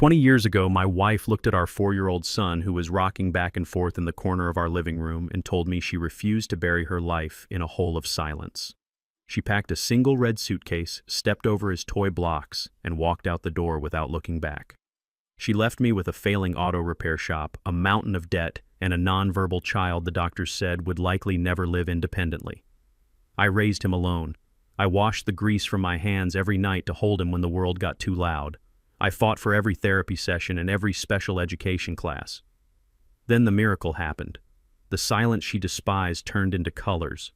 20 years ago, my wife looked at our 4-year-old son who was rocking back and forth in the corner of our living room and told me she refused to bury her life in a hole of silence. She packed a single red suitcase, stepped over his toy blocks, and walked out the door without looking back. She left me with a failing auto repair shop, a mountain of debt, and a nonverbal child the doctors said would likely never live independently. I raised him alone. I washed the grease from my hands every night to hold him when the world got too loud. I fought for every therapy session and every special education class. Then the miracle happened. The silence she despised turned into colors.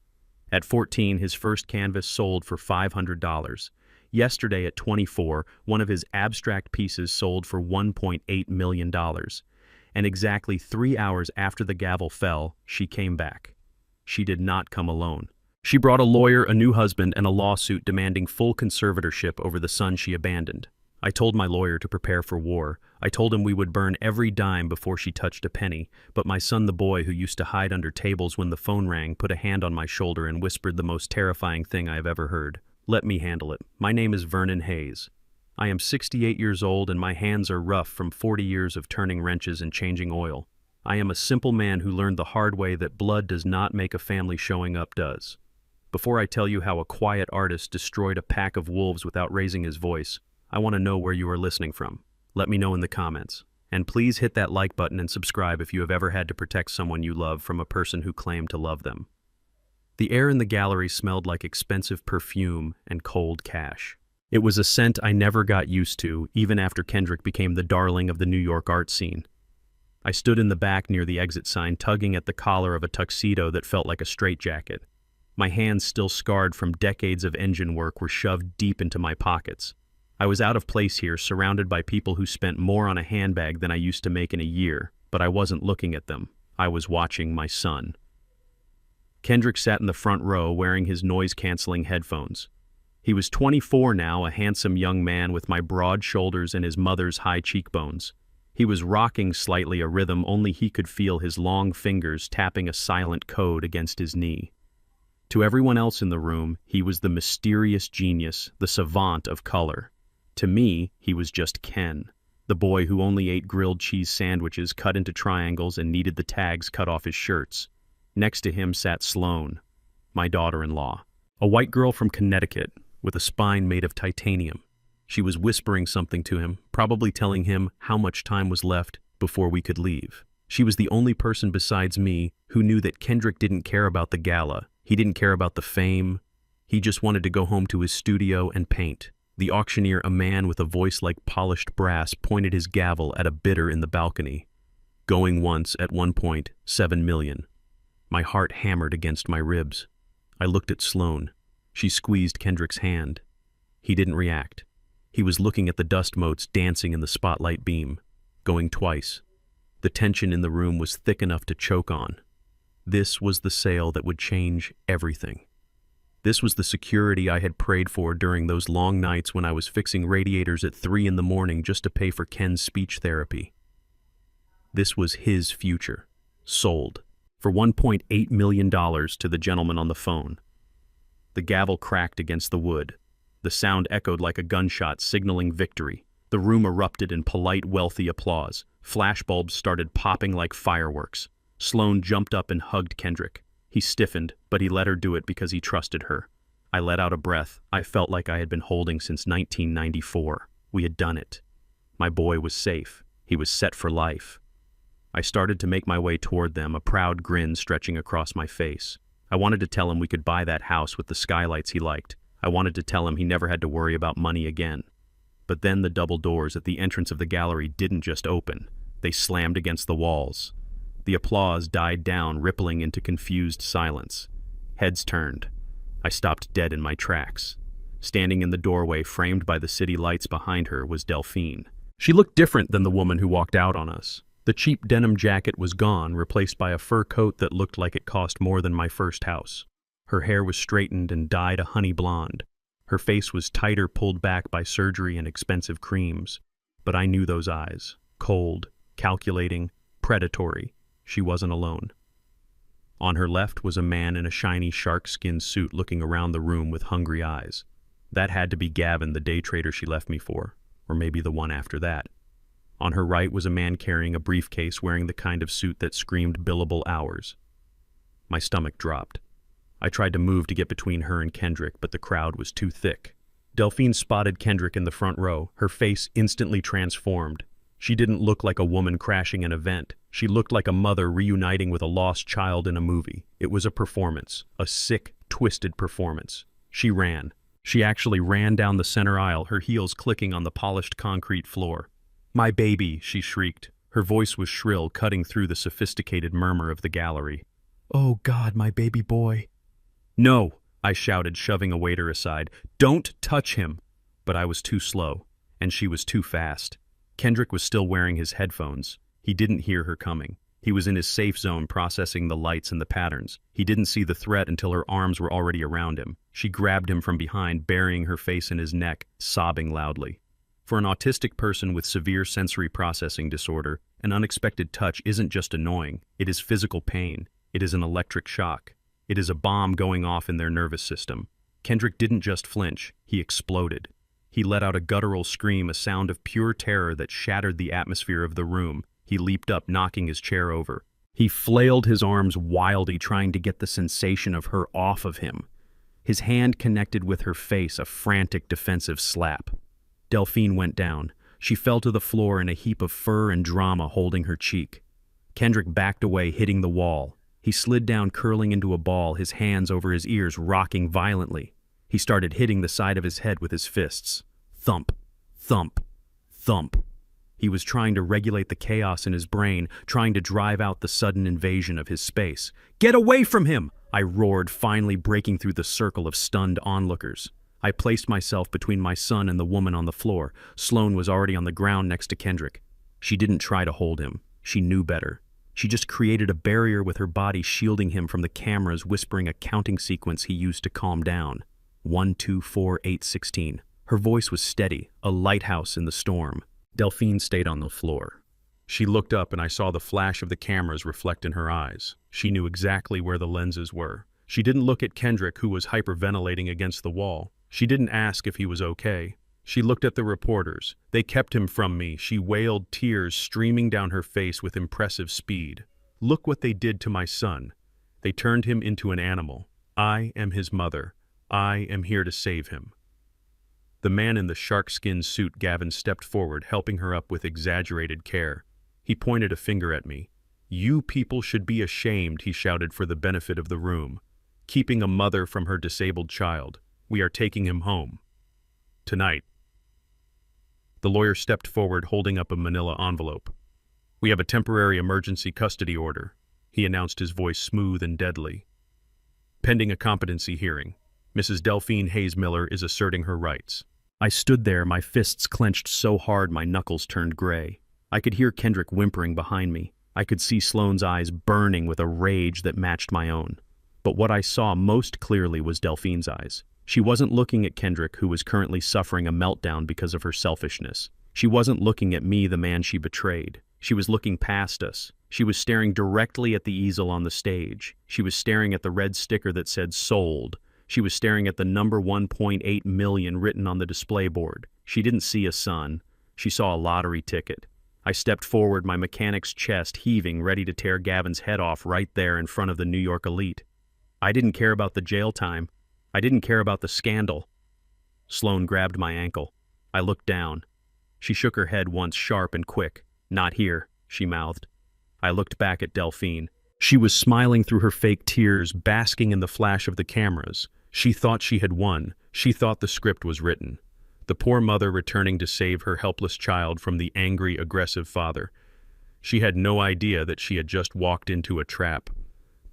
At 14, his first canvas sold for $500. Yesterday, at 24, one of his abstract pieces sold for $1.8 million. And exactly 3 hours after the gavel fell, she came back. She did not come alone. She brought a lawyer, a new husband, and a lawsuit demanding full conservatorship over the son she abandoned. I told my lawyer to prepare for war. I told him we would burn every dime before she touched a penny, but my son, the boy who used to hide under tables when the phone rang, put a hand on my shoulder and whispered the most terrifying thing I have ever heard. Let me handle it. My name is Vernon Hayes. I am 68 years old and my hands are rough from 40 years of turning wrenches and changing oil. I am a simple man who learned the hard way that blood does not make a family showing up does. Before I tell you how a quiet artist destroyed a pack of wolves without raising his voice, I want to know where you are listening from. Let me know in the comments. And please hit that like button and subscribe if you have ever had to protect someone you love from a person who claimed to love them. The air in the gallery smelled like expensive perfume and cold cash. It was a scent I never got used to, even after Kendrick became the darling of the New York art scene. I stood in the back near the exit sign, tugging at the collar of a tuxedo that felt like a straitjacket. My hands, still scarred from decades of engine work, were shoved deep into my pockets. I was out of place here, surrounded by people who spent more on a handbag than I used to make in a year, but I wasn't looking at them. I was watching my son. Kendrick sat in the front row wearing his noise-canceling headphones. He was 24 now, a handsome young man with my broad shoulders and his mother's high cheekbones. He was rocking slightly, a rhythm only he could feel, his long fingers tapping a silent code against his knee. To everyone else in the room, he was the mysterious genius, the savant of color. To me, he was just Ken, the boy who only ate grilled cheese sandwiches cut into triangles and needed the tags cut off his shirts. Next to him sat Sloane, my daughter-in-law, a white girl from Connecticut with a spine made of titanium. She was whispering something to him, probably telling him how much time was left before we could leave. She was the only person besides me who knew that Kendrick didn't care about the gala. He didn't care about the fame. He just wanted to go home to his studio and paint. The auctioneer, a man with a voice like polished brass, pointed his gavel at a bidder in the balcony. Going once, at 1.7 million. My heart hammered against my ribs. I looked at Sloane. She squeezed Kendrick's hand. He didn't react. He was looking at the dust motes dancing in the spotlight beam. Going twice. The tension in the room was thick enough to choke on. This was the sale that would change everything. This was the security I had prayed for during those long nights when I was fixing radiators at 3 in the morning just to pay for Ken's speech therapy. This was his future. Sold. For $1.8 million to the gentleman on the phone. The gavel cracked against the wood. The sound echoed like a gunshot, signaling victory. The room erupted in polite, wealthy applause. Flashbulbs started popping like fireworks. Sloane jumped up and hugged Kendrick. He stiffened, but he let her do it because he trusted her. I let out a breath I felt like I had been holding since 1994. We had done it. My boy was safe. He was set for life. I started to make my way toward them, a proud grin stretching across my face. I wanted to tell him we could buy that house with the skylights he liked. I wanted to tell him he never had to worry about money again. But then the double doors at the entrance of the gallery didn't just open. They slammed against the walls. The applause died down, rippling into confused silence. Heads turned. I stopped dead in my tracks. Standing in the doorway, framed by the city lights behind her, was Delphine. She looked different than the woman who walked out on us. The cheap denim jacket was gone, replaced by a fur coat that looked like it cost more than my first house. Her hair was straightened and dyed a honey blonde. Her face was tighter, pulled back by surgery and expensive creams. But I knew those eyes. Cold, calculating, predatory. She wasn't alone. On her left was a man in a shiny shark-skin suit looking around the room with hungry eyes. That had to be Gavin, the day trader she left me for, or maybe the one after that. On her right was a man carrying a briefcase wearing the kind of suit that screamed billable hours. My stomach dropped. I tried to move to get between her and Kendrick, but the crowd was too thick. Delphine spotted Kendrick in the front row, her face instantly transformed. She didn't look like a woman crashing an event. She looked like a mother reuniting with a lost child in a movie. It was a performance, a sick, twisted performance. She ran. She actually ran down the center aisle, her heels clicking on the polished concrete floor. "My baby," she shrieked. Her voice was shrill, cutting through the sophisticated murmur of the gallery. "Oh God, my baby boy." "No," I shouted, shoving a waiter aside. "Don't touch him." But I was too slow, and she was too fast. Kendrick was still wearing his headphones. He didn't hear her coming. He was in his safe zone processing the lights and the patterns. He didn't see the threat until her arms were already around him. She grabbed him from behind, burying her face in his neck, sobbing loudly. For an autistic person with severe sensory processing disorder, an unexpected touch isn't just annoying. It is physical pain. It is an electric shock. It is a bomb going off in their nervous system. Kendrick didn't just flinch. He exploded. He let out a guttural scream, a sound of pure terror that shattered the atmosphere of the room. He leaped up, knocking his chair over. He flailed his arms wildly, trying to get the sensation of her off of him. His hand connected with her face, a frantic defensive slap. Delphine went down. She fell to the floor in a heap of fur and drama, holding her cheek. Kendrick backed away, hitting the wall. He slid down, curling into a ball, his hands over his ears, rocking violently. He started hitting the side of his head with his fists. Thump, thump, thump. He was trying to regulate the chaos in his brain, trying to drive out the sudden invasion of his space. "Get away from him!" I roared, finally breaking through the circle of stunned onlookers. I placed myself between my son and the woman on the floor. Sloane was already on the ground next to Kendrick. She didn't try to hold him. She knew better. She just created a barrier with her body, shielding him from the cameras, whispering a counting sequence he used to calm down. 1, 2, 4, 8, 16. Her voice was steady, a lighthouse in the storm. Delphine stayed on the floor. She looked up and I saw the flash of the cameras reflect in her eyes. She knew exactly where the lenses were. She didn't look at Kendrick, who was hyperventilating against the wall. She didn't ask if he was okay. She looked at the reporters. They kept him from me. She wailed, tears streaming down her face with impressive speed. "Look what they did to my son. They turned him into an animal. I am his mother. I am here to save him." The man in the shark-skin suit, Gavin, stepped forward, helping her up with exaggerated care. He pointed a finger at me. "You people should be ashamed," he shouted for the benefit of the room. "Keeping a mother from her disabled child. We are taking him home. Tonight." The lawyer stepped forward, holding up a manila envelope. "We have a temporary emergency custody order," he announced, his voice smooth and deadly. "Pending a competency hearing. Mrs. Delphine Hayes Miller is asserting her rights." I stood there, my fists clenched so hard my knuckles turned gray. I could hear Kendrick whimpering behind me. I could see Sloane's eyes burning with a rage that matched my own. But what I saw most clearly was Delphine's eyes. She wasn't looking at Kendrick, who was currently suffering a meltdown because of her selfishness. She wasn't looking at me, the man she betrayed. She was looking past us. She was staring directly at the easel on the stage. She was staring at the red sticker that said "Sold." She was staring at the number 1.8 million written on the display board. She didn't see a son. She saw a lottery ticket. I stepped forward, my mechanic's chest heaving, ready to tear Gavin's head off right there in front of the New York elite. I didn't care about the jail time. I didn't care about the scandal. Sloane grabbed my ankle. I looked down. She shook her head once, sharp and quick. "Not here," she mouthed. I looked back at Delphine. She was smiling through her fake tears, basking in the flash of the cameras. She thought she had won. She thought the script was written. The poor mother returning to save her helpless child from the angry, aggressive father. She had no idea that she had just walked into a trap.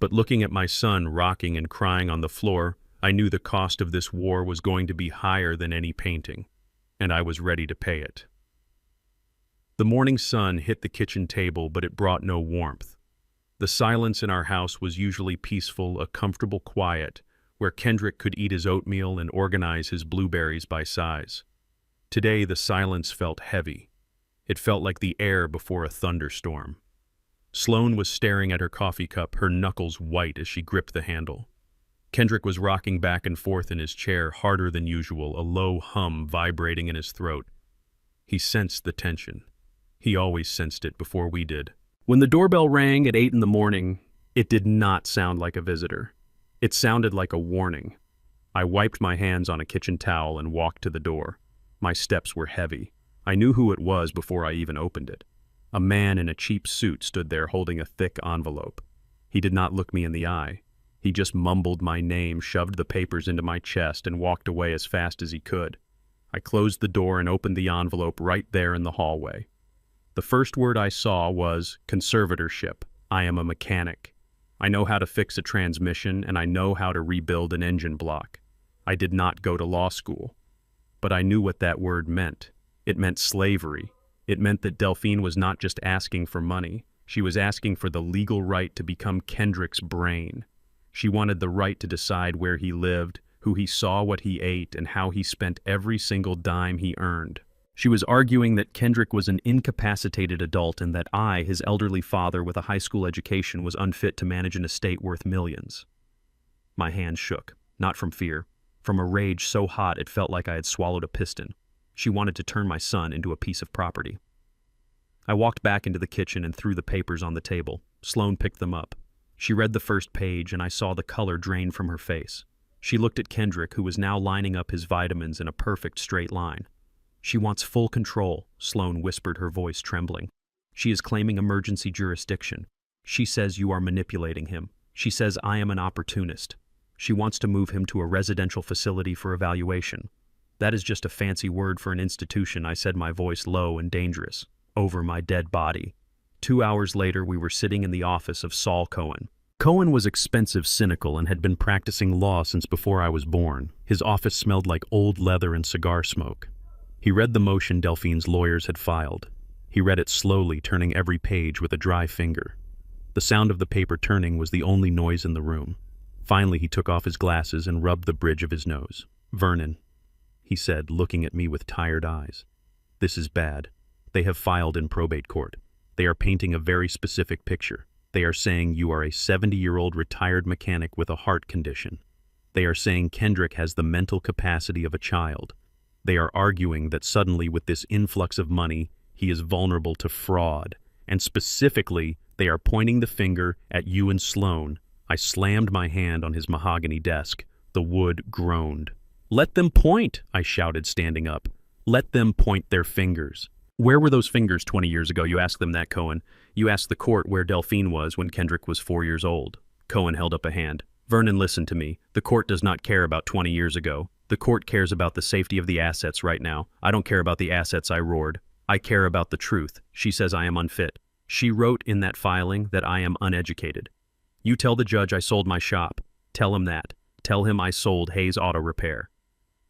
But looking at my son rocking and crying on the floor, I knew the cost of this war was going to be higher than any painting, and I was ready to pay it. The morning sun hit the kitchen table, but it brought no warmth. The silence in our house was usually peaceful, a comfortable quiet, where Kendrick could eat his oatmeal and organize his blueberries by size. Today the silence felt heavy. It felt like the air before a thunderstorm. Sloane was staring at her coffee cup, her knuckles white as she gripped the handle. Kendrick was rocking back and forth in his chair, harder than usual, a low hum vibrating in his throat. He sensed the tension. He always sensed it before we did. When the doorbell rang at 8 in the morning, it did not sound like a visitor. It sounded like a warning. I wiped my hands on a kitchen towel and walked to the door. My steps were heavy. I knew who it was before I even opened it. A man in a cheap suit stood there holding a thick envelope. He did not look me in the eye. He just mumbled my name, shoved the papers into my chest, and walked away as fast as he could. I closed the door and opened the envelope right there in the hallway. The first word I saw was conservatorship. I am a mechanic. I know how to fix a transmission, and I know how to rebuild an engine block. I did not go to law school. But I knew what that word meant. It meant slavery. It meant that Delphine was not just asking for money. She was asking for the legal right to become Kendrick's brain. She wanted the right to decide where he lived, who he saw, what he ate, and how he spent every single dime he earned. She was arguing that Kendrick was an incapacitated adult and that I, his elderly father with a high school education, was unfit to manage an estate worth millions. My hands shook, not from fear, from a rage so hot it felt like I had swallowed a piston. She wanted to turn my son into a piece of property. I walked back into the kitchen and threw the papers on the table. Sloane picked them up. She read the first page, and I saw the color drain from her face. She looked at Kendrick, who was now lining up his vitamins in a perfect straight line. She wants full control, Sloane whispered, her voice trembling. She is claiming emergency jurisdiction. She says you are manipulating him. She says I am an opportunist. She wants to move him to a residential facility for evaluation. That is just a fancy word for an institution, I said, my voice low and dangerous. Over my dead body. 2 hours later, we were sitting in the office of Saul Cohen. Cohen was expensive, cynical, and had been practicing law since before I was born. His office smelled like old leather and cigar smoke. He read the motion Delphine's lawyers had filed. He read it slowly, turning every page with a dry finger. The sound of the paper turning was the only noise in the room. Finally, he took off his glasses and rubbed the bridge of his nose. "Vernon," he said, looking at me with tired eyes. "This is bad. They have filed in probate court. They are painting a very specific picture. They are saying you are a 70-year-old retired mechanic with a heart condition. They are saying Kendrick has the mental capacity of a child. They are arguing that suddenly, with this influx of money, he is vulnerable to fraud. And specifically, they are pointing the finger at you and Sloane." I slammed my hand on his mahogany desk. The wood groaned. "Let them point," I shouted, standing up. "Let them point their fingers." "Where were those fingers 20 years ago? You asked them that, Cohen. You asked the court where Delphine was when Kendrick was 4 years old." Cohen held up a hand. "Vernon, listen to me. The court does not care about 20 years ago. The court cares about the safety of the assets right now. I don't care about the assets," I roared. "I care about the truth. She says I am unfit. She wrote in that filing that I am uneducated. You tell the judge I sold my shop. Tell him that. Tell him I sold Hayes Auto Repair.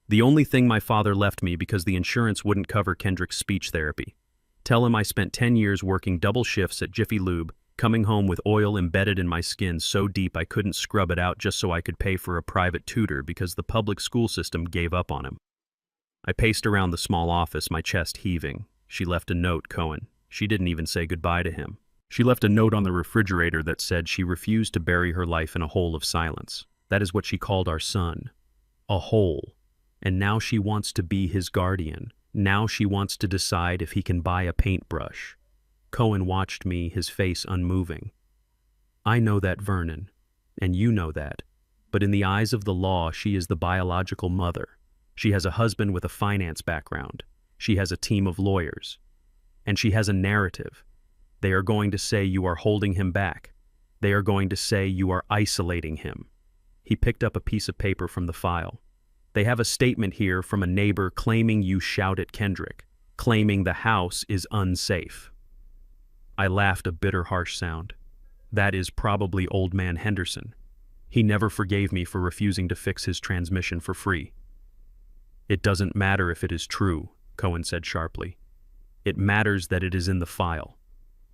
The only thing my father left me because the insurance wouldn't cover Kendrick's speech therapy. Tell him I spent 10 years working double shifts at Jiffy Lube, coming home with oil embedded in my skin so deep I couldn't scrub it out just so I could pay for a private tutor because the public school system gave up on him." I paced around the small office, my chest heaving. She left a note, Cohen. She didn't even say goodbye to him. She left a note on the refrigerator that said she refused to bury her life in a hole of silence. That is what she called our son. A hole. And now she wants to be his guardian. Now she wants to decide if he can buy a paintbrush. Cohen watched me, his face unmoving. "I know that, Vernon, and you know that. But in the eyes of the law, she is the biological mother. She has a husband with a finance background. She has a team of lawyers. And she has a narrative. They are going to say you are holding him back. They are going to say you are isolating him." He picked up a piece of paper from the file. "They have a statement here from a neighbor claiming you shout at Kendrick, claiming the house is unsafe." I laughed, a bitter, harsh sound. "That is probably old man Henderson. He never forgave me for refusing to fix his transmission for free." "It doesn't matter if it is true," Cohen said sharply. "It matters that it is in the file.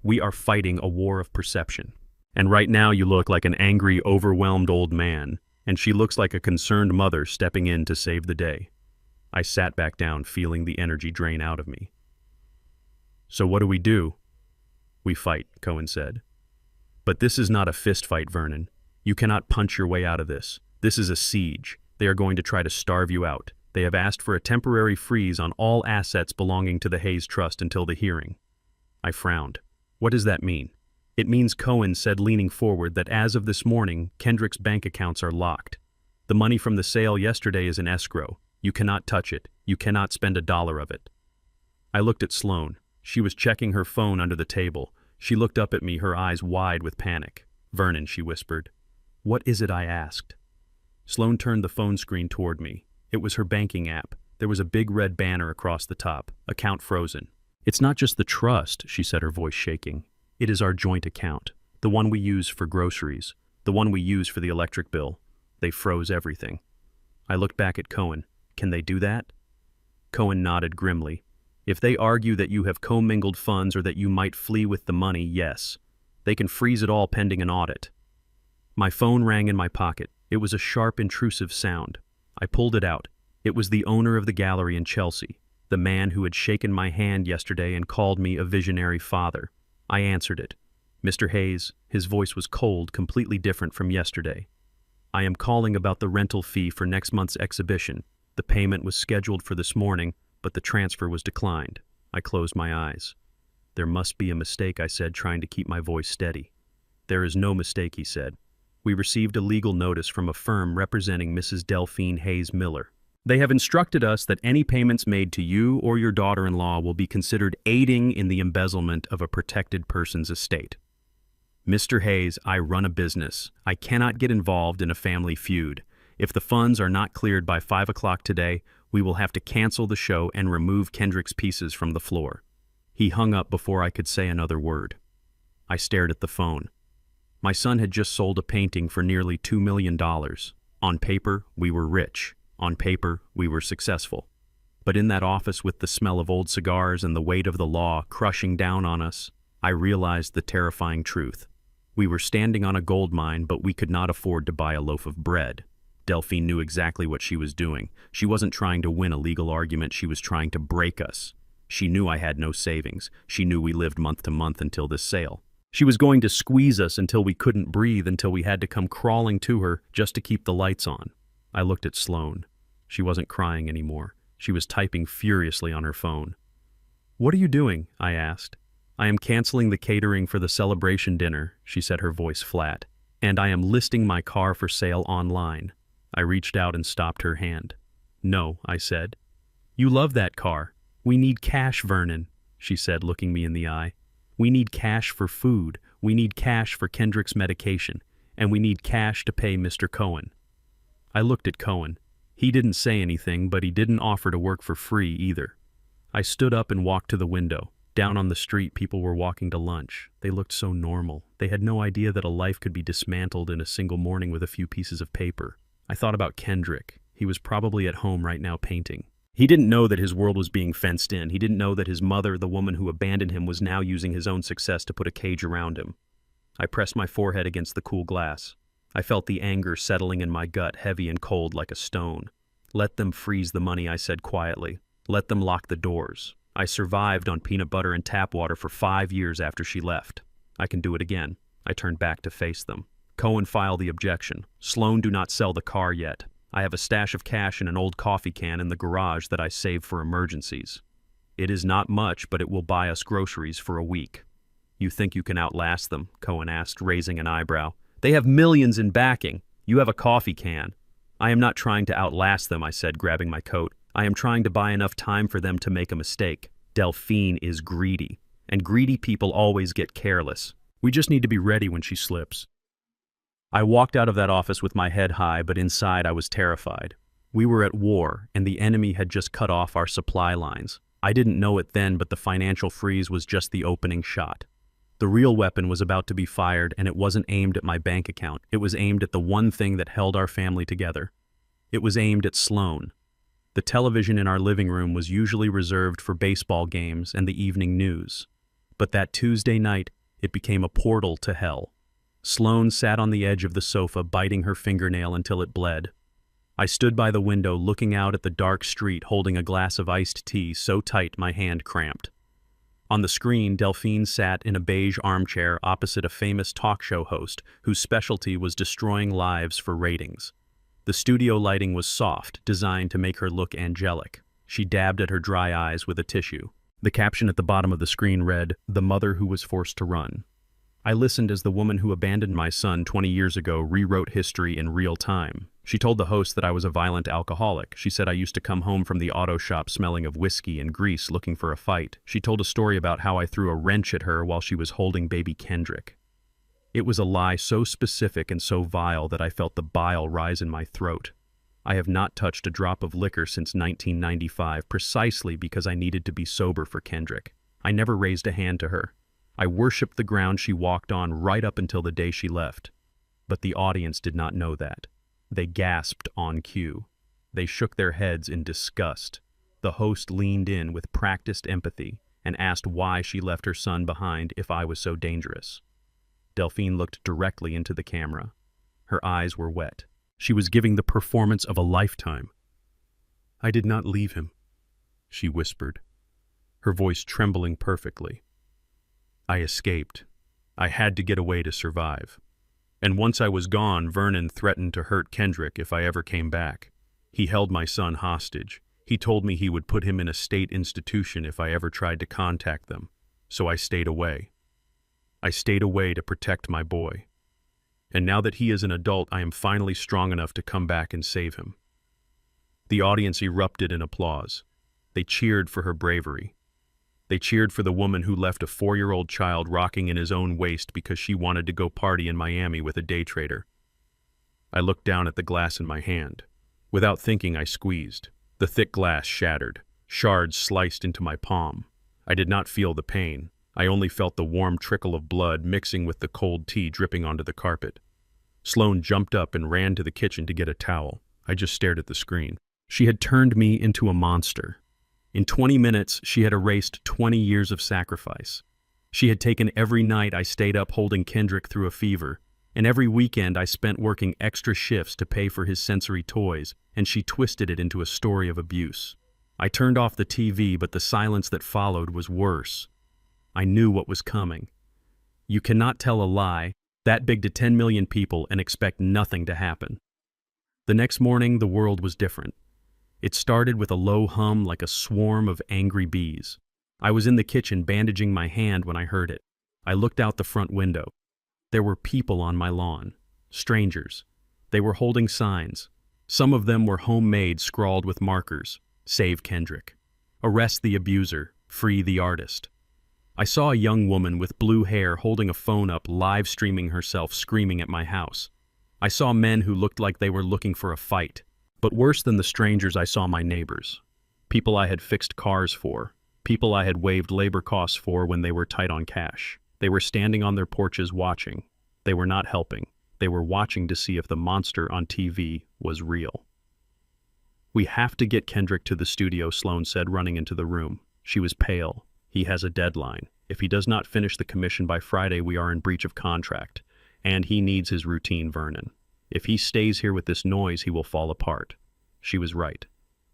We are fighting a war of perception. And right now you look like an angry, overwhelmed old man, and she looks like a concerned mother stepping in to save the day." I sat back down, feeling the energy drain out of me. "So what do we do?" "We fight," Cohen said. "But this is not a fist fight, Vernon. You cannot punch your way out of this. This is a siege. They are going to try to starve you out. They have asked for a temporary freeze on all assets belonging to the Hayes Trust until the hearing. I frowned. What does that mean? It means Cohen said, leaning forward, that as of this morning, Kendrick's bank accounts are locked. The money from the sale yesterday is in escrow. You cannot touch it. You cannot spend a dollar of it. I looked at Sloane. She was checking her phone under the table. She looked up at me, her eyes wide with panic. "Vernon," she whispered. "What is it?" I asked. Sloane turned the phone screen toward me. It was her banking app. There was a big red banner across the top. Account frozen. "It's not just the trust," she said, her voice shaking. "It is our joint account. The one we use for groceries. The one we use for the electric bill. They froze everything." I looked back at Cohen. "Can they do that?" Cohen nodded grimly. "If they argue that you have commingled funds or that you might flee with the money, yes. They can freeze it all pending an audit." My phone rang in my pocket. It was a sharp, intrusive sound. I pulled it out. It was the owner of the gallery in Chelsea, the man who had shaken my hand yesterday and called me a visionary father. I answered it. "Mr. Hayes," his voice was cold, completely different from yesterday. "I am calling about the rental fee for next month's exhibition. The payment was scheduled for this morning, but the transfer was declined." I closed my eyes. "There must be a mistake," I said, trying to keep my voice steady. "There is no mistake," he said. "We received a legal notice from a firm representing Mrs. Delphine Hayes Miller. They have instructed us that any payments made to you or your daughter-in-law will be considered aiding in the embezzlement of a protected person's estate. Mr. Hayes, I run a business. I cannot get involved in a family feud. If the funds are not cleared by 5 o'clock today, we will have to cancel the show and remove Kendrick's pieces from the floor." He hung up before I could say another word. I stared at the phone. My son had just sold a painting for nearly $2 million. On paper, we were rich. On paper, we were successful. But in that office, with the smell of old cigars and the weight of the law crushing down on us, I realized the terrifying truth. We were standing on a gold mine, but we could not afford to buy a loaf of bread. Delphine knew exactly what she was doing. She wasn't trying to win a legal argument, she was trying to break us. She knew I had no savings. She knew we lived month to month until this sale. She was going to squeeze us until we couldn't breathe, until we had to come crawling to her just to keep the lights on. I looked at Sloane. She wasn't crying anymore. She was typing furiously on her phone. "What are you doing?" I asked. "I am canceling the catering for the celebration dinner," she said, her voice flat. "And I am listing my car for sale online." I reached out and stopped her hand. "No," I said. "You love that car. We need cash, Vernon," she said, looking me in the eye. "We need cash for food. We need cash for Kendrick's medication. And we need cash to pay Mr. Cohen." I looked at Cohen. He didn't say anything, but he didn't offer to work for free either. I stood up and walked to the window. Down on the street, people were walking to lunch. They looked so normal. They had no idea that a life could be dismantled in a single morning with a few pieces of paper. I thought about Kendrick. He was probably at home right now painting. He didn't know that his world was being fenced in. He didn't know that his mother, the woman who abandoned him, was now using his own success to put a cage around him. I pressed my forehead against the cool glass. I felt the anger settling in my gut, heavy and cold like a stone. "Let them freeze the money," I said quietly. "Let them lock the doors. I survived on peanut butter and tap water for 5 years after she left. I can do it again." I turned back to face them. Cohen filed the objection. "Sloane, do not sell the car yet. I have a stash of cash in an old coffee can in the garage that I saved for emergencies. It is not much, but it will buy us groceries for a week." "You think you can outlast them?" Cohen asked, raising an eyebrow. "They have millions in backing. You have a coffee can." "I am not trying to outlast them," I said, grabbing my coat. "I am trying to buy enough time for them to make a mistake. Delphine is greedy, and greedy people always get careless. We just need to be ready when she slips." I walked out of that office with my head high, but inside I was terrified. We were at war, and the enemy had just cut off our supply lines. I didn't know it then, but the financial freeze was just the opening shot. The real weapon was about to be fired, and it wasn't aimed at my bank account. It was aimed at the one thing that held our family together. It was aimed at Sloane. The television in our living room was usually reserved for baseball games and the evening news. But that Tuesday night, it became a portal to hell. Sloane sat on the edge of the sofa, biting her fingernail until it bled. I stood by the window, looking out at the dark street, holding a glass of iced tea so tight my hand cramped. On the screen, Delphine sat in a beige armchair opposite a famous talk show host whose specialty was destroying lives for ratings. The studio lighting was soft, designed to make her look angelic. She dabbed at her dry eyes with a tissue. The caption at the bottom of the screen read, "The mother who was forced to run." I listened as the woman who abandoned my son 20 years ago rewrote history in real time. She told the host that I was a violent alcoholic. She said I used to come home from the auto shop smelling of whiskey and grease looking for a fight. She told a story about how I threw a wrench at her while she was holding baby Kendrick. It was a lie so specific and so vile that I felt the bile rise in my throat. I have not touched a drop of liquor since 1995 precisely because I needed to be sober for Kendrick. I never raised a hand to her. I worshipped the ground she walked on right up until the day she left. But the audience did not know that. They gasped on cue. They shook their heads in disgust. The host leaned in with practiced empathy and asked why she left her son behind if I was so dangerous. Delphine looked directly into the camera. Her eyes were wet. She was giving the performance of a lifetime. "I did not leave him," she whispered, her voice trembling perfectly. "I escaped. I had to get away to survive. And once I was gone, Vernon threatened to hurt Kendrick if I ever came back. He held my son hostage. He told me he would put him in a state institution if I ever tried to contact them. So I stayed away. I stayed away to protect my boy. And now that he is an adult, I am finally strong enough to come back and save him." The audience erupted in applause. They cheered for her bravery. They cheered for the woman who left a 4-year-old child rocking in his own waist because she wanted to go party in Miami with a day trader. I looked down at the glass in my hand. Without thinking, I squeezed. The thick glass shattered. Shards sliced into my palm. I did not feel the pain. I only felt the warm trickle of blood mixing with the cold tea dripping onto the carpet. Sloane jumped up and ran to the kitchen to get a towel. I just stared at the screen. She had turned me into a monster. In 20 minutes, she had erased 20 years of sacrifice. She had taken every night I stayed up holding Kendrick through a fever, and every weekend I spent working extra shifts to pay for his sensory toys, and she twisted it into a story of abuse. I turned off the TV, but the silence that followed was worse. I knew what was coming. You cannot tell a lie that big to 10 million people and expect nothing to happen. The next morning, the world was different. It started with a low hum like a swarm of angry bees. I was in the kitchen bandaging my hand when I heard it. I looked out the front window. There were people on my lawn, strangers. They were holding signs. Some of them were homemade, scrawled with markers. "Save Kendrick. Arrest the abuser. Free the artist." I saw a young woman with blue hair holding a phone up, live streaming herself screaming at my house. I saw men who looked like they were looking for a fight. But worse than the strangers, I saw my neighbors. People I had fixed cars for. People I had waived labor costs for when they were tight on cash. They were standing on their porches watching. They were not helping. They were watching to see if the monster on TV was real. "We have to get Kendrick to the studio," Sloane said, running into the room. She was pale. "He has a deadline. If he does not finish the commission by Friday, we are in breach of contract. And he needs his routine, Vernon. If he stays here with this noise, he will fall apart." She was right.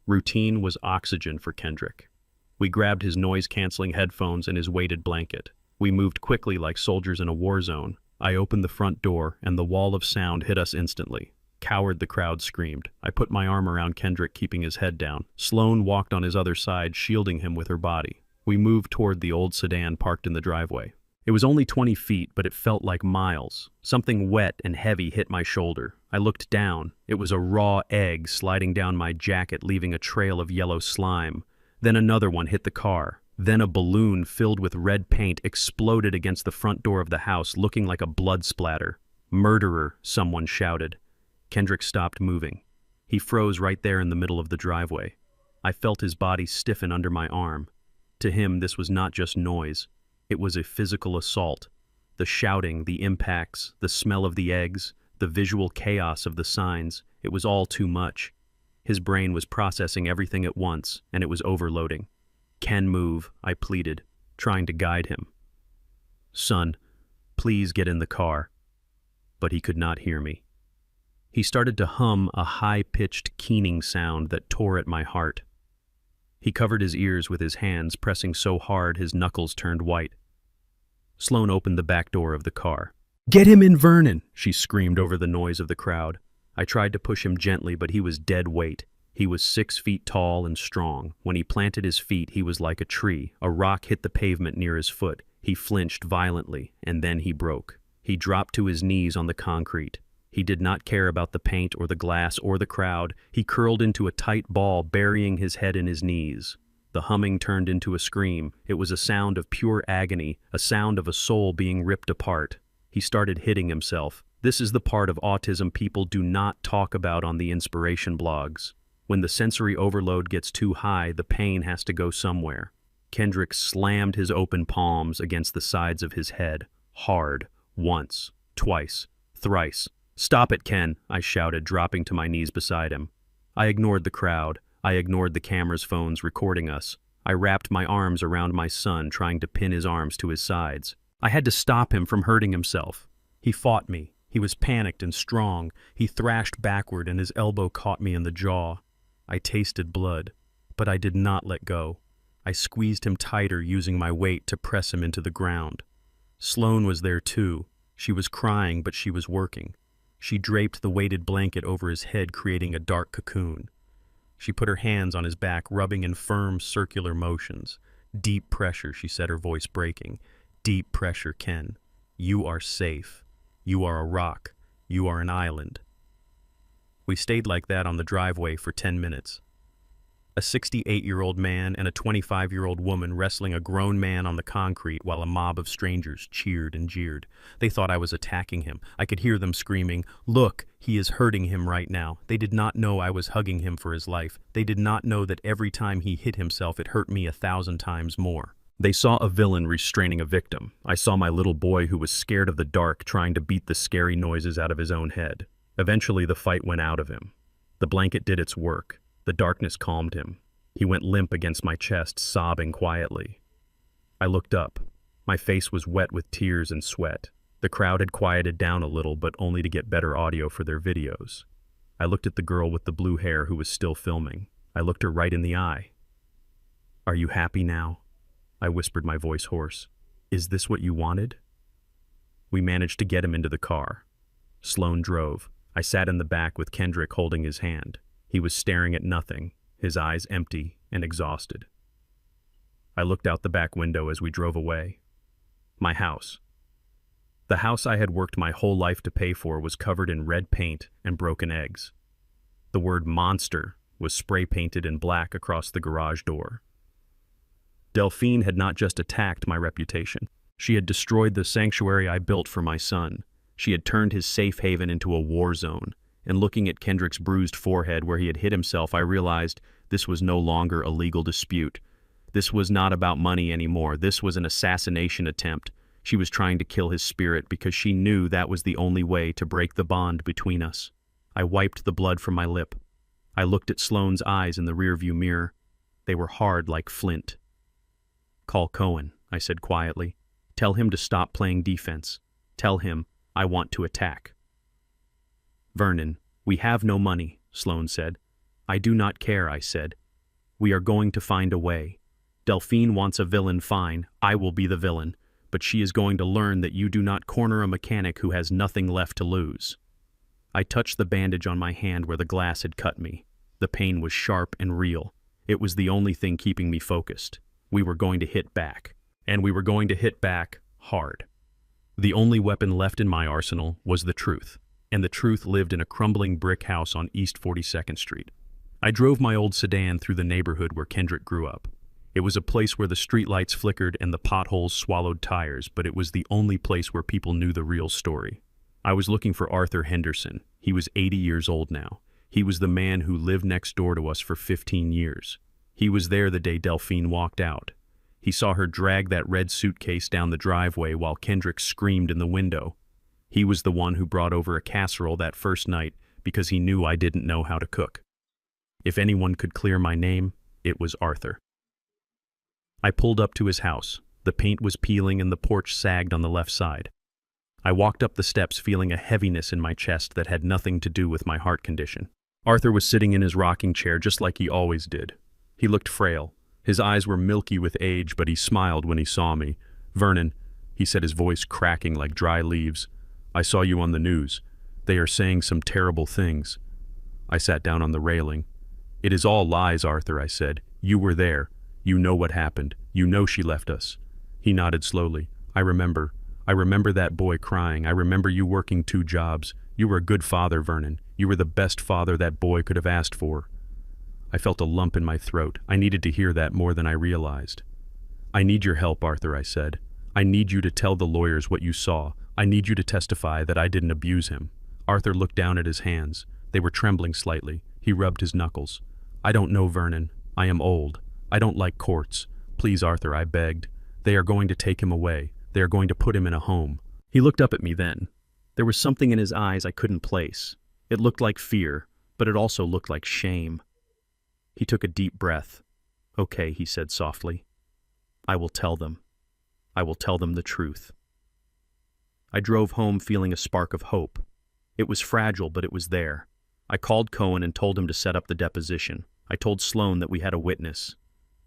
Routine was oxygen for Kendrick. We grabbed his noise-canceling headphones and his weighted blanket. We moved quickly like soldiers in a war zone. I opened the front door, and the wall of sound hit us instantly. "Coward," the crowd screamed. I put my arm around Kendrick, keeping his head down. Sloane walked on his other side, shielding him with her body. We moved toward the old sedan parked in the driveway. It was only 20 feet, but it felt like miles. Something wet and heavy hit my shoulder. I looked down. It was a raw egg sliding down my jacket, leaving a trail of yellow slime. Then another one hit the car. Then a balloon filled with red paint exploded against the front door of the house, looking like a blood splatter. "Murderer," someone shouted. Kendrick stopped moving. He froze right there in the middle of the driveway. I felt his body stiffen under my arm. To him, this was not just noise. It was a physical assault. The shouting, the impacts, the smell of the eggs, the visual chaos of the signs, it was all too much. His brain was processing everything at once, and it was overloading. "Ken, move," I pleaded, trying to guide him. "Son, please get in the car." But he could not hear me. He started to hum a high-pitched keening sound that tore at my heart. He covered his ears with his hands, pressing so hard his knuckles turned white. Sloane opened the back door of the car. "Get him in, Vernon!" she screamed over the noise of the crowd. I tried to push him gently, but he was dead weight. He was 6 feet tall and strong. When he planted his feet, he was like a tree. A rock hit the pavement near his foot. He flinched violently, and then he broke. He dropped to his knees on the concrete. He did not care about the paint or the glass or the crowd. He curled into a tight ball, burying his head in his knees. The humming turned into a scream. It was a sound of pure agony, a sound of a soul being ripped apart. He started hitting himself. This is the part of autism people do not talk about on the inspiration blogs. When the sensory overload gets too high, the pain has to go somewhere. Kendrick slammed his open palms against the sides of his head, hard, once, twice, thrice. "Stop it, Ken," I shouted, dropping to my knees beside him. I ignored the crowd. I ignored the camera's phones recording us. I wrapped my arms around my son, trying to pin his arms to his sides. I had to stop him from hurting himself. He fought me. He was panicked and strong. He thrashed backward and his elbow caught me in the jaw. I tasted blood, but I did not let go. I squeezed him tighter, using my weight to press him into the ground. Sloane was there too. She was crying, but she was working. She draped the weighted blanket over his head, creating a dark cocoon. She put her hands on his back, rubbing in firm, circular motions. "Deep pressure," she said, her voice breaking. "Deep pressure, Ken. You are safe. You are a rock. You are an island." We stayed like that on the driveway for 10 minutes. A 68-year-old man and a 25-year-old woman wrestling a grown man on the concrete while a mob of strangers cheered and jeered. They thought I was attacking him. I could hear them screaming, "Look, he is hurting him right now." They did not know I was hugging him for his life. They did not know that every time he hit himself, it hurt me 1,000 times more. They saw a villain restraining a victim. I saw my little boy who was scared of the dark trying to beat the scary noises out of his own head. Eventually, the fight went out of him. The blanket did its work. The darkness calmed him. He went limp against my chest, sobbing quietly. I looked up. My face was wet with tears and sweat. The crowd had quieted down a little, but only to get better audio for their videos. I looked at the girl with the blue hair who was still filming. I looked her right in the eye. "Are you happy now?" I whispered, my voice hoarse. "Is this what you wanted?" We managed to get him into the car. Sloane drove. I sat in the back with Kendrick holding his hand. He was staring at nothing, his eyes empty and exhausted. I looked out the back window as we drove away. My house. The house I had worked my whole life to pay for was covered in red paint and broken eggs. The word "monster" was spray painted in black across the garage door. Delphine had not just attacked my reputation. She had destroyed the sanctuary I built for my son. She had turned his safe haven into a war zone. And looking at Kendrick's bruised forehead where he had hit himself, I realized this was no longer a legal dispute. This was not about money anymore. This was an assassination attempt. She was trying to kill his spirit because she knew that was the only way to break the bond between us. I wiped the blood from my lip. I looked at Sloane's eyes in the rearview mirror. They were hard like flint. "Call Cohen," I said quietly. "Tell him to stop playing defense. Tell him I want to attack." "Vernon, we have no money," Sloane said. "I do not care," I said. "We are going to find a way. Delphine wants a villain, fine. I will be the villain. But she is going to learn that you do not corner a mechanic who has nothing left to lose." I touched the bandage on my hand where the glass had cut me. The pain was sharp and real. It was the only thing keeping me focused. We were going to hit back. And we were going to hit back hard. The only weapon left in my arsenal was the truth. And the truth lived in a crumbling brick house on East 42nd Street. I drove my old sedan through the neighborhood where Kendrick grew up. It was a place where the streetlights flickered and the potholes swallowed tires, but it was the only place where people knew the real story. I was looking for Arthur Henderson. He was 80 years old now. He was the man who lived next door to us for 15 years. He was there the day Delphine walked out. He saw her drag that red suitcase down the driveway while Kendrick screamed in the window. He was the one who brought over a casserole that first night because he knew I didn't know how to cook. If anyone could clear my name, it was Arthur. I pulled up to his house. The paint was peeling and the porch sagged on the left side. I walked up the steps feeling a heaviness in my chest that had nothing to do with my heart condition. Arthur was sitting in his rocking chair just like he always did. He looked frail. His eyes were milky with age, but he smiled when he saw me. "Vernon," he said, his voice cracking like dry leaves, "I saw you on the news. They are saying some terrible things." I sat down on the railing. "It is all lies, Arthur," I said. "You were there. You know what happened. You know she left us." He nodded slowly. I remember that boy crying. I remember you working 2 jobs. You were a good father, Vernon. You were the best father that boy could have asked for." I felt a lump in my throat. I needed to hear that more than I realized. "I need your help, Arthur," I said. "I need you to tell the lawyers what you saw. I need you to testify that I didn't abuse him." Arthur looked down at his hands. They were trembling slightly. He rubbed his knuckles. "I don't know, Vernon. I am old. I don't like courts. Please, Arthur," I begged. "They are going to take him away. They are going to put him in a home." He looked up at me then. There was something in his eyes I couldn't place. It looked like fear, but it also looked like shame. He took a deep breath. "Okay," he said softly. "I will tell them. I will tell them the truth." I drove home feeling a spark of hope. It was fragile, but it was there. I called Cohen and told him to set up the deposition. I told Sloan that we had a witness.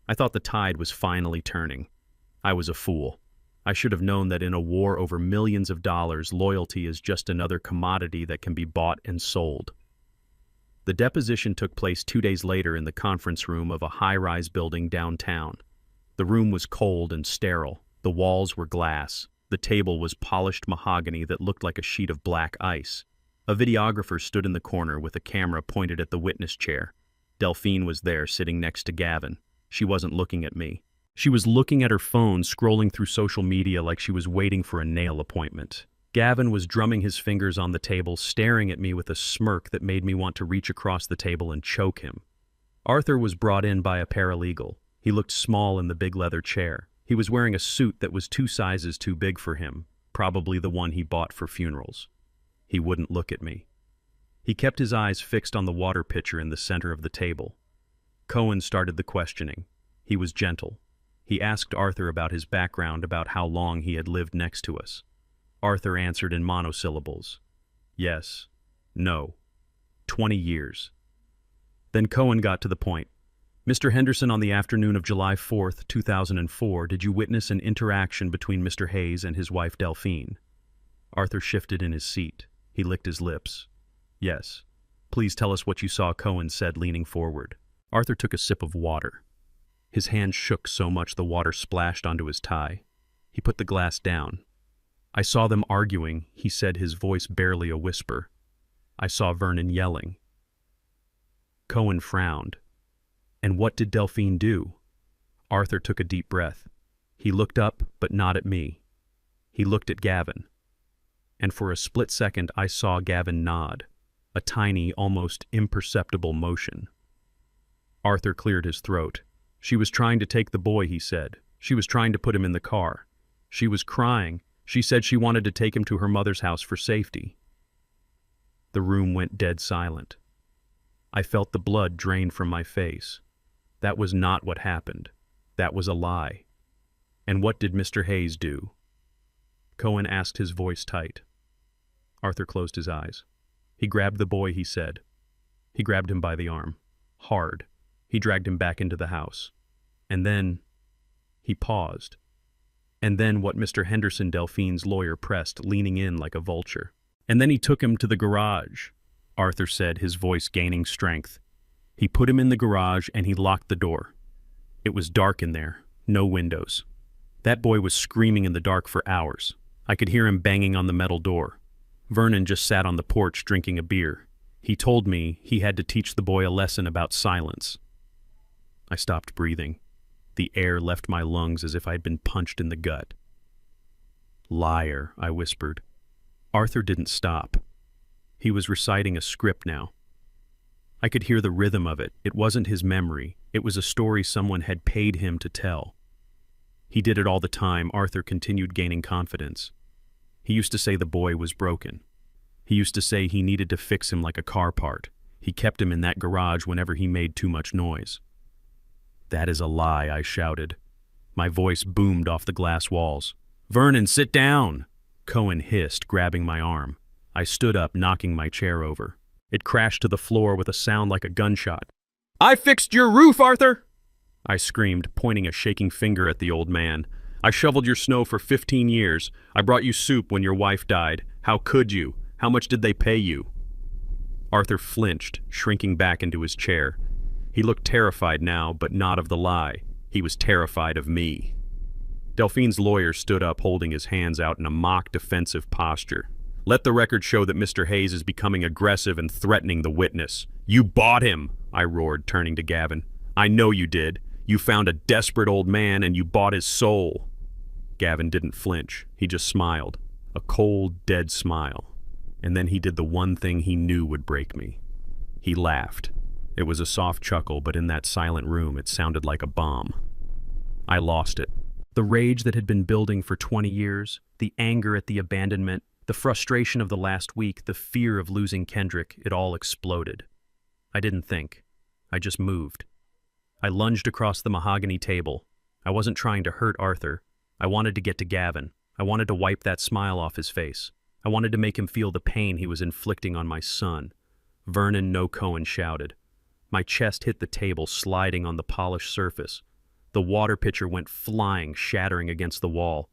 I thought the tide was finally turning. I was a fool. I should have known that in a war over millions of dollars, loyalty is just another commodity that can be bought and sold. The deposition took place 2 days later in the conference room of a high-rise building downtown. The room was cold and sterile. The walls were glass. The table was polished mahogany that looked like a sheet of black ice. A videographer stood in the corner with a camera pointed at the witness chair. Delphine was there, sitting next to Gavin. She wasn't looking at me. She was looking at her phone, scrolling through social media like she was waiting for a nail appointment. Gavin was drumming his fingers on the table, staring at me with a smirk that made me want to reach across the table and choke him. Arthur was brought in by a paralegal. He looked small in the big leather chair. He was wearing a suit that was 2 sizes too big for him, probably the one he bought for funerals. He wouldn't look at me. He kept his eyes fixed on the water pitcher in the center of the table. Cohen started the questioning. He was gentle. He asked Arthur about his background, about how long he had lived next to us. Arthur answered in monosyllables. Yes. No. 20 years. Then Cohen got to the point. Mr. Henderson, on the afternoon of July 4th, 2004, did you witness an interaction between Mr. Hayes and his wife Delphine? Arthur shifted in his seat. He licked his lips. Yes. Please tell us what you saw, Cohen said, leaning forward. Arthur took a sip of water. His hand shook so much the water splashed onto his tie. He put the glass down. I saw them arguing, he said, his voice barely a whisper. I saw Vernon yelling. Cohen frowned. And what did Delphine do? Arthur took a deep breath. He looked up, but not at me. He looked at Gavin. And for a split second I saw Gavin nod, a tiny, almost imperceptible motion. Arthur cleared his throat. She was trying to take the boy, he said. She was trying to put him in the car. She was crying. She said she wanted to take him to her mother's house for safety. The room went dead silent. I felt the blood drain from my face. That was not what happened. That was a lie. And what did Mr. Hayes do? Cohen asked, his voice tight. Arthur closed his eyes. He grabbed the boy, he said. He grabbed him by the arm. Hard. He dragged him back into the house. And then... He paused. And then what Mr. Henderson, Delphine's lawyer, pressed, leaning in like a vulture. And then he took him to the garage, Arthur said, his voice gaining strength. He put him in the garage and he locked the door. It was dark in there, no windows. That boy was screaming in the dark for hours. I could hear him banging on the metal door. Vernon just sat on the porch drinking a beer. He told me he had to teach the boy a lesson about silence. I stopped breathing. The air left my lungs as if I'd been punched in the gut. Liar, I whispered. Arthur didn't stop. He was reciting a script now. I could hear the rhythm of it. It wasn't his memory. It was a story someone had paid him to tell. He did it all the time. Arthur continued, gaining confidence. He used to say the boy was broken. He used to say he needed to fix him like a car part. He kept him in that garage whenever he made too much noise. That is a lie, I shouted. My voice boomed off the glass walls. Vernon, sit down! Cohen hissed, grabbing my arm. I stood up, knocking my chair over. It crashed to the floor with a sound like a gunshot. I fixed your roof, Arthur! I screamed, pointing a shaking finger at the old man. I shoveled your snow for 15 years. I brought you soup when your wife died. How could you? How much did they pay you? Arthur flinched, shrinking back into his chair. He looked terrified now, but not of the lie. He was terrified of me. Delphine's lawyer stood up, holding his hands out in a mock defensive posture. Let the record show that Mr. Hayes is becoming aggressive and threatening the witness. You bought him, I roared, turning to Gavin. I know you did. You found a desperate old man and you bought his soul. Gavin didn't flinch. He just smiled. A cold, dead smile. And then he did the one thing he knew would break me. He laughed. It was a soft chuckle, but in that silent room it sounded like a bomb. I lost it. The rage that had been building for 20 years, the anger at the abandonment, the frustration of the last week, the fear of losing Kendrick, it all exploded. I didn't think. I just moved. I lunged across the mahogany table. I wasn't trying to hurt Arthur. I wanted to get to Gavin. I wanted to wipe that smile off his face. I wanted to make him feel the pain he was inflicting on my son. Vernon No Cohen shouted. My chest hit the table, sliding on the polished surface. The water pitcher went flying, shattering against the wall.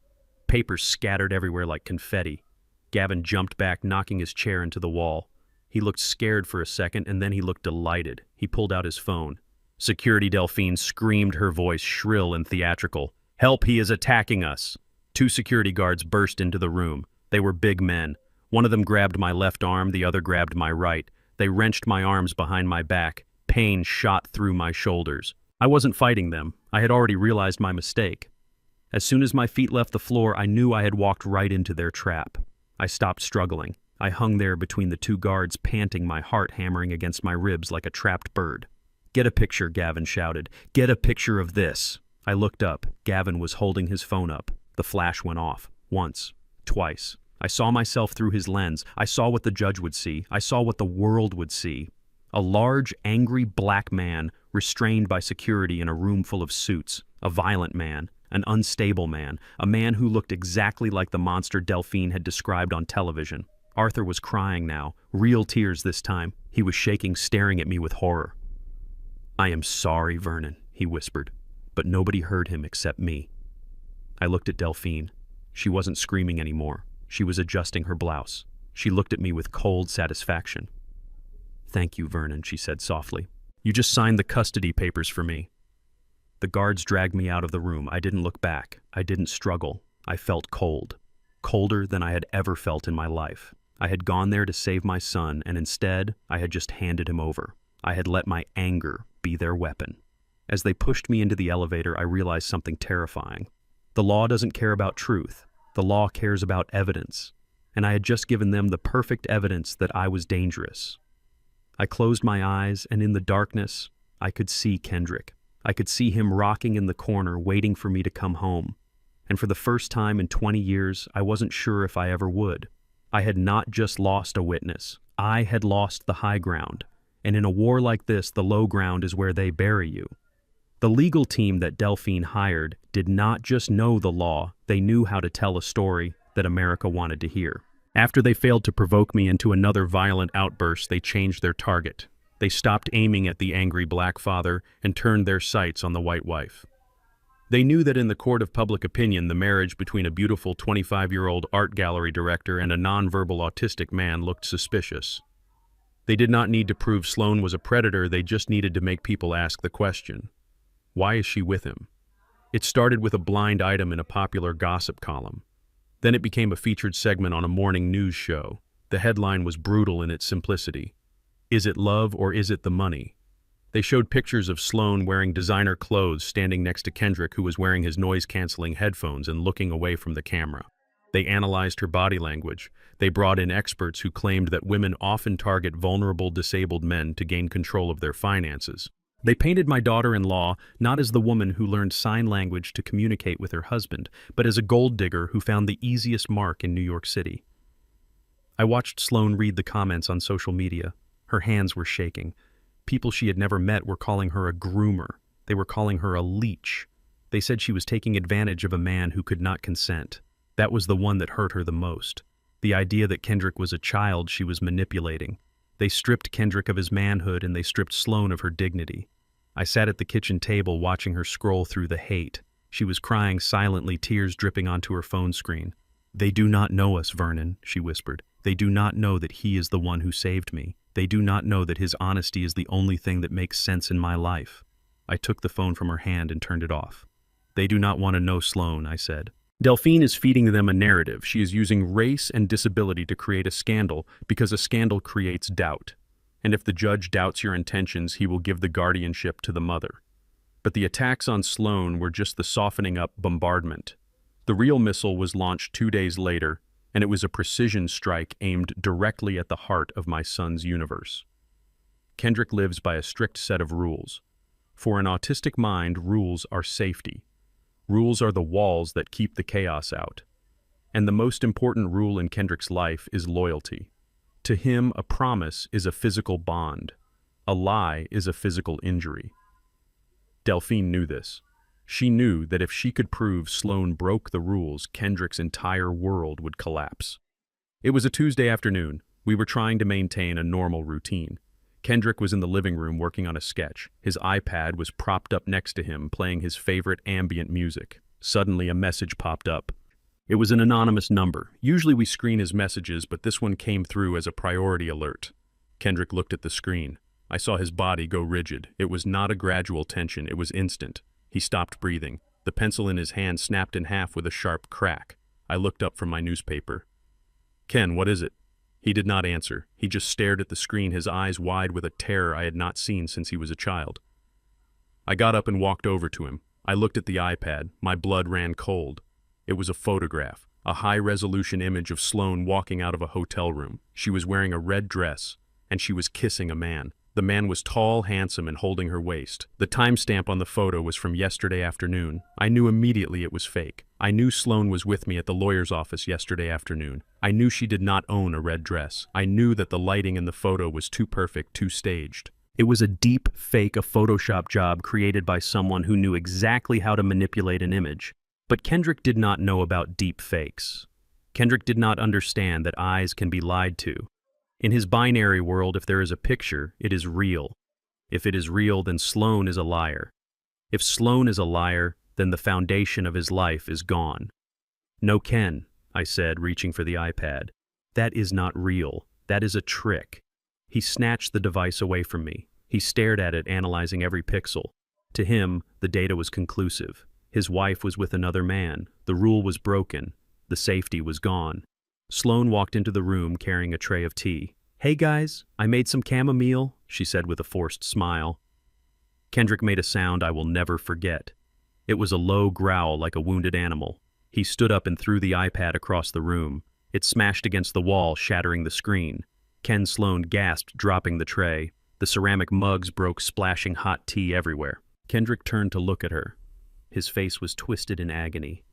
Papers scattered everywhere like confetti. Gavin jumped back, knocking his chair into the wall. He looked scared for a second, and then he looked delighted. He pulled out his phone. Security Delphine screamed, her voice shrill and theatrical. Help, he is attacking us. 2 security guards burst into the room. They were big men. One of them grabbed my left arm, the other grabbed my right. They wrenched my arms behind my back. Pain shot through my shoulders. I wasn't fighting them. I had already realized my mistake. As soon as my feet left the floor, I knew I had walked right into their trap. I stopped struggling. I hung there between the 2 guards, panting, my heart hammering against my ribs like a trapped bird. Get a picture, Gavin shouted. Get a picture of this. I looked up. Gavin was holding his phone up. The flash went off. Once. Twice. I saw myself through his lens. I saw what the judge would see. I saw what the world would see. A large, angry black man, restrained by security in a room full of suits. A violent man. An unstable man. A man who looked exactly like the monster Delphine had described on television. Arthur was crying now. Real tears this time. He was shaking, staring at me with horror. I am sorry, Vernon, he whispered, but nobody heard him except me. I looked at Delphine. She wasn't screaming anymore. She was adjusting her blouse. She looked at me with cold satisfaction. Thank you, Vernon, she said softly. You just signed the custody papers for me. The guards dragged me out of the room. I didn't look back. I didn't struggle. I felt cold. Colder than I had ever felt in my life. I had gone there to save my son, and instead, I had just handed him over. I had let my anger be their weapon. As they pushed me into the elevator, I realized something terrifying. The law doesn't care about truth. The law cares about evidence. And I had just given them the perfect evidence that I was dangerous. I closed my eyes, and in the darkness, I could see Kendrick. I could see him rocking in the corner, waiting for me to come home. And for the first time in 20 years, I wasn't sure if I ever would. I had not just lost a witness. I had lost the high ground. And in a war like this, the low ground is where they bury you. The legal team that Delphine hired did not just know the law, they knew how to tell a story that America wanted to hear. After they failed to provoke me into another violent outburst, they changed their target. They stopped aiming at the angry black father and turned their sights on the white wife. They knew that in the court of public opinion, the marriage between a beautiful 25-year-old art gallery director and a nonverbal autistic man looked suspicious. They did not need to prove Sloan was a predator, they just needed to make people ask the question, why is she with him? It started with a blind item in a popular gossip column. Then it became a featured segment on a morning news show. The headline was brutal in its simplicity. Is it love or is it the money? They showed pictures of Sloan wearing designer clothes standing next to Kendrick, who was wearing his noise-canceling headphones and looking away from the camera. They analyzed her body language. They brought in experts who claimed that women often target vulnerable, disabled men to gain control of their finances. They painted my daughter-in-law not as the woman who learned sign language to communicate with her husband, but as a gold digger who found the easiest mark in New York City. I watched Sloan read the comments on social media. Her hands were shaking. People she had never met were calling her a groomer. They were calling her a leech. They said she was taking advantage of a man who could not consent. That was the one that hurt her the most. The idea that Kendrick was a child she was manipulating. They stripped Kendrick of his manhood and they stripped Sloan of her dignity. I sat at the kitchen table watching her scroll through the hate. She was crying silently, tears dripping onto her phone screen. They do not know us, Vernon, she whispered. They do not know that he is the one who saved me. They do not know that his honesty is the only thing that makes sense in my life. I took the phone from her hand and turned it off. They do not want to know Sloan, I said. Delphine is feeding them a narrative. She is using race and disability to create a scandal because a scandal creates doubt. And if the judge doubts your intentions, he will give the guardianship to the mother. But the attacks on Sloan were just the softening up bombardment. The real missile was launched 2 days later, and it was a precision strike aimed directly at the heart of my son's universe. Kendrick lives by a strict set of rules. For an autistic mind, rules are safety. Rules are the walls that keep the chaos out. And the most important rule in Kendrick's life is loyalty. To him, a promise is a physical bond. A lie is a physical injury. Delphine knew this. She knew that if she could prove Sloan broke the rules, Kendrick's entire world would collapse. It was a Tuesday afternoon. We were trying to maintain a normal routine. Kendrick was in the living room working on a sketch. His iPad was propped up next to him, playing his favorite ambient music. Suddenly, a message popped up. It was an anonymous number. Usually we screen his messages, but this one came through as a priority alert. Kendrick looked at the screen. I saw his body go rigid. It was not a gradual tension, it was instant. He stopped breathing. The pencil in his hand snapped in half with a sharp crack. I looked up from my newspaper. "Ken, what is it?" He did not answer. He just stared at the screen, his eyes wide with a terror I had not seen since he was a child. I got up and walked over to him. I looked at the iPad. My blood ran cold. It was a photograph, a high-resolution image of Sloan walking out of a hotel room. She was wearing a red dress, and she was kissing a man. The man was tall, handsome, and holding her waist. The timestamp on the photo was from yesterday afternoon. I knew immediately it was fake. I knew Sloan was with me at the lawyer's office yesterday afternoon. I knew she did not own a red dress. I knew that the lighting in the photo was too perfect, too staged. It was a deep fake, a Photoshop job created by someone who knew exactly how to manipulate an image. But Kendrick did not know about deep fakes. Kendrick did not understand that eyes can be lied to. In his binary world, if there is a picture, it is real. If it is real, then Sloan is a liar. If Sloan is a liar, then the foundation of his life is gone. "No, Ken," I said, reaching for the iPad. "That is not real. That is a trick." He snatched the device away from me. He stared at it, analyzing every pixel. To him, the data was conclusive. His wife was with another man. The rule was broken. The safety was gone. Sloan walked into the room carrying a tray of tea. "Hey guys, I made some chamomile," she said with a forced smile. Kendrick made a sound I will never forget. It was a low growl like a wounded animal. He stood up and threw the iPad across the room. It smashed against the wall, shattering the screen. Ken Sloan gasped, dropping the tray. The ceramic mugs broke, splashing hot tea everywhere. Kendrick turned to look at her. His face was twisted in agony.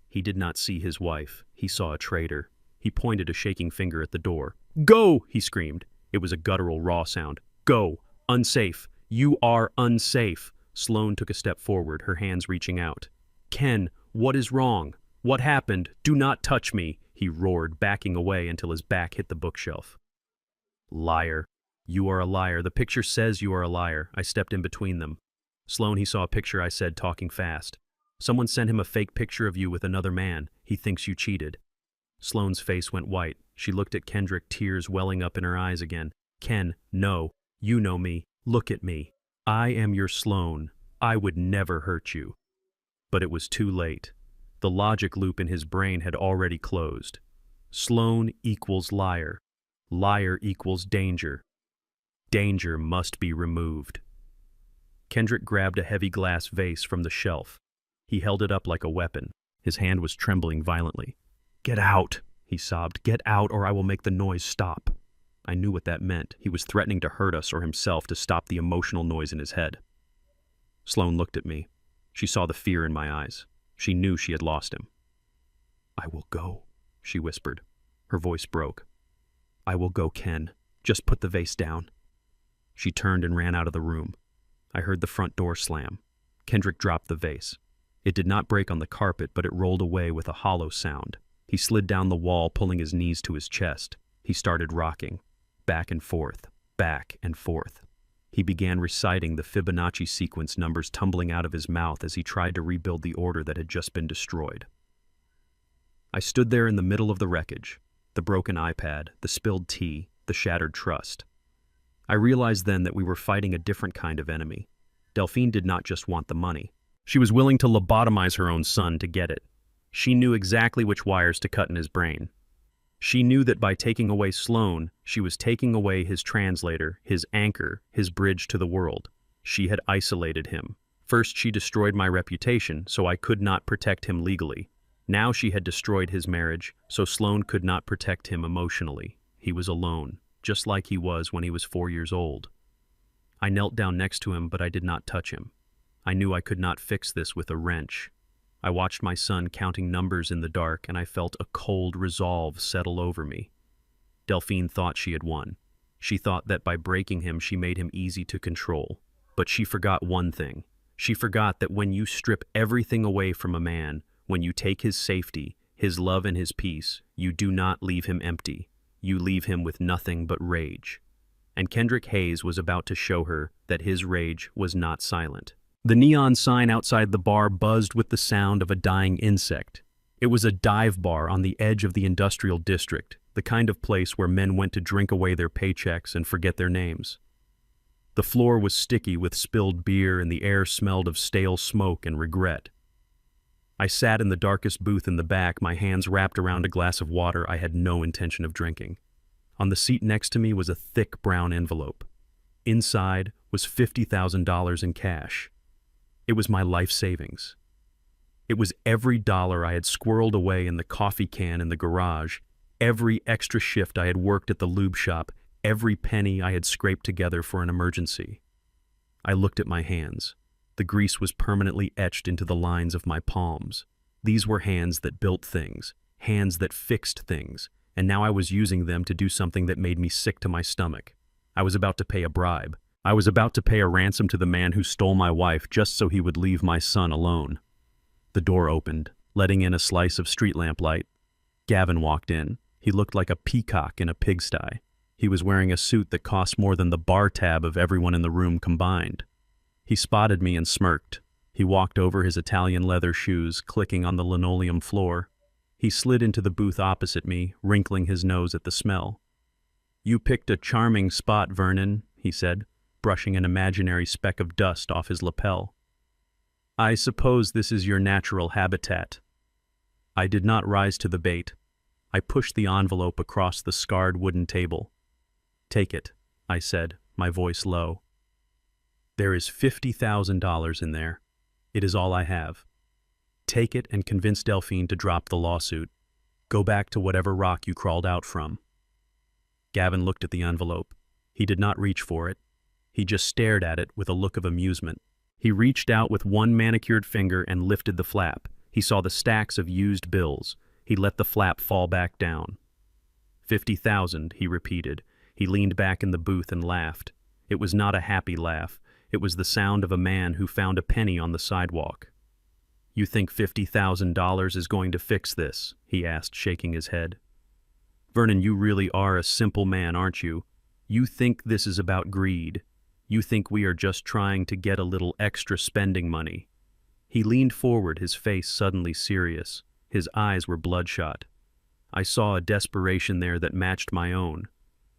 He did not see his wife. He saw a traitor. He pointed a shaking finger at the door. "Go!" he screamed. It was a guttural, raw sound. "Go! Unsafe! You are unsafe!" Sloan took a step forward, her hands reaching out. "Ken, what is wrong? What happened? Do not touch me!" he roared, backing away until his back hit the bookshelf. "Liar. You are a liar. The picture says you are a liar." I stepped in between them. "Sloan, he saw a picture," I said, talking fast. "Someone sent him a fake picture of you with another man. He thinks you cheated." Sloan's face went white. She looked at Kendrick, tears welling up in her eyes again. "Ken, no. You know me. Look at me. I am your Sloan. I would never hurt you." But it was too late. The logic loop in his brain had already closed. Sloan equals liar. Liar equals danger. Danger must be removed. Kendrick grabbed a heavy glass vase from the shelf. He held it up like a weapon. His hand was trembling violently. "Get out," he sobbed. "Get out, or I will make the noise stop." I knew what that meant. He was threatening to hurt us or himself to stop the emotional noise in his head. Sloan looked at me. She saw the fear in my eyes. She knew she had lost him. "I will go," she whispered. Her voice broke. "I will go, Ken. Just put the vase down." She turned and ran out of the room. I heard the front door slam. Kendrick dropped the vase. It did not break on the carpet, but it rolled away with a hollow sound. He slid down the wall, pulling his knees to his chest. He started rocking, back and forth, back and forth. He began reciting the Fibonacci sequence numbers tumbling out of his mouth as he tried to rebuild the order that had just been destroyed. I stood there in the middle of the wreckage, the broken iPad, the spilled tea, the shattered trust. I realized then that we were fighting a different kind of enemy. Delphine did not just want the money. She was willing to lobotomize her own son to get it. She knew exactly which wires to cut in his brain. She knew that by taking away Sloan, she was taking away his translator, his anchor, his bridge to the world. She had isolated him. First, she destroyed my reputation, so I could not protect him legally. Now she had destroyed his marriage, so Sloan could not protect him emotionally. He was alone, just like he was when he was 4 years old. I knelt down next to him, but I did not touch him. I knew I could not fix this with a wrench. I watched my son counting numbers in the dark, and I felt a cold resolve settle over me. Delphine thought she had won. She thought that by breaking him, she made him easy to control. But she forgot one thing. She forgot that when you strip everything away from a man, when you take his safety, his love and his peace, you do not leave him empty. You leave him with nothing but rage. And Kendrick Hayes was about to show her that his rage was not silent. The neon sign outside the bar buzzed with the sound of a dying insect. It was a dive bar on the edge of the industrial district, the kind of place where men went to drink away their paychecks and forget their names. The floor was sticky with spilled beer, and the air smelled of stale smoke and regret. I sat in the darkest booth in the back, my hands wrapped around a glass of water I had no intention of drinking. On the seat next to me was a thick brown envelope. Inside was $50,000 in cash. It was my life savings. It was every dollar I had squirreled away in the coffee can in the garage, every extra shift I had worked at the lube shop, every penny I had scraped together for an emergency. I looked at my hands. The grease was permanently etched into the lines of my palms. These were hands that built things, hands that fixed things, and now I was using them to do something that made me sick to my stomach. I was about to pay a bribe. I was about to pay a ransom to the man who stole my wife just so he would leave my son alone. The door opened, letting in a slice of street lamplight. Gavin walked in. He looked like a peacock in a pigsty. He was wearing a suit that cost more than the bar tab of everyone in the room combined. He spotted me and smirked. He walked over, his Italian leather shoes clicking on the linoleum floor. He slid into the booth opposite me, wrinkling his nose at the smell. "You picked a charming spot, Vernon," he said, brushing an imaginary speck of dust off his lapel. "I suppose this is your natural habitat." I did not rise to the bait. I pushed the envelope across the scarred wooden table. "Take it," I said, my voice low. "There is $50,000 in there. It is all I have. Take it and convince Delphine to drop the lawsuit. Go back to whatever rock you crawled out from." Gavin looked at the envelope. He did not reach for it. He just stared at it with a look of amusement. He reached out with one manicured finger and lifted the flap. He saw the stacks of used bills. He let the flap fall back down. 50,000, he repeated. He leaned back in the booth and laughed. It was not a happy laugh. It was the sound of a man who found a penny on the sidewalk. "You think $50,000 is going to fix this?" he asked, shaking his head. "Vernon, you really are a simple man, aren't you? You think this is about greed. You think we are just trying to get a little extra spending money." He leaned forward, his face suddenly serious. His eyes were bloodshot. I saw a desperation there that matched my own.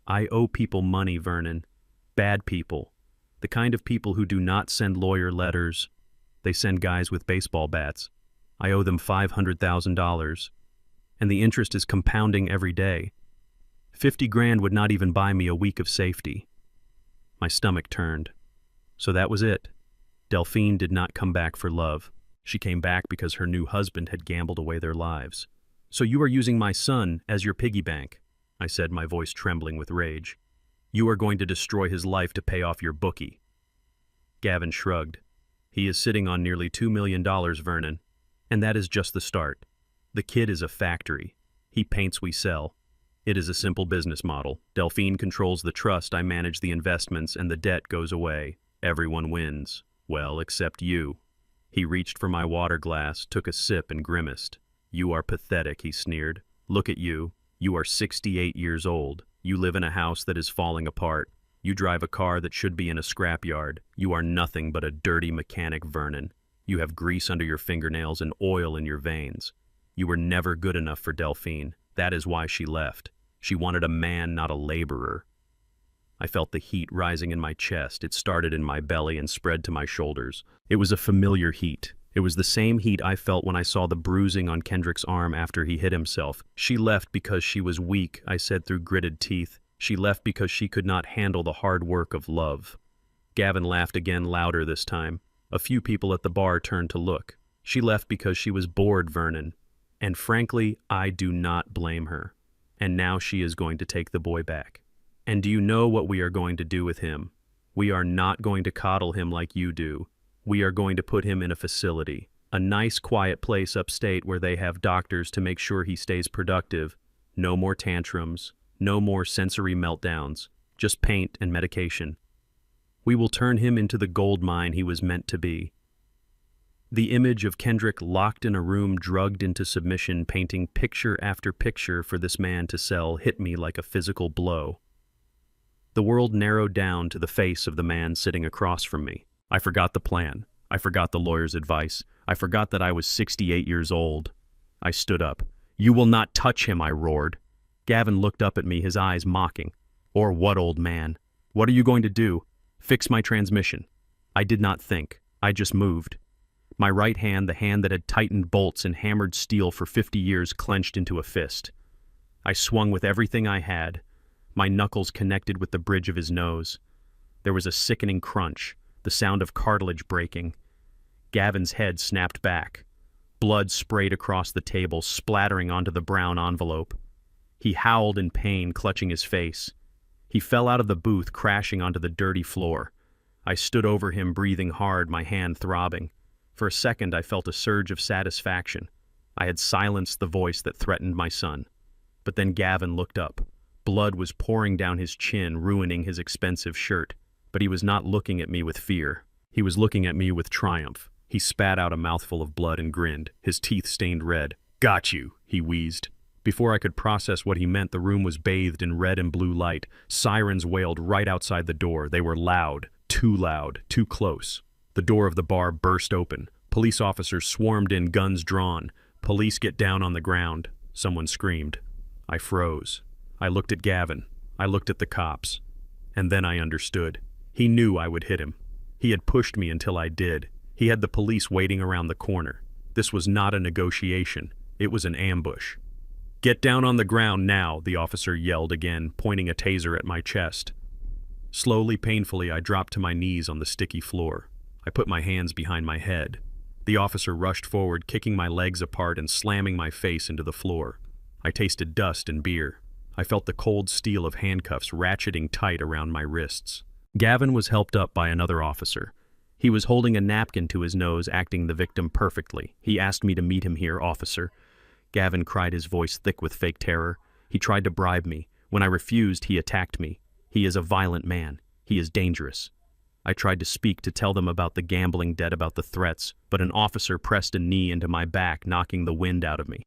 I owe people money, Vernon. Bad people. The kind of people who do not send lawyer letters. They send guys with baseball bats. I owe them $500,000. And the interest is compounding every day. 50 grand would not even buy me a week of safety. My stomach turned. So that was it. Delphine did not come back for love. She came back because her new husband had gambled away their lives. "So you are using my son as your piggy bank," I said, my voice trembling with rage. "You are going to destroy his life to pay off your bookie." Gavin shrugged. "He is sitting on nearly $2 million, Vernon. And that is just the start. The kid is a factory. He paints, we sell. It is a simple business model. Delphine controls the trust, I manage the investments, and the debt goes away. Everyone wins. Well, except you." He reached for my water glass, took a sip, and grimaced. "You are pathetic," he sneered. "Look at you. You are 68 years old. You live in a house that is falling apart. You drive a car that should be in a scrapyard. You are nothing but a dirty mechanic, Vernon. You have grease under your fingernails and oil in your veins. You were never good enough for Delphine. That is why she left. She wanted a man, not a laborer." I felt the heat rising in my chest. It started in my belly and spread to my shoulders. It was a familiar heat. It was the same heat I felt when I saw the bruising on Kendrick's arm after he hit himself. She left because she was weak, I said through gritted teeth. She left because she could not handle the hard work of love. Gavin laughed again, louder this time. A few people at the bar turned to look. She left because she was bored, Vernon. And frankly, I do not blame her. And now she is going to take the boy back. And do you know what we are going to do with him? We are not going to coddle him like you do. We are going to put him in a facility. A nice, quiet place upstate where they have doctors to make sure he stays productive. No more tantrums. No more sensory meltdowns. Just paint and medication. We will turn him into the gold mine he was meant to be. The image of Kendrick locked in a room, drugged into submission, painting picture after picture for this man to sell, hit me like a physical blow. The world narrowed down to the face of the man sitting across from me. I forgot the plan. I forgot the lawyer's advice. I forgot that I was 68 years old. I stood up. "You will not touch him," I roared. Gavin looked up at me, his eyes mocking. "Or what, old man? What are you going to do? Fix my transmission?" I did not think. I just moved. My right hand, the hand that had tightened bolts and hammered steel for 50 years, clenched into a fist. I swung with everything I had. My knuckles connected with the bridge of his nose. There was a sickening crunch, the sound of cartilage breaking. Gavin's head snapped back. Blood sprayed across the table, splattering onto the brown envelope. He howled in pain, clutching his face. He fell out of the booth, crashing onto the dirty floor. I stood over him, breathing hard, my hand throbbing. For a second, I felt a surge of satisfaction. I had silenced the voice that threatened my son. But then Gavin looked up. Blood was pouring down his chin, ruining his expensive shirt. But he was not looking at me with fear. He was looking at me with triumph. He spat out a mouthful of blood and grinned, his teeth stained red. "Got you," he wheezed. Before I could process what he meant, the room was bathed in red and blue light. Sirens wailed right outside the door. They were loud, too close. The door of the bar burst open. Police officers swarmed in, guns drawn. "Police, get down on the ground," someone screamed. I froze. I looked at Gavin. I looked at the cops. And then I understood. He knew I would hit him. He had pushed me until I did. He had the police waiting around the corner. This was not a negotiation. It was an ambush. "Get down on the ground now," the officer yelled again, pointing a taser at my chest. Slowly, painfully, I dropped to my knees on the sticky floor. I put my hands behind my head. The officer rushed forward, kicking my legs apart and slamming my face into the floor. I tasted dust and beer. I felt the cold steel of handcuffs ratcheting tight around my wrists. Gavin was helped up by another officer. He was holding a napkin to his nose, acting the victim perfectly. "He asked me to meet him here, officer." Gavin cried, his voice thick with fake terror. "He tried to bribe me. When I refused, he attacked me. He is a violent man. He is dangerous." I tried to speak, to tell them about the gambling debt, about the threats, but an officer pressed a knee into my back, knocking the wind out of me.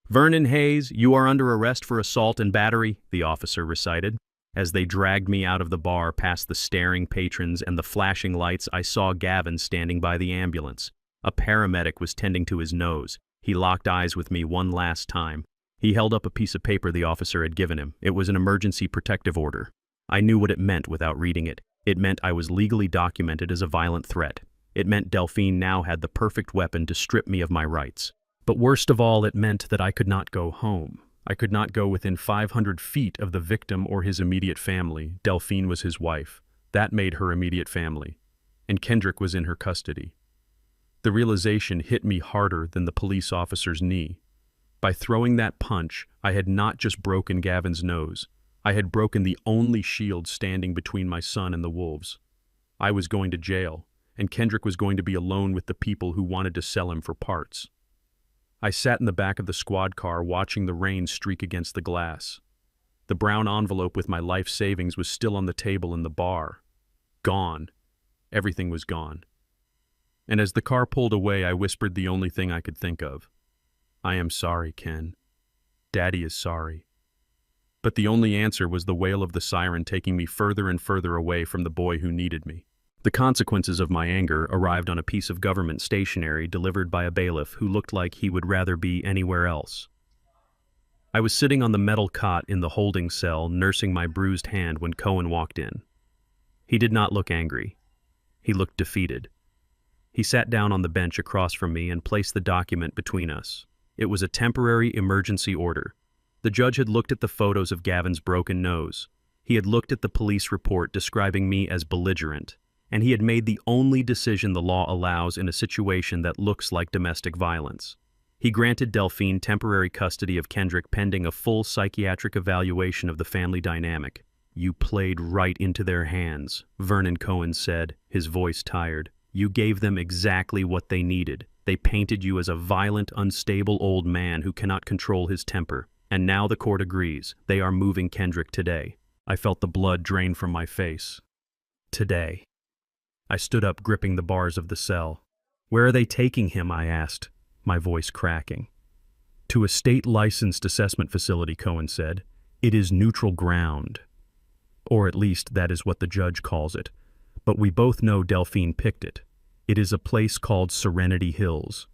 "Vernon Hayes, you are under arrest for assault and battery," the officer recited. As they dragged me out of the bar, past the staring patrons and the flashing lights, I saw Gavin standing by the ambulance. A paramedic was tending to his nose. He locked eyes with me one last time. He held up a piece of paper the officer had given him. It was an emergency protective order. I knew what it meant without reading it. It meant I was legally documented as a violent threat. It meant Delphine now had the perfect weapon to strip me of my rights. But worst of all, it meant that I could not go home. I could not go within 500 feet of the victim or his immediate family. Delphine was his wife. That made her immediate family. And Kendrick was in her custody. The realization hit me harder than the police officer's knee. By throwing that punch, I had not just broken Gavin's nose. I had broken the only shield standing between my son and the wolves. I was going to jail, and Kendrick was going to be alone with the people who wanted to sell him for parts. I sat in the back of the squad car, watching the rain streak against the glass. The brown envelope with my life savings was still on the table in the bar. Gone. Everything was gone. And as the car pulled away, I whispered the only thing I could think of. "I am sorry, Ken. Daddy is sorry." But the only answer was the wail of the siren, taking me further and further away from the boy who needed me. The consequences of my anger arrived on a piece of government stationery delivered by a bailiff who looked like he would rather be anywhere else. I was sitting on the metal cot in the holding cell, nursing my bruised hand when Cohen walked in. He did not look angry. He looked defeated. He sat down on the bench across from me and placed the document between us. It was a temporary emergency order. The judge had looked at the photos of Gavin's broken nose. He had looked at the police report describing me as belligerent, and he had made the only decision the law allows in a situation that looks like domestic violence. He granted Delphine temporary custody of Kendrick pending a full psychiatric evaluation of the family dynamic. "You played right into their hands," Vernon Cohen said, his voice tired. "You gave them exactly what they needed. They painted you as a violent, unstable old man who cannot control his temper. And now the court agrees. They are moving Kendrick today." I felt the blood drain from my face. Today. I stood up, gripping the bars of the cell. "Where are they taking him?" I asked, my voice cracking. "To a state-licensed assessment facility," Cohen said. "It is neutral ground. Or at least that is what the judge calls it. But we both know Delphine picked it. It is a place called Serenity Hills.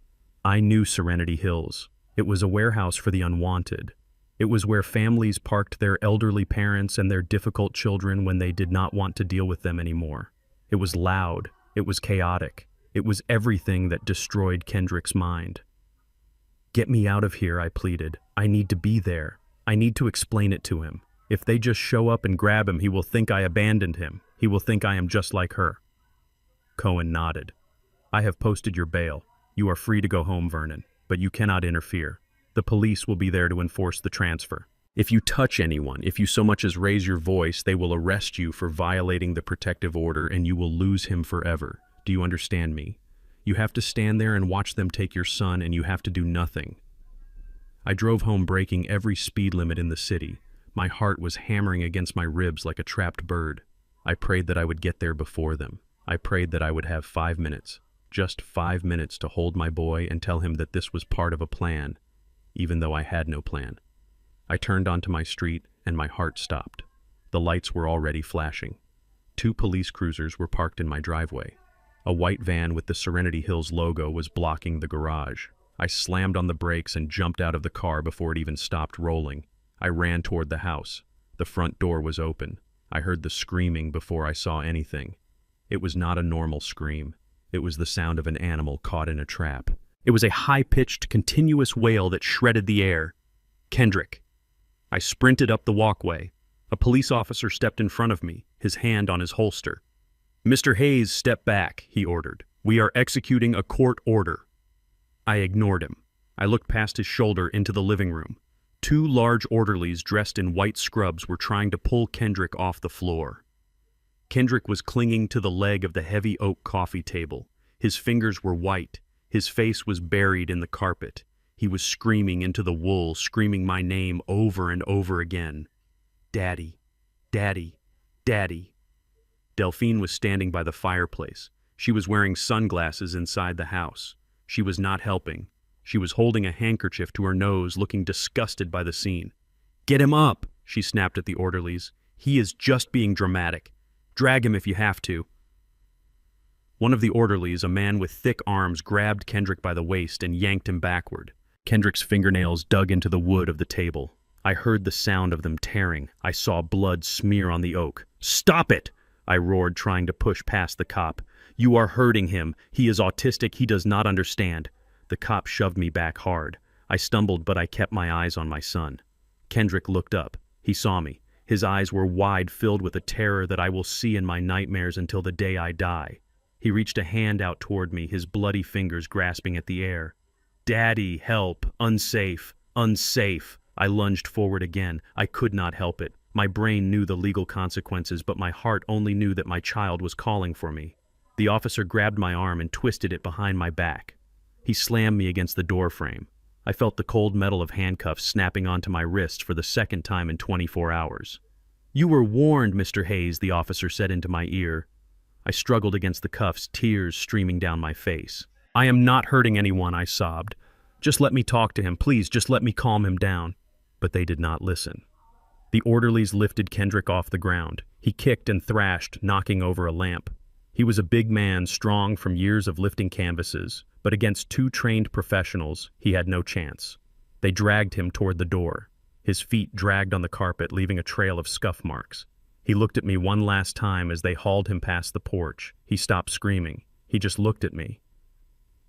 I knew Serenity Hills. It was a warehouse for the unwanted. It was where families parked their elderly parents and their difficult children when they did not want to deal with them anymore. It was loud. It was chaotic. It was everything that destroyed Kendrick's mind. "Get me out of here," I pleaded. "I need to be there. I need to explain it to him. If they just show up and grab him, he will think I abandoned him. He will think I am just like her." Cohen nodded. "I have posted your bail. You are free to go home, Vernon, but you cannot interfere. The police will be there to enforce the transfer. If you touch anyone, if you so much as raise your voice, they will arrest you for violating the protective order and you will lose him forever. Do you understand me? You have to stand there and watch them take your son and you have to do nothing." I drove home breaking every speed limit in the city. My heart was hammering against my ribs like a trapped bird. I prayed that I would get there before them. I prayed that I would have 5 minutes, just 5 minutes to hold my boy and tell him that this was part of a plan, even though I had no plan. I turned onto my street and my heart stopped. The lights were already flashing. 2 police cruisers were parked in my driveway. A white van with the Serenity Hills logo was blocking the garage. I slammed on the brakes and jumped out of the car before it even stopped rolling. I ran toward the house. The front door was open. I heard the screaming before I saw anything. It was not a normal scream. It was the sound of an animal caught in a trap. It was a high-pitched, continuous wail that shredded the air. "Kendrick." I sprinted up the walkway. A police officer stepped in front of me, his hand on his holster. "Mr. Hayes, step back," he ordered. "We are executing a court order." I ignored him. I looked past his shoulder into the living room. 2 large orderlies dressed in white scrubs were trying to pull Kendrick off the floor. Kendrick was clinging to the leg of the heavy oak coffee table. His fingers were white. His face was buried in the carpet. He was screaming into the wool, screaming my name over and over again. "Daddy, Daddy, Daddy." Delphine was standing by the fireplace. She was wearing sunglasses inside the house. She was not helping. She was holding a handkerchief to her nose, looking disgusted by the scene. "Get him up," she snapped at the orderlies. "He is just being dramatic. Drag him if you have to." One of the orderlies, a man with thick arms, grabbed Kendrick by the waist and yanked him backward. Kendrick's fingernails dug into the wood of the table. I heard the sound of them tearing. I saw blood smear on the oak. "Stop it!" I roared, trying to push past the cop. "You are hurting him. He is autistic. He does not understand." The cop shoved me back hard. I stumbled, but I kept my eyes on my son. Kendrick looked up. He saw me. His eyes were wide, filled with a terror that I will see in my nightmares until the day I die. He reached a hand out toward me, his bloody fingers grasping at the air. "Daddy, help! Unsafe! Unsafe!" I lunged forward again. I could not help it. My brain knew the legal consequences, but my heart only knew that my child was calling for me. The officer grabbed my arm and twisted it behind my back. He slammed me against the door frame. I felt the cold metal of handcuffs snapping onto my wrists for the second time in 24 hours. "You were warned, Mr. Hayes," the officer said into my ear. I struggled against the cuffs, tears streaming down my face. "I am not hurting anyone," I sobbed. "Just let me talk to him, please, just let me calm him down." But they did not listen. The orderlies lifted Kendrick off the ground. He kicked and thrashed, knocking over a lamp. He was a big man, strong from years of lifting canvases, but against 2 trained professionals, he had no chance. They dragged him toward the door. His feet dragged on the carpet, leaving a trail of scuff marks. He looked at me one last time as they hauled him past the porch. He stopped screaming. He just looked at me.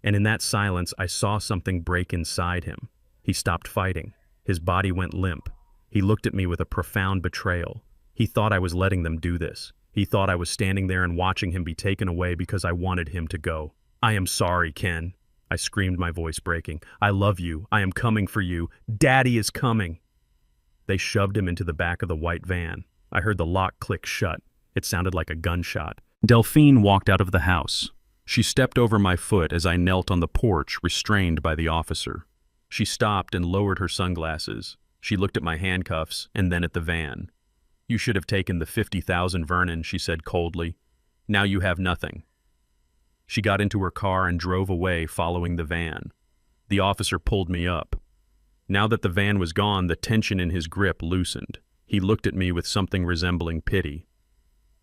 And in that silence, I saw something break inside him. He stopped fighting. His body went limp. He looked at me with a profound betrayal. He thought I was letting them do this. He thought I was standing there and watching him be taken away because I wanted him to go. "I am sorry, Ken," I screamed, my voice breaking. "I love you. I am coming for you. Daddy is coming." They shoved him into the back of the white van. I heard the lock click shut. It sounded like a gunshot. Delphine walked out of the house. She stepped over my foot as I knelt on the porch, restrained by the officer. She stopped and lowered her sunglasses. She looked at my handcuffs and then at the van. "You should have taken the 50,000, Vernon," she said coldly. "Now you have nothing." She got into her car and drove away, following the van. The officer pulled me up. Now that the van was gone, the tension in his grip loosened. He looked at me with something resembling pity.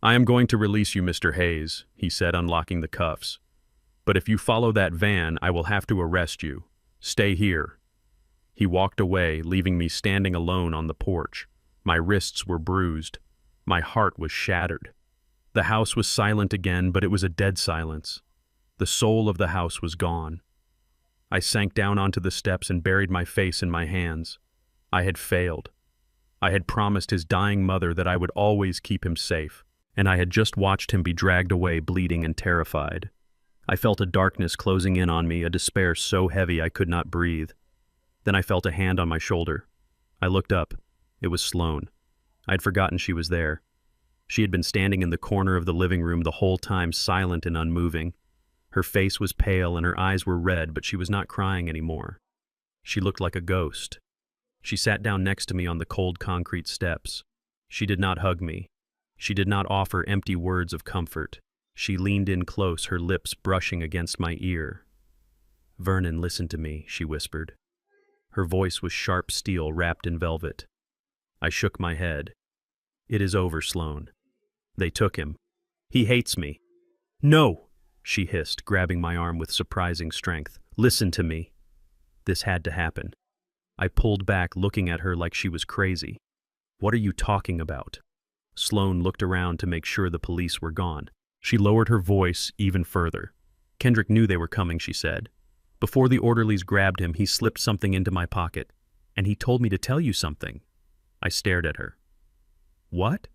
"I am going to release you, Mr. Hayes," he said, unlocking the cuffs. "But if you follow that van, I will have to arrest you. Stay here." He walked away, leaving me standing alone on the porch. My wrists were bruised. My heart was shattered. The house was silent again, but it was a dead silence. The soul of the house was gone. I sank down onto the steps and buried my face in my hands. I had failed. I had promised his dying mother that I would always keep him safe, and I had just watched him be dragged away bleeding and terrified. I felt a darkness closing in on me, a despair so heavy I could not breathe. Then I felt a hand on my shoulder. I looked up. It was Sloane. I'd forgotten she was there. She had been standing in the corner of the living room the whole time, silent and unmoving. Her face was pale and her eyes were red, but she was not crying anymore. She looked like a ghost. She sat down next to me on the cold concrete steps. She did not hug me. She did not offer empty words of comfort. She leaned in close, her lips brushing against my ear. "Vernon, listen to me," she whispered. Her voice was sharp steel wrapped in velvet. I shook my head. "It is over, Sloane. They took him. He hates me." "No!" she hissed, grabbing my arm with surprising strength. "Listen to me." This had to happen. I pulled back, looking at her like she was crazy. "What are you talking about?" Sloane looked around to make sure the police were gone. She lowered her voice even further. "Kendrick knew they were coming," she said. "Before the orderlies grabbed him, he slipped something into my pocket, and he told me to tell you something." I stared at her. "What?"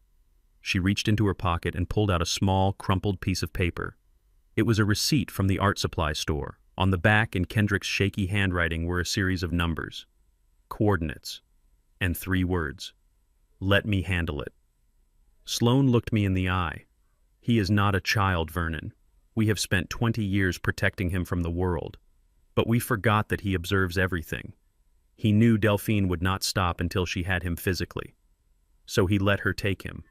She reached into her pocket and pulled out a small, crumpled piece of paper. It was a receipt from the art supply store. On the back, in Kendrick's shaky handwriting, were a series of numbers, coordinates, and 3 words. "Let me handle it." Sloane looked me in the eye. "He is not a child, Vernon. We have spent 20 years protecting him from the world. But we forgot that he observes everything. He knew Delphine would not stop until she had him physically. So he let her take him.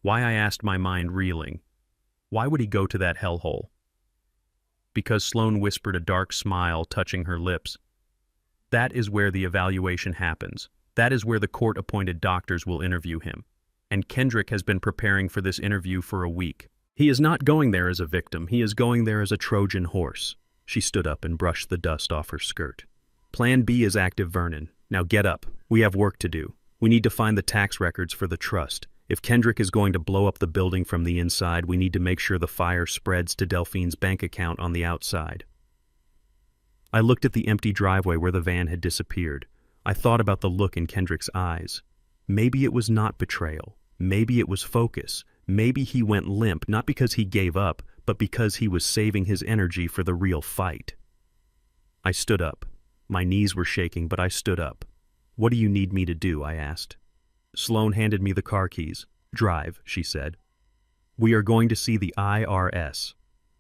Why, I asked, my mind reeling. Why would he go to that hellhole? Because Sloane whispered, a dark smile touching her lips. "That is where the evaluation happens. That is where the court-appointed doctors will interview him. And Kendrick has been preparing for this interview for a week. He is not going there as a victim. He is going there as a Trojan horse." She stood up and brushed the dust off her skirt. "Plan B is active, Vernon. Now get up. We have work to do. We need to find the tax records for the trust. If Kendrick is going to blow up the building from the inside, we need to make sure the fire spreads to Delphine's bank account on the outside." I looked at the empty driveway where the van had disappeared. I thought about the look in Kendrick's eyes. Maybe it was not betrayal. Maybe it was focus. Maybe he went limp, not because he gave up, but because he was saving his energy for the real fight. I stood up. My knees were shaking, but I stood up. "What do you need me to do?" I asked. Sloane handed me the car keys. "Drive," she said. "We are going to see the IRS."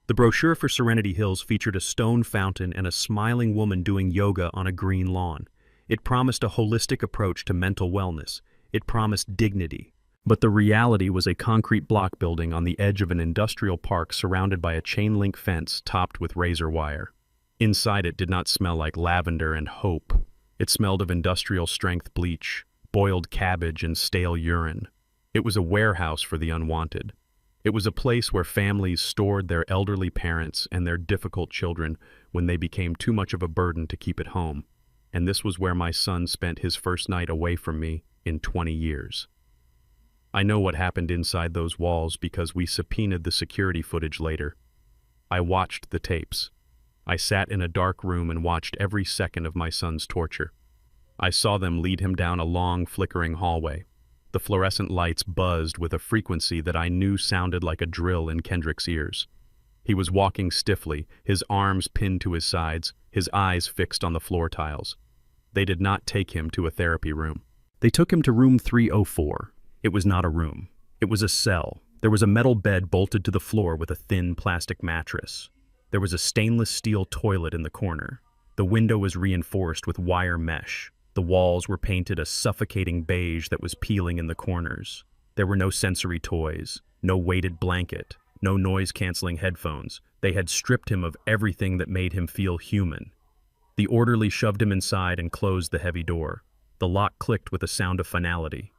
The brochure for Serenity Hills featured a stone fountain and a smiling woman doing yoga on a green lawn. It promised a holistic approach to mental wellness. It promised dignity. But the reality was a concrete block building on the edge of an industrial park surrounded by a chain-link fence topped with razor wire. Inside it did not smell like lavender and hope. It smelled of industrial-strength bleach, boiled cabbage, and stale urine. It was a warehouse for the unwanted. It was a place where families stored their elderly parents and their difficult children when they became too much of a burden to keep at home. And this was where my son spent his first night away from me in 20 years. I know what happened inside those walls because we subpoenaed the security footage later. I watched the tapes. I sat in a dark room and watched every second of my son's torture. I saw them lead him down a long, flickering hallway. The fluorescent lights buzzed with a frequency that I knew sounded like a drill in Kendrick's ears. He was walking stiffly, his arms pinned to his sides, his eyes fixed on the floor tiles. They did not take him to a therapy room. They took him to room 304. It was not a room. It was a cell. There was a metal bed bolted to the floor with a thin plastic mattress. There was a stainless steel toilet in the corner. The window was reinforced with wire mesh. The walls were painted a suffocating beige that was peeling in the corners. There were no sensory toys, no weighted blanket, no noise-canceling headphones. They had stripped him of everything that made him feel human. The orderly shoved him inside and closed the heavy door. The lock clicked with a sound of finality.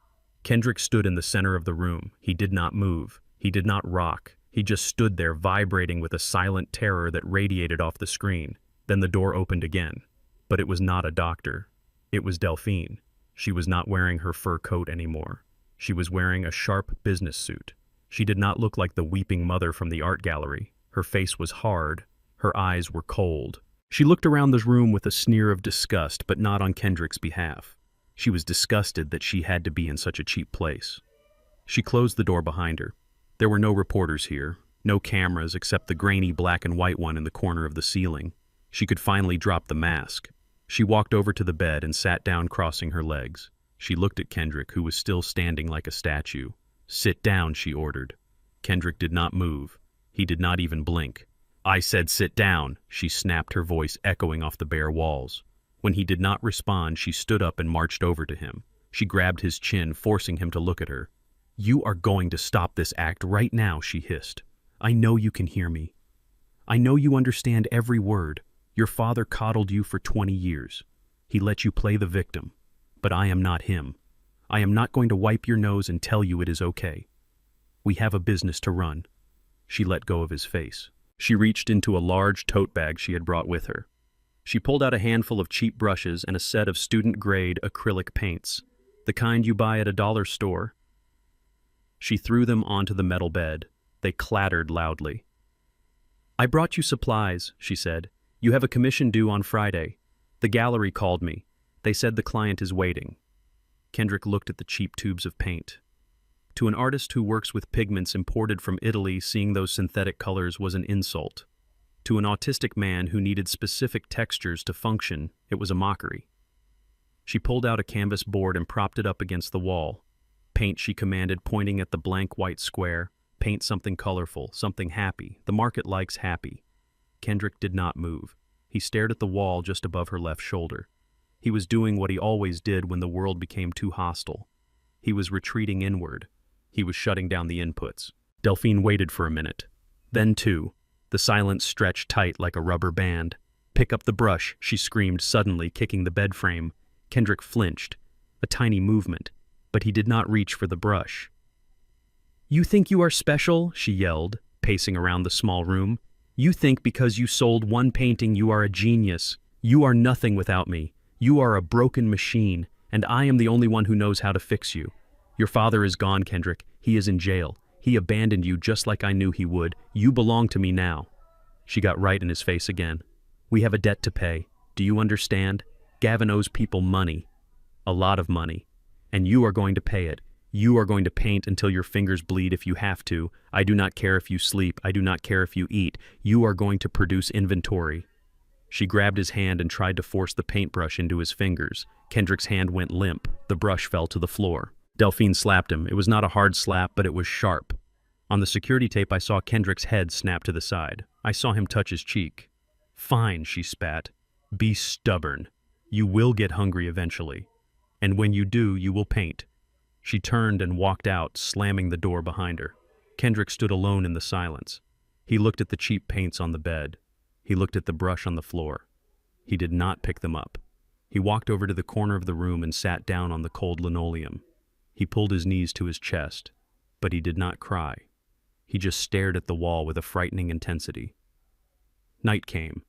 Kendrick stood in the center of the room. He did not move. He did not rock. He just stood there vibrating with a silent terror that radiated off the screen. Then the door opened again. But it was not a doctor. It was Delphine. She was not wearing her fur coat anymore. She was wearing a sharp business suit. She did not look like the weeping mother from the art gallery. Her face was hard. Her eyes were cold. She looked around the room with a sneer of disgust, but not on Kendrick's behalf. She was disgusted that she had to be in such a cheap place. She closed the door behind her. There were no reporters here, no cameras except the grainy black and white one in the corner of the ceiling. She could finally drop the mask. She walked over to the bed and sat down, crossing her legs. She looked at Kendrick, who was still standing like a statue. "Sit down," she ordered. Kendrick did not move. He did not even blink. "I said sit down," she snapped, her voice echoing off the bare walls. When he did not respond, she stood up and marched over to him. She grabbed his chin, forcing him to look at her. "You are going to stop this act right now," she hissed. "I know you can hear me. I know you understand every word. Your father coddled you for 20 years. He let you play the victim. But I am not him. I am not going to wipe your nose and tell you it is okay. We have a business to run." She let go of his face. She reached into a large tote bag she had brought with her. She pulled out a handful of cheap brushes and a set of student-grade acrylic paints, the kind you buy at a dollar store. She threw them onto the metal bed. They clattered loudly. "I brought you supplies," she said. "You have a commission due on Friday. The gallery called me. They said the client is waiting." Kendrick looked at the cheap tubes of paint. To an artist who works with pigments imported from Italy, seeing those synthetic colors was an insult. To an autistic man who needed specific textures to function, it was a mockery. She pulled out a canvas board and propped it up against the wall. "Paint," she commanded, pointing at the blank white square. "Paint something colorful, something happy. The market likes happy." Kendrick did not move. He stared at the wall just above her left shoulder. He was doing what he always did when the world became too hostile. He was retreating inward. He was shutting down the inputs. Delphine waited for a minute. Then two. The silence stretched tight like a rubber band. "Pick up the brush," she screamed, suddenly kicking the bed frame. Kendrick flinched. A tiny movement, but he did not reach for the brush. "You think you are special?" she yelled, pacing around the small room. "You think because you sold one painting you are a genius. You are nothing without me. You are a broken machine, and I am the only one who knows how to fix you. Your father is gone, Kendrick. He is in jail. He abandoned you just like I knew he would. You belong to me now." She got right in his face again. "We have a debt to pay. Do you understand? Gavin owes people money. A lot of money. And you are going to pay it. You are going to paint until your fingers bleed if you have to. I do not care if you sleep. I do not care if you eat. You are going to produce inventory." She grabbed his hand and tried to force the paintbrush into his fingers. Kendrick's hand went limp. The brush fell to the floor. Delphine slapped him. It was not a hard slap, but it was sharp. On the security tape, I saw Kendrick's head snap to the side. I saw him touch his cheek. "Fine," she spat. "Be stubborn. You will get hungry eventually. And when you do, you will paint." She turned and walked out, slamming the door behind her. Kendrick stood alone in the silence. He looked at the cheap paints on the bed. He looked at the brush on the floor. He did not pick them up. He walked over to the corner of the room and sat down on the cold linoleum. He pulled his knees to his chest, but he did not cry. He just stared at the wall with a frightening intensity. Night came.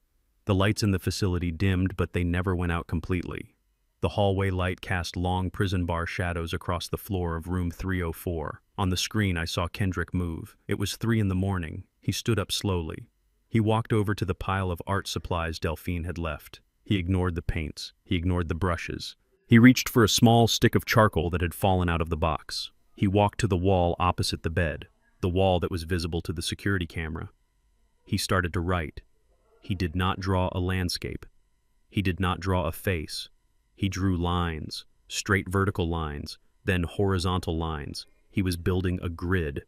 The lights in the facility dimmed, but they never went out completely. The hallway light cast long prison bar shadows across the floor of room 304. On the screen, I saw Kendrick move. It was 3 in the morning. He stood up slowly. He walked over to the pile of art supplies Delphine had left. He ignored the paints. He ignored the brushes. He reached for a small stick of charcoal that had fallen out of the box. He walked to the wall opposite the bed, the wall that was visible to the security camera. He started to write. He did not draw a landscape. He did not draw a face. He drew lines, straight vertical lines, then horizontal lines. He was building a grid.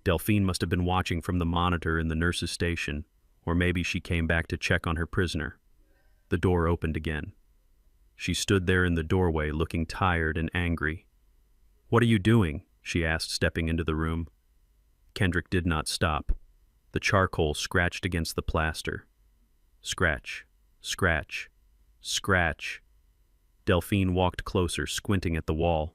Delphine must have been watching from the monitor in the nurse's station, or maybe she came back to check on her prisoner. The door opened again. She stood there in the doorway, looking tired and angry. "What are you doing?" she asked, stepping into the room. Kendrick did not stop. The charcoal scratched against the plaster. Scratch, scratch, scratch. Delphine walked closer, squinting at the wall.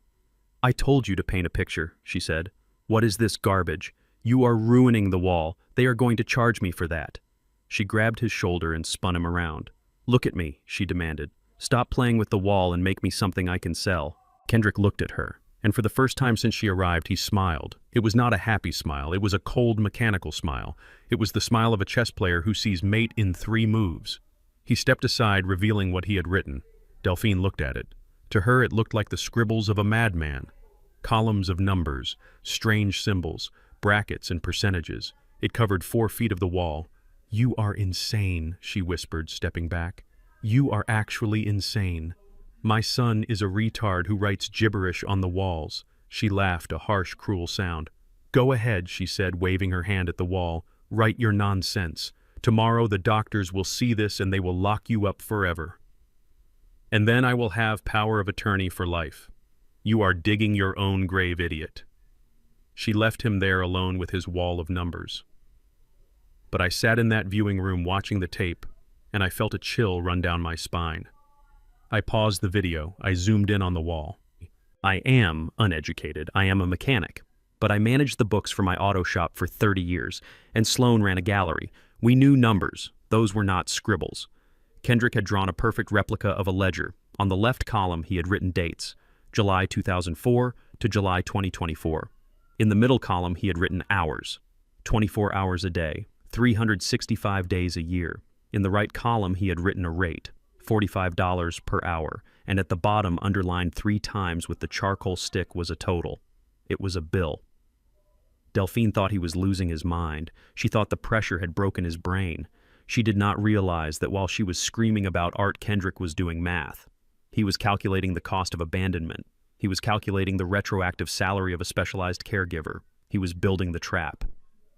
"I told you to paint a picture," she said. "What is this garbage? You are ruining the wall. They are going to charge me for that." She grabbed his shoulder and spun him around. "Look at me," she demanded. "Stop playing with the wall and make me something I can sell." Kendrick looked at her, and for the first time since she arrived, he smiled. It was not a happy smile. It was a cold, mechanical smile. It was the smile of a chess player who sees mate in 3 moves. He stepped aside, revealing what he had written. Delphine looked at it. To her, it looked like the scribbles of a madman. Columns of numbers, strange symbols, brackets and percentages. It covered 4 feet of the wall. "You are insane," she whispered, stepping back. "You are actually insane. My son is a retard who writes gibberish on the walls." She laughed, a harsh, cruel sound. "Go ahead," she said, waving her hand at the wall. "Write your nonsense. Tomorrow the doctors will see this and they will lock you up forever. And then I will have power of attorney for life. You are digging your own grave, idiot." She left him there alone with his wall of numbers. But I sat in that viewing room watching the tape, and I felt a chill run down my spine. I paused the video. I zoomed in on the wall. I am uneducated. I am a mechanic. But I managed the books for my auto shop for 30 years, and Sloan ran a gallery. We knew numbers. Those were not scribbles. Kendrick had drawn a perfect replica of a ledger. On the left column, he had written dates, July 2004 to July 2024. In the middle column, he had written hours, 24 hours a day, 365 days a year. In the right column, he had written a rate, $45 per hour, and at the bottom, underlined 3 times with the charcoal stick, was a total. It was a bill. Delphine thought he was losing his mind. She thought the pressure had broken his brain. She did not realize that while she was screaming about art, Kendrick was doing math. He was calculating the cost of abandonment. He was calculating the retroactive salary of a specialized caregiver. He was building the trap.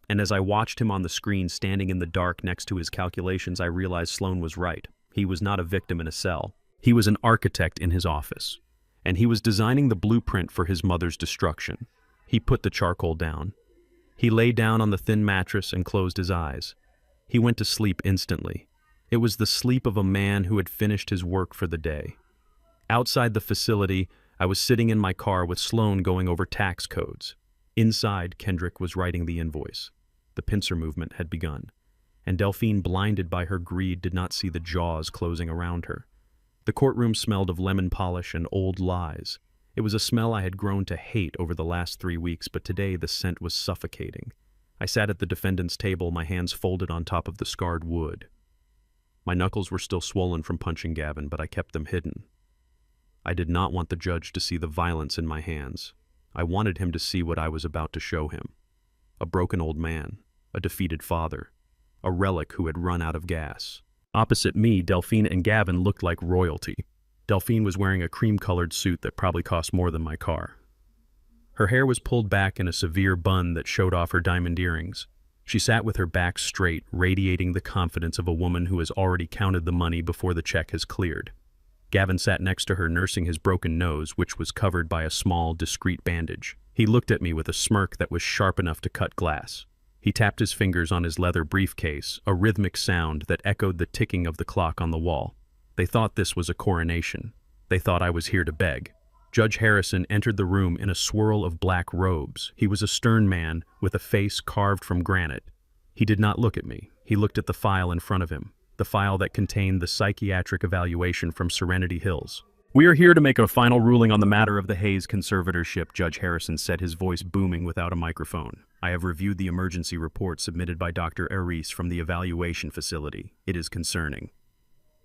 And as I watched him on the screen standing in the dark next to his calculations, I realized Sloan was right. He was not a victim in a cell. He was an architect in his office. And he was designing the blueprint for his mother's destruction. He put the charcoal down. He lay down on the thin mattress and closed his eyes. He went to sleep instantly. It was the sleep of a man who had finished his work for the day. Outside the facility, I was sitting in my car with Sloan going over tax codes. Inside, Kendrick was writing the invoice. The pincer movement had begun, and Delphine, blinded by her greed, did not see the jaws closing around her. The courtroom smelled of lemon polish and old lies. It was a smell I had grown to hate over the last 3 weeks, but today the scent was suffocating. I sat at the defendant's table, my hands folded on top of the scarred wood. My knuckles were still swollen from punching Gavin, but I kept them hidden. I did not want the judge to see the violence in my hands. I wanted him to see what I was about to show him. A broken old man, a defeated father, a relic who had run out of gas. Opposite me, Delphine and Gavin looked like royalty. Delphine was wearing a cream-colored suit that probably cost more than my car. Her hair was pulled back in a severe bun that showed off her diamond earrings. She sat with her back straight, radiating the confidence of a woman who has already counted the money before the check has cleared. Gavin sat next to her, nursing his broken nose, which was covered by a small, discreet bandage. He looked at me with a smirk that was sharp enough to cut glass. He tapped his fingers on his leather briefcase, a rhythmic sound that echoed the ticking of the clock on the wall. They thought this was a coronation. They thought I was here to beg. Judge Harrison entered the room in a swirl of black robes. He was a stern man with a face carved from granite. He did not look at me. He looked at the file in front of him. the file that contained the psychiatric evaluation from Serenity Hills. "We are here to make a final ruling on the matter of the Hayes conservatorship," Judge Harrison said, his voice booming without a microphone. "I have reviewed the emergency report submitted by Dr. Aris from the evaluation facility. It is concerning."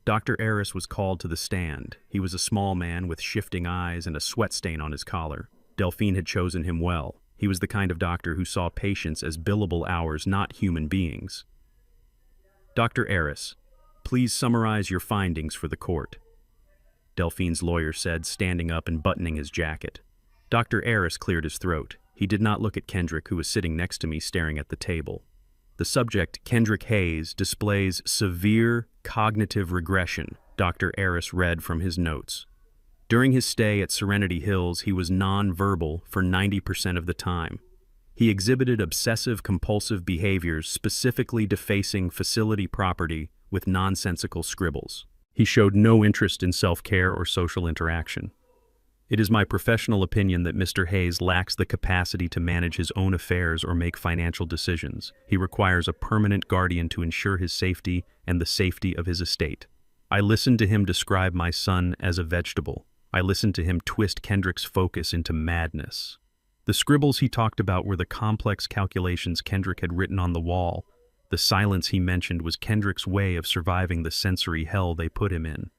Dr. Aris was called to the stand. He was a small man with shifting eyes and a sweat stain on his collar. Delphine had chosen him well. He was the kind of doctor who saw patients as billable hours, not human beings. "Dr. Aris, please summarize your findings for the court," Delphine's lawyer said, standing up and buttoning his jacket. Dr. Aris cleared his throat. He did not look at Kendrick, who was sitting next to me staring at the table. "The subject, Kendrick Hayes, displays severe cognitive regression," Dr. Aris read from his notes. "During his stay at Serenity Hills, he was non-verbal for 90% of the time. He exhibited obsessive-compulsive behaviors, specifically defacing facility property with nonsensical scribbles. He showed no interest in self-care or social interaction. It is my professional opinion that Mr. Hayes lacks the capacity to manage his own affairs or make financial decisions. He requires a permanent guardian to ensure his safety and the safety of his estate. I listened to him describe my son as a vegetable. I listened to him twist Kendrick's focus into madness. The scribbles he talked about were the complex calculations Kendrick had written on the wall. The silence he mentioned was Kendrick's way of surviving the sensory hell they put him in.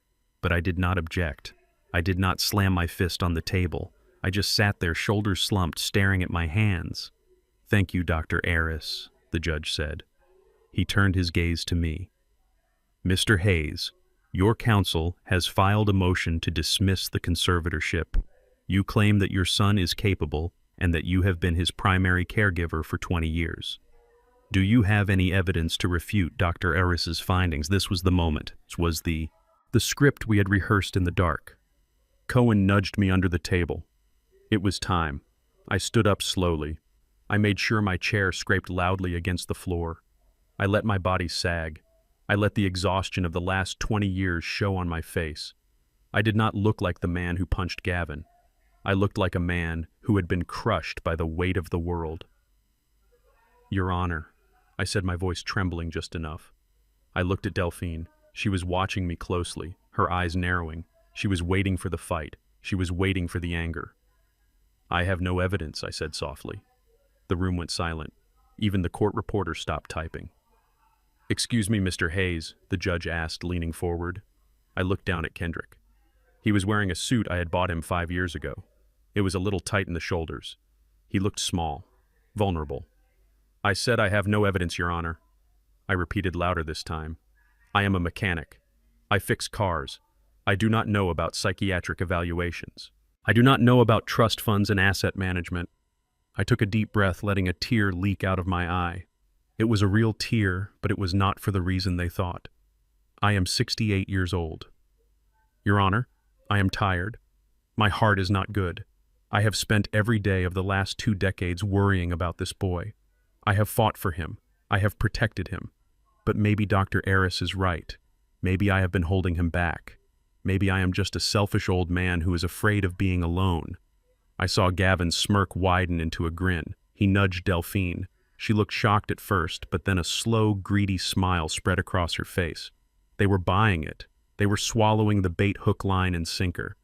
But I did not object. I did not slam my fist on the table. I just sat there, shoulders slumped, staring at my hands. "Thank you, Dr. Aris," the judge said. He turned his gaze to me. "Mr. Hayes, your counsel has filed a motion to dismiss the conservatorship. You claim that your son is capable and that you have been his primary caregiver for 20 years. Do you have any evidence to refute Dr. Aris's findings?" This was the moment. This was the script we had rehearsed in the dark. Cohen nudged me under the table. It was time. I stood up slowly. I made sure my chair scraped loudly against the floor. I let my body sag. I let the exhaustion of the last 20 years show on my face. I did not look like the man who punched Gavin. I looked like a man who had been crushed by the weight of the world. "Your Honor," I said, my voice trembling just enough. I looked at Delphine. She was watching me closely, her eyes narrowing. She was waiting for the fight. She was waiting for the anger. "I have no evidence," I said softly. The room went silent. Even the court reporter stopped typing. "Excuse me, Mr. Hayes," the judge asked, leaning forward. I looked down at Kendrick. He was wearing a suit I had bought him 5 years ago. It was a little tight in the shoulders. He looked small, vulnerable. "I said I have no evidence, Your Honor." I repeated louder this time. "I am a mechanic. I fix cars. I do not know about psychiatric evaluations. I do not know about trust funds and asset management." I took a deep breath, letting a tear leak out of my eye. It was a real tear, but it was not for the reason they thought. "I am 68 years old. Your Honor, I am tired. My heart is not good. I have spent every day of the last 2 decades worrying about this boy. I have fought for him. I have protected him. But maybe Dr. Aris is right. Maybe I have been holding him back. Maybe I am just a selfish old man who is afraid of being alone." I saw Gavin's smirk widen into a grin. He nudged Delphine. She looked shocked at first, but then a slow, greedy smile spread across her face. They were buying it. They were swallowing the bait, hook, line, and sinker.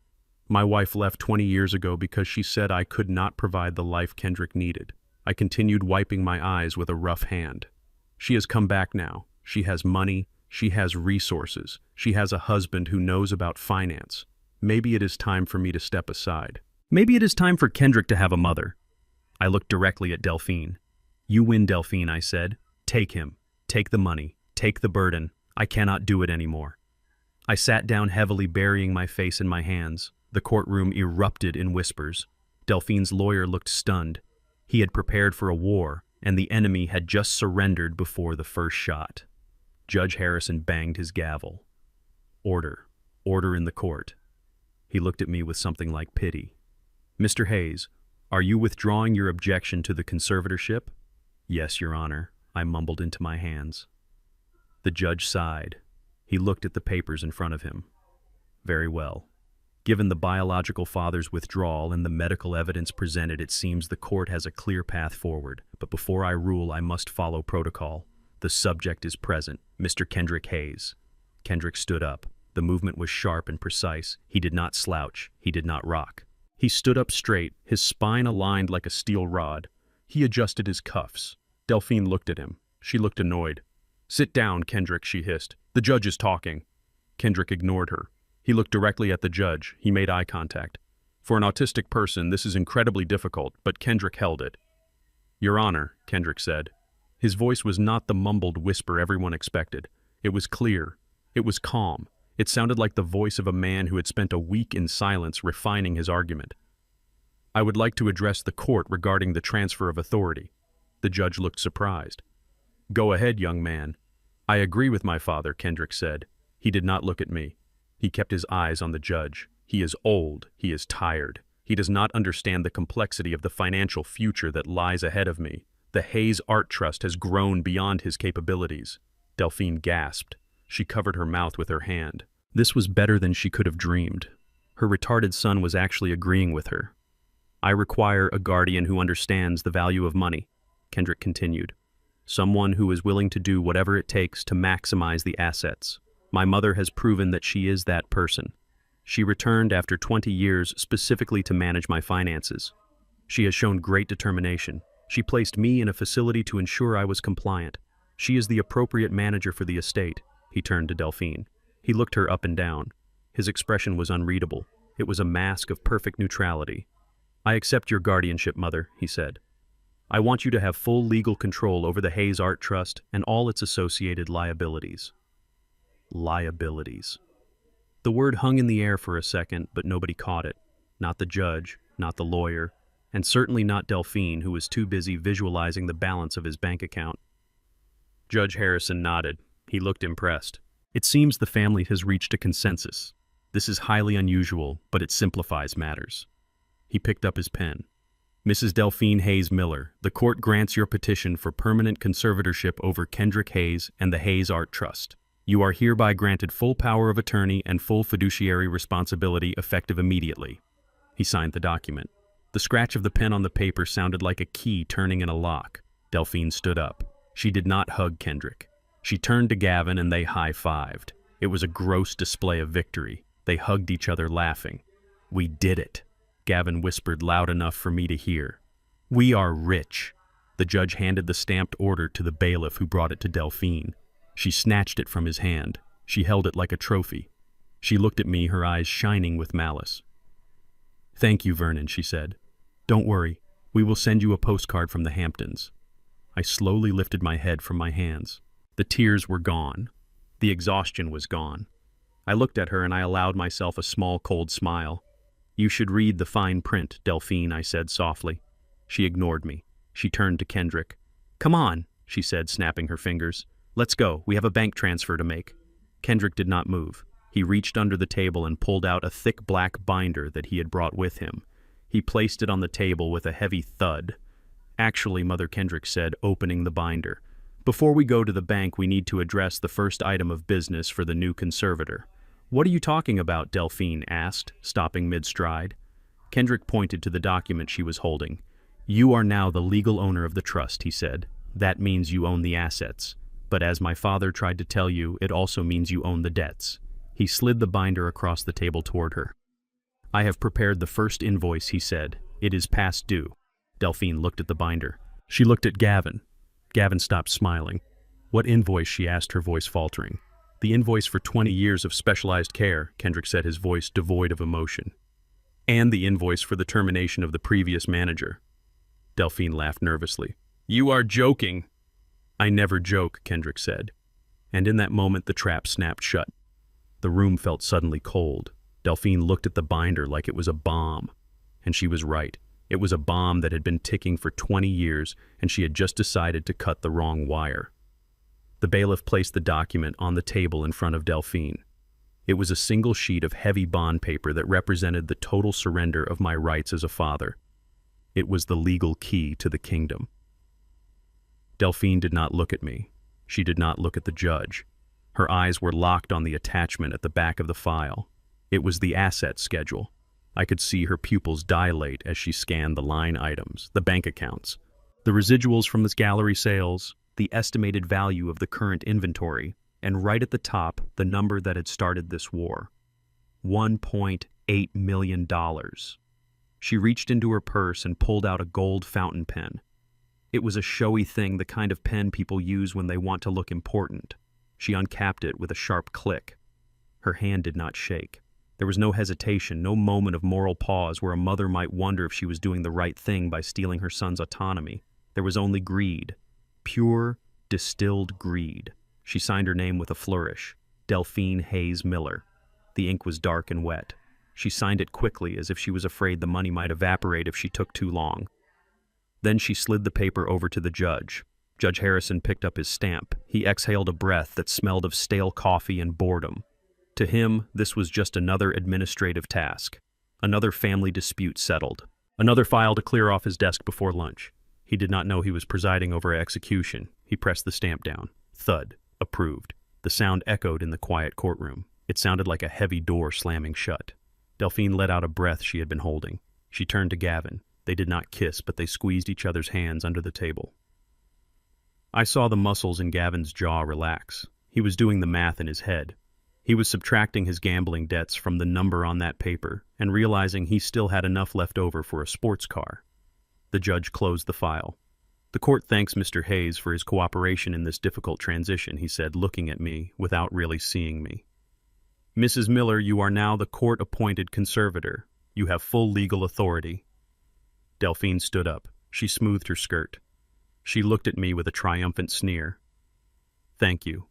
"My wife left 20 years ago because she said I could not provide the life Kendrick needed." I continued, wiping my eyes with a rough hand. "She has come back now. She has money. She has resources. She has a husband who knows about finance. Maybe it is time for me to step aside. Maybe it is time for Kendrick to have a mother." I looked directly at Delphine. "You win, Delphine," I said. "Take him. Take the money. Take the burden. I cannot do it anymore." I sat down heavily, burying my face in my hands. The courtroom erupted in whispers. Delphine's lawyer looked stunned. He had prepared for a war, and the enemy had just surrendered before the first shot. Judge Harrison banged his gavel. "Order. Order in the court." He looked at me with something like pity. "Mr. Hayes, are you withdrawing your objection to the conservatorship?" "Yes, Your Honor," I mumbled into my hands. The judge sighed. He looked at the papers in front of him. "Very well. Given the biological father's withdrawal and the medical evidence presented, it seems the court has a clear path forward. But before I rule, I must follow protocol. The subject is present, Mr. Kendrick Hayes. Kendrick stood up. The movement was sharp and precise. He did not slouch. He did not rock. He stood up straight, his spine aligned like a steel rod. He adjusted his cuffs. Delphine looked at him. She looked annoyed. "Sit down, Kendrick," she hissed. "The judge is talking." Kendrick ignored her. He looked directly at the judge. He made eye contact. For an autistic person, this is incredibly difficult, but Kendrick held it. "Your Honor," Kendrick said. His voice was not the mumbled whisper everyone expected. It was clear. It was calm. It sounded like the voice of a man who had spent a week in silence refining his argument. "I would like to address the court regarding the transfer of authority." The judge looked surprised. "Go ahead, young man." "I agree with my father," Kendrick said. He did not look at me. He kept his eyes on the judge. He is old. He is tired. He does not understand the complexity of the financial future that lies ahead of me. The Hayes Art Trust has grown beyond his capabilities. Delphine gasped. She covered her mouth with her hand. This was better than she could have dreamed. Her retarded son was actually agreeing with her. "I require a guardian who understands the value of money," Kendrick continued. "Someone who is willing to do whatever it takes to maximize the assets. My mother has proven that she is that person. She returned after 20 years specifically to manage my finances. She has shown great determination. She placed me in a facility to ensure I was compliant. She is the appropriate manager for the estate." He turned to Delphine. He looked her up and down. His expression was unreadable. It was a mask of perfect neutrality. "I accept your guardianship, Mother," he said. "I want you to have full legal control over the Hayes Art Trust and all its associated liabilities." Liabilities. The word hung in the air for a second, but nobody caught it. Not the judge, not the lawyer, and certainly not Delphine, who was too busy visualizing the balance of his bank account. Judge Harrison nodded. He looked impressed. "It seems the family has reached a consensus. This is highly unusual, but it simplifies matters." He picked up his pen. "Mrs. Delphine Hayes Miller, the court grants your petition for permanent conservatorship over Kendrick Hayes and the Hayes Art Trust. You are hereby granted full power of attorney and full fiduciary responsibility effective immediately." He signed the document. The scratch of the pen on the paper sounded like a key turning in a lock. Delphine stood up. She did not hug Kendrick. She turned to Gavin and they high-fived. It was a gross display of victory. They hugged each other laughing. "We did it," Gavin whispered loud enough for me to hear. "We are rich." The judge handed the stamped order to the bailiff who brought it to Delphine. She snatched it from his hand. She held it like a trophy. She looked at me, her eyes shining with malice. "Thank you, Vernon," she said. "Don't worry. We will send you a postcard from the Hamptons." I slowly lifted my head from my hands. The tears were gone. The exhaustion was gone. I looked at her and I allowed myself a small, cold smile. "You should read the fine print, Delphine," I said softly. She ignored me. She turned to Kendrick. "Come on," she said, snapping her fingers. "Let's go. We have a bank transfer to make." Kendrick did not move. He reached under the table and pulled out a thick black binder that he had brought with him. He placed it on the table with a heavy thud. "Actually," Mother Kendrick said, opening the binder, "before we go to the bank, we need to address the first item of business for the new conservator." "What are you talking about?" Delphine asked, stopping mid-stride. Kendrick pointed to the document she was holding. "You are now the legal owner of the trust," he said. "That means you own the assets. But as my father tried to tell you, it also means you own the debts." He slid the binder across the table toward her. "I have prepared the first invoice," he said. "It is past due." Delphine looked at the binder. She looked at Gavin. Gavin stopped smiling. "What invoice?" she asked, her voice faltering. "The invoice for 20 years of specialized care," Kendrick said, his voice devoid of emotion. "And the invoice for the termination of the previous manager." Delphine laughed nervously. "You are joking." "I never joke," Kendrick said. And in that moment the trap snapped shut. The room felt suddenly cold. Delphine looked at the binder like it was a bomb. And she was right. It was a bomb that had been ticking for 20 years, and she had just decided to cut the wrong wire. The bailiff placed the document on the table in front of Delphine. It was a single sheet of heavy bond paper that represented the total surrender of my rights as a father. It was the legal key to the kingdom. Delphine did not look at me. She did not look at the judge. Her eyes were locked on the attachment at the back of the file. It was the asset schedule. I could see her pupils dilate as she scanned the line items, the bank accounts, the residuals from the gallery sales, the estimated value of the current inventory, and right at the top, the number that had started this war. $1.8 million. She reached into her purse and pulled out a gold fountain pen. It was a showy thing, the kind of pen people use when they want to look important. She uncapped it with a sharp click. Her hand did not shake. There was no hesitation, no moment of moral pause where a mother might wonder if she was doing the right thing by stealing her son's autonomy. There was only greed. Pure, distilled greed. She signed her name with a flourish. Delphine Hayes Miller. The ink was dark and wet. She signed it quickly, as if she was afraid the money might evaporate if she took too long. Then she slid the paper over to the judge. Judge Harrison picked up his stamp. He exhaled a breath that smelled of stale coffee and boredom. To him, this was just another administrative task. Another family dispute settled. Another file to clear off his desk before lunch. He did not know he was presiding over execution. He pressed the stamp down. Thud. Approved. The sound echoed in the quiet courtroom. It sounded like a heavy door slamming shut. Delphine let out a breath she had been holding. She turned to Gavin. They did not kiss, but they squeezed each other's hands under the table. I saw the muscles in Gavin's jaw relax. He was doing the math in his head. He was subtracting his gambling debts from the number on that paper and realizing he still had enough left over for a sports car. The judge closed the file. "The court thanks Mr. Hayes for his cooperation in this difficult transition," he said, looking at me without really seeing me. "Mrs. Miller, you are now the court-appointed conservator. You have full legal authority." Delphine stood up. She smoothed her skirt. She looked at me with a triumphant sneer. "Thank you."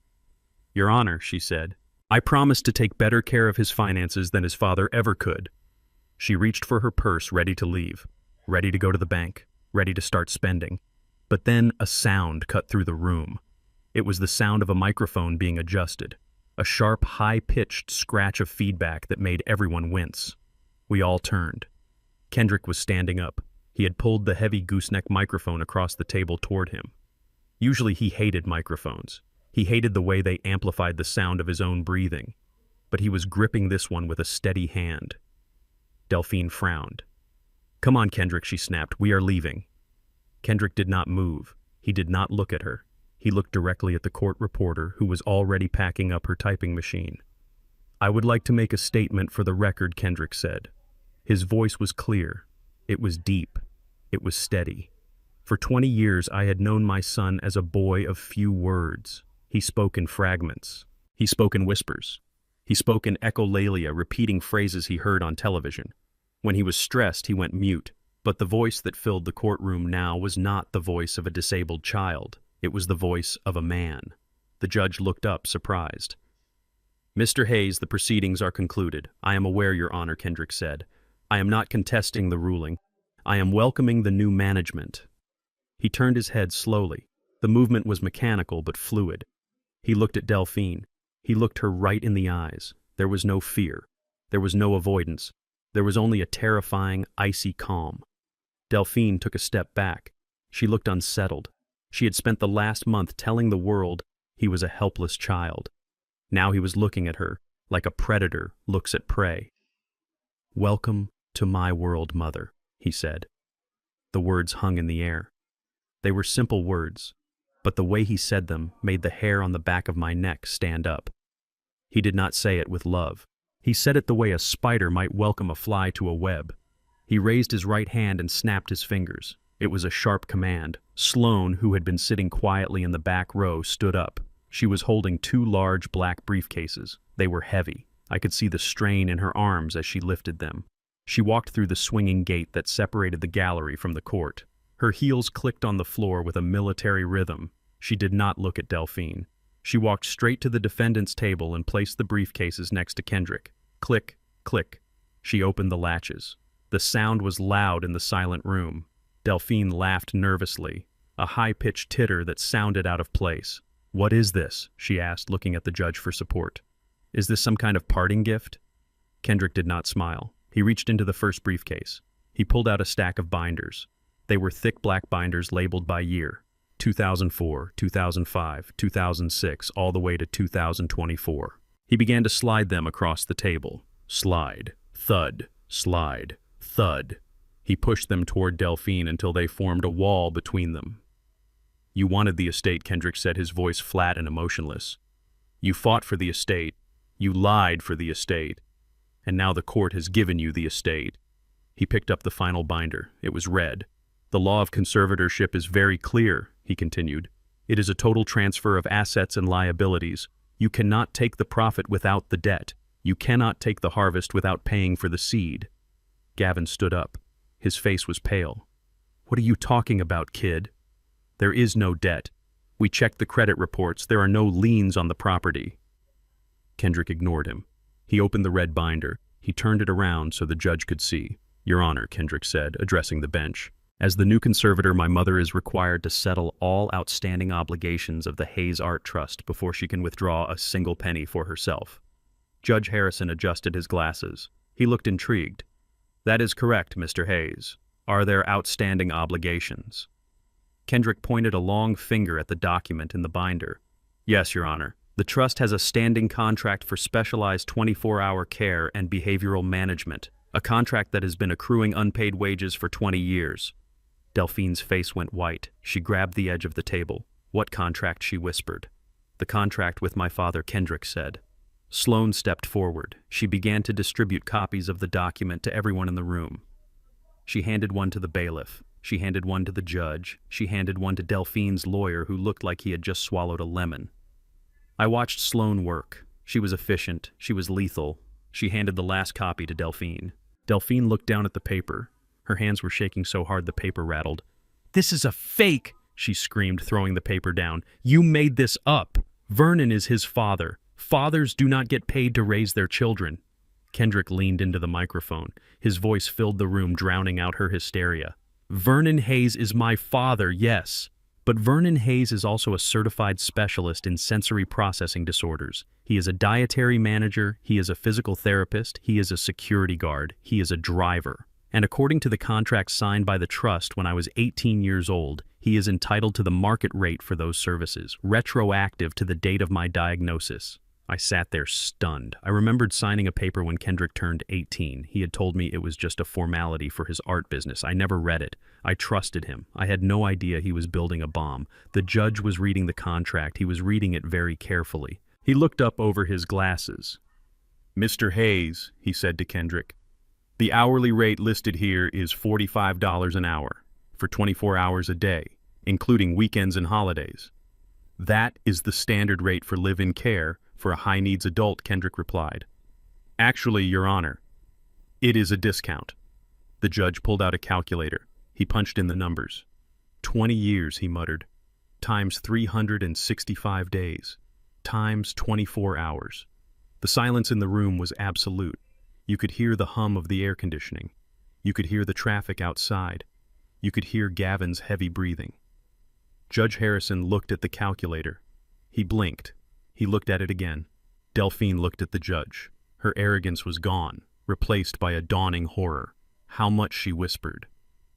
"Your Honor," she said, "I promise to take better care of his finances than his father ever could." She reached for her purse, ready to leave, ready to go to the bank, ready to start spending. But then a sound cut through the room. It was the sound of a microphone being adjusted, a sharp, high-pitched scratch of feedback that made everyone wince. We all turned. Kendrick was standing up. He had pulled the heavy gooseneck microphone across the table toward him. Usually he hated microphones. He hated the way they amplified the sound of his own breathing. But he was gripping this one with a steady hand. Delphine frowned. "Come on, Kendrick," she snapped. "We are leaving." Kendrick did not move. He did not look at her. He looked directly at the court reporter, who was already packing up her typing machine. "I would like to make a statement for the record," Kendrick said. His voice was clear. It was deep. It was steady. For 20 years I had known my son as a boy of few words. He spoke in fragments. He spoke in whispers. He spoke in echolalia, repeating phrases he heard on television. When he was stressed, he went mute. But the voice that filled the courtroom now was not the voice of a disabled child. It was the voice of a man. The judge looked up, surprised. "Mr. Hayes, the proceedings are concluded. I am aware, Your Honor," Kendrick said. "I am not contesting the ruling. I am welcoming the new management." He turned his head slowly. The movement was mechanical but fluid. He looked at Delphine. He looked her right in the eyes. There was no fear. There was no avoidance. There was only a terrifying, icy calm. Delphine took a step back. She looked unsettled. She had spent the last month telling the world he was a helpless child. Now he was looking at her like a predator looks at prey. "Welcome to my world, Mother," he said. The words hung in the air. They were simple words, but the way he said them made the hair on the back of my neck stand up. He did not say it with love. He said it the way a spider might welcome a fly to a web. He raised his right hand and snapped his fingers. It was a sharp command. Sloane, who had been sitting quietly in the back row, stood up. She was holding 2 large black briefcases. They were heavy. I could see the strain in her arms as she lifted them. She walked through the swinging gate that separated the gallery from the court. Her heels clicked on the floor with a military rhythm. She did not look at Delphine. She walked straight to the defendant's table and placed the briefcases next to Kendrick. Click, click. She opened the latches. The sound was loud in the silent room. Delphine laughed nervously, a high-pitched titter that sounded out of place. "What is this?" she asked, looking at the judge for support. "Is this some kind of parting gift?" Kendrick did not smile. He reached into the first briefcase. He pulled out a stack of binders. They were thick black binders labeled by year. 2004, 2005, 2006, all the way to 2024. He began to slide them across the table. Slide, thud, slide, thud. He pushed them toward Delphine until they formed a wall between them. You wanted the estate, Kendrick said, his voice flat and emotionless. You fought for the estate. You lied for the estate. And now the court has given you the estate. He picked up the final binder. It was red. The law of conservatorship is very clear, he continued. It is a total transfer of assets and liabilities. You cannot take the profit without the debt. You cannot take the harvest without paying for the seed. Gavin stood up. His face was pale. What are you talking about, kid? There is no debt. We checked the credit reports. There are no liens on the property. Kendrick ignored him. He opened the red binder. He turned it around so the judge could see. Your Honor, Kendrick said, addressing the bench. As the new conservator, my mother is required to settle all outstanding obligations of the Hayes Art Trust before she can withdraw a single penny for herself. Judge Harrison adjusted his glasses. He looked intrigued. That is correct, Mr. Hayes. Are there outstanding obligations? Kendrick pointed a long finger at the document in the binder. Yes, Your Honor. The trust has a standing contract for specialized 24-hour care and behavioral management, a contract that has been accruing unpaid wages for 20 years. Delphine's face went white. She grabbed the edge of the table. What contract? She whispered. The contract with my father, Kendrick said. Sloane stepped forward. She began to distribute copies of the document to everyone in the room. She handed one to the bailiff. She handed one to the judge. She handed one to Delphine's lawyer, who looked like he had just swallowed a lemon. I watched Sloane work. She was efficient. She was lethal. She handed the last copy to Delphine. Delphine looked down at the paper. Her hands were shaking so hard the paper rattled. This is a fake, she screamed, throwing the paper down. You made this up. Vernon is his father. Fathers do not get paid to raise their children. Kendrick leaned into the microphone. His voice filled the room, drowning out her hysteria. Vernon Hayes is my father, yes. But Vernon Hayes is also a certified specialist in sensory processing disorders. He is a dietary manager, he is a physical therapist, he is a security guard, he is a driver. And according to the contract signed by the trust when I was 18 years old, he is entitled to the market rate for those services, retroactive to the date of my diagnosis. I sat there stunned. I remembered signing a paper when Kendrick turned 18. He had told me it was just a formality for his art business. I never read it. I trusted him. I had no idea he was building a bomb. The judge was reading the contract. He was reading it very carefully. He looked up over his glasses. Mr. Hayes, he said to Kendrick, the hourly rate listed here is $45 an hour for 24 hours a day, including weekends and holidays. That is the standard rate for live-in care for a high-needs adult, Kendrick replied. Actually, Your Honor, it is a discount. The judge pulled out a calculator. He punched in the numbers. 20 years, he muttered, times 365 days, times 24 hours. The silence in the room was absolute. You could hear the hum of the air conditioning. You could hear the traffic outside. You could hear Gavin's heavy breathing. Judge Harrison looked at the calculator. He blinked. He looked at it again. Delphine looked at the judge. Her arrogance was gone, replaced by a dawning horror. How much, she whispered.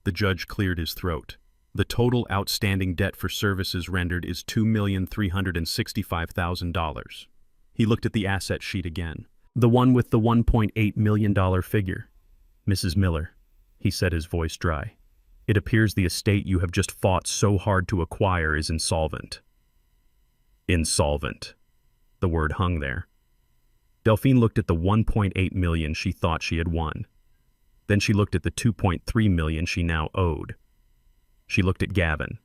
The judge cleared his throat. The total outstanding debt for services rendered is $2,365,000. He looked at the asset sheet again. The one with the $1.8 million figure. Mrs. Miller, he said, his voice dry. It appears the estate you have just fought so hard to acquire is insolvent. Insolvent. The word hung there. Delphine looked at the $1.8 million she thought she had won. Then she looked at the $2.3 million she now owed. She looked at Gavin.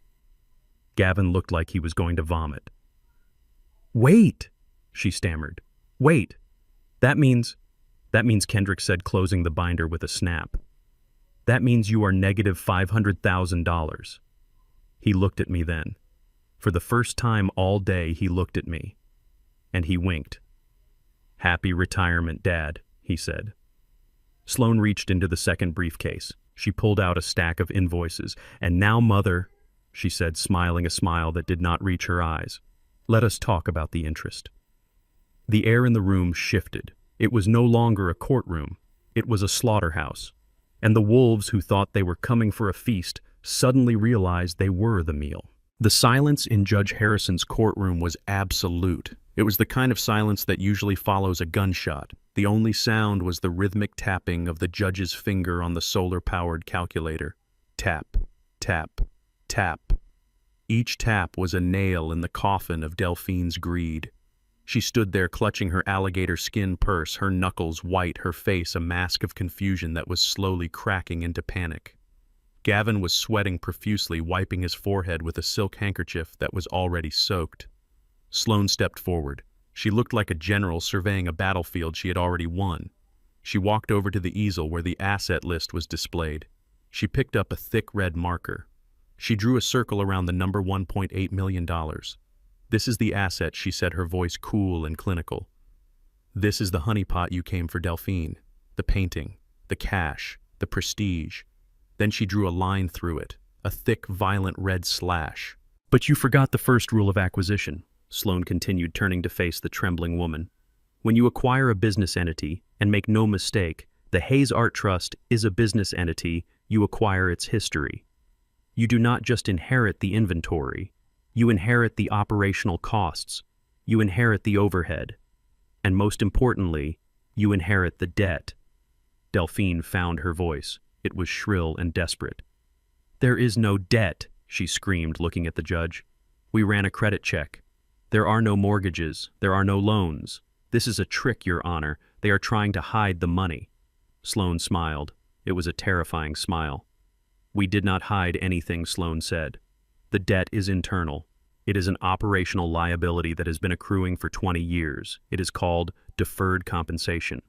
Gavin looked like he was going to vomit. Wait, she stammered. Wait. That means, Kendrick said, closing the binder with a snap. That means you are negative $500,000. He looked at me then. For the first time all day, he looked at me. And he winked. Happy retirement, Dad, he said. Sloane reached into the second briefcase. She pulled out a stack of invoices. And now, Mother, she said, smiling a smile that did not reach her eyes, let us talk about the interest. The air in the room shifted. It was no longer a courtroom. It was a slaughterhouse. And the wolves who thought they were coming for a feast suddenly realized they were the meal. The silence in Judge Harrison's courtroom was absolute. It was the kind of silence that usually follows a gunshot. The only sound was the rhythmic tapping of the judge's finger on the solar-powered calculator. Tap, tap, tap. Each tap was a nail in the coffin of Delphine's greed. She stood there clutching her alligator skin purse, her knuckles white, her face a mask of confusion that was slowly cracking into panic. Gavin was sweating profusely, wiping his forehead with a silk handkerchief that was already soaked. Sloane stepped forward. She looked like a general surveying a battlefield she had already won. She walked over to the easel where the asset list was displayed. She picked up a thick red marker. She drew a circle around the number $1.8 million. "This is the asset," she said, her voice cool and clinical. "This is the honeypot you came for, Delphine. The painting, the cash, the prestige." Then she drew a line through it, a thick, violent red slash. "But you forgot the first rule of acquisition," Sloane continued, turning to face the trembling woman. "When you acquire a business entity, and make no mistake, the Hayes Art Trust is a business entity, you acquire its history. You do not just inherit the inventory, you inherit the operational costs, you inherit the overhead, and most importantly, you inherit the debt." Delphine found her voice. It was shrill and desperate. "There is no debt," she screamed, looking at the judge. "We ran a credit check. There are no mortgages. There are no loans. This is a trick, Your Honor. They are trying to hide the money." Sloane smiled. It was a terrifying smile. "We did not hide anything," Sloane said. "The debt is internal. It is an operational liability that has been accruing for 20 years. It is called deferred compensation."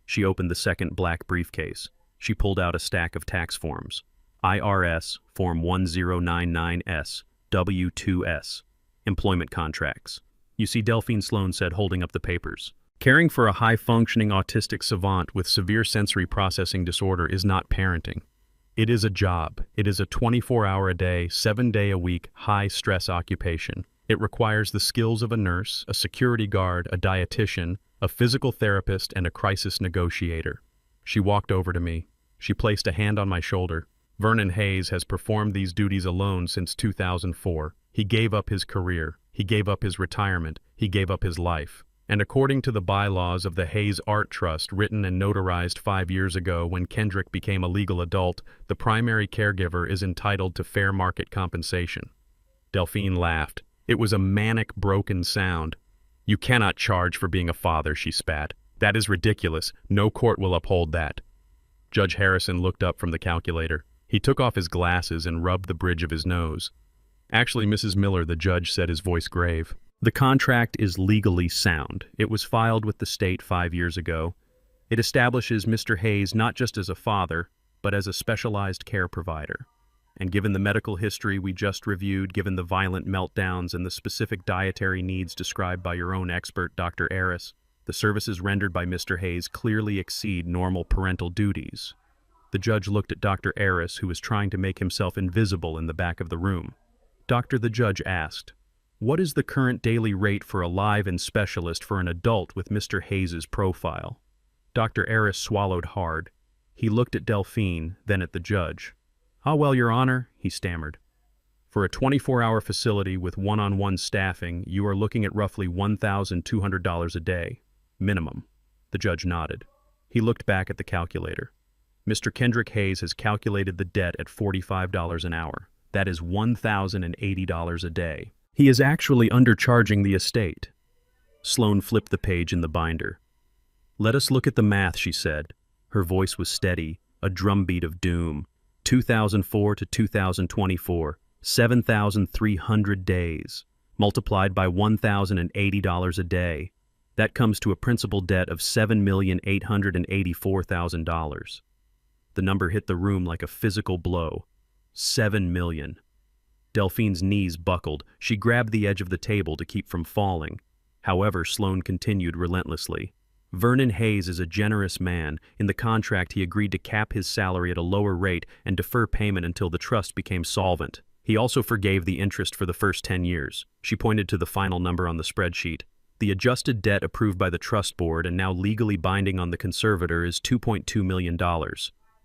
She opened the second black briefcase. She pulled out a stack of tax forms. IRS Form 1099S, W2S, employment contracts. "You see," Delphine, Sloane said, holding up the papers. "Caring for a high-functioning autistic savant with severe sensory processing disorder is not parenting. It is a job. It is a 24-hour-a-day, 7-day-a-week, high-stress occupation. It requires the skills of a nurse, a security guard, a dietitian, a physical therapist, and a crisis negotiator." She walked over to me. She placed a hand on my shoulder. "Vernon Hayes has performed these duties alone since 2004. He gave up his career. He gave up his retirement. He gave up his life. And according to the bylaws of the Hayes Art Trust, written and notarized 5 years ago when Kendrick became a legal adult, the primary caregiver is entitled to fair market compensation." Delphine laughed. It was a manic, broken sound. "You cannot charge for being a father," she spat. "That is ridiculous. No court will uphold that." Judge Harrison looked up from the calculator. He took off his glasses and rubbed the bridge of his nose. "Actually, Mrs. Miller," the judge said, his voice grave, "the contract is legally sound. It was filed with the state 5 years ago. It establishes Mr. Hayes not just as a father, but as a specialized care provider. And given the medical history we just reviewed, given the violent meltdowns and the specific dietary needs described by your own expert, Dr. Aris, the services rendered by Mr. Hayes clearly exceed normal parental duties." The judge looked at Dr. Aris, who was trying to make himself invisible in the back of the room. "Doctor," the judge asked, "what is the current daily rate for a live-in specialist for an adult with Mr. Hayes's profile?" Dr. Aris swallowed hard. He looked at Delphine, then at the judge. "Ah, well, Your Honor," he stammered. "For a 24-hour facility with one-on-one staffing, you are looking at roughly $1,200 a day. Minimum." The judge nodded. He looked back at the calculator. "Mr. Kendrick Hayes has calculated the debt at $45 an hour. That is $1,080 a day. He is actually undercharging the estate." Sloane flipped the page in the binder. "Let us look at the math," she said. Her voice was steady, a drumbeat of doom. 2004 to 2024, 7,300 days, multiplied by $1,080 a day. That comes to a principal debt of $7,884,000. The number hit the room like a physical blow. $7 million. Delphine's knees buckled. She grabbed the edge of the table to keep from falling. However, Sloane continued relentlessly. "Vernon Hayes is a generous man. In the contract, he agreed to cap his salary at a lower rate and defer payment until the trust became solvent. He also forgave the interest for the first 10 years. She pointed to the final number on the spreadsheet. "The adjusted debt approved by the trust board and now legally binding on the conservator is $2.2 million.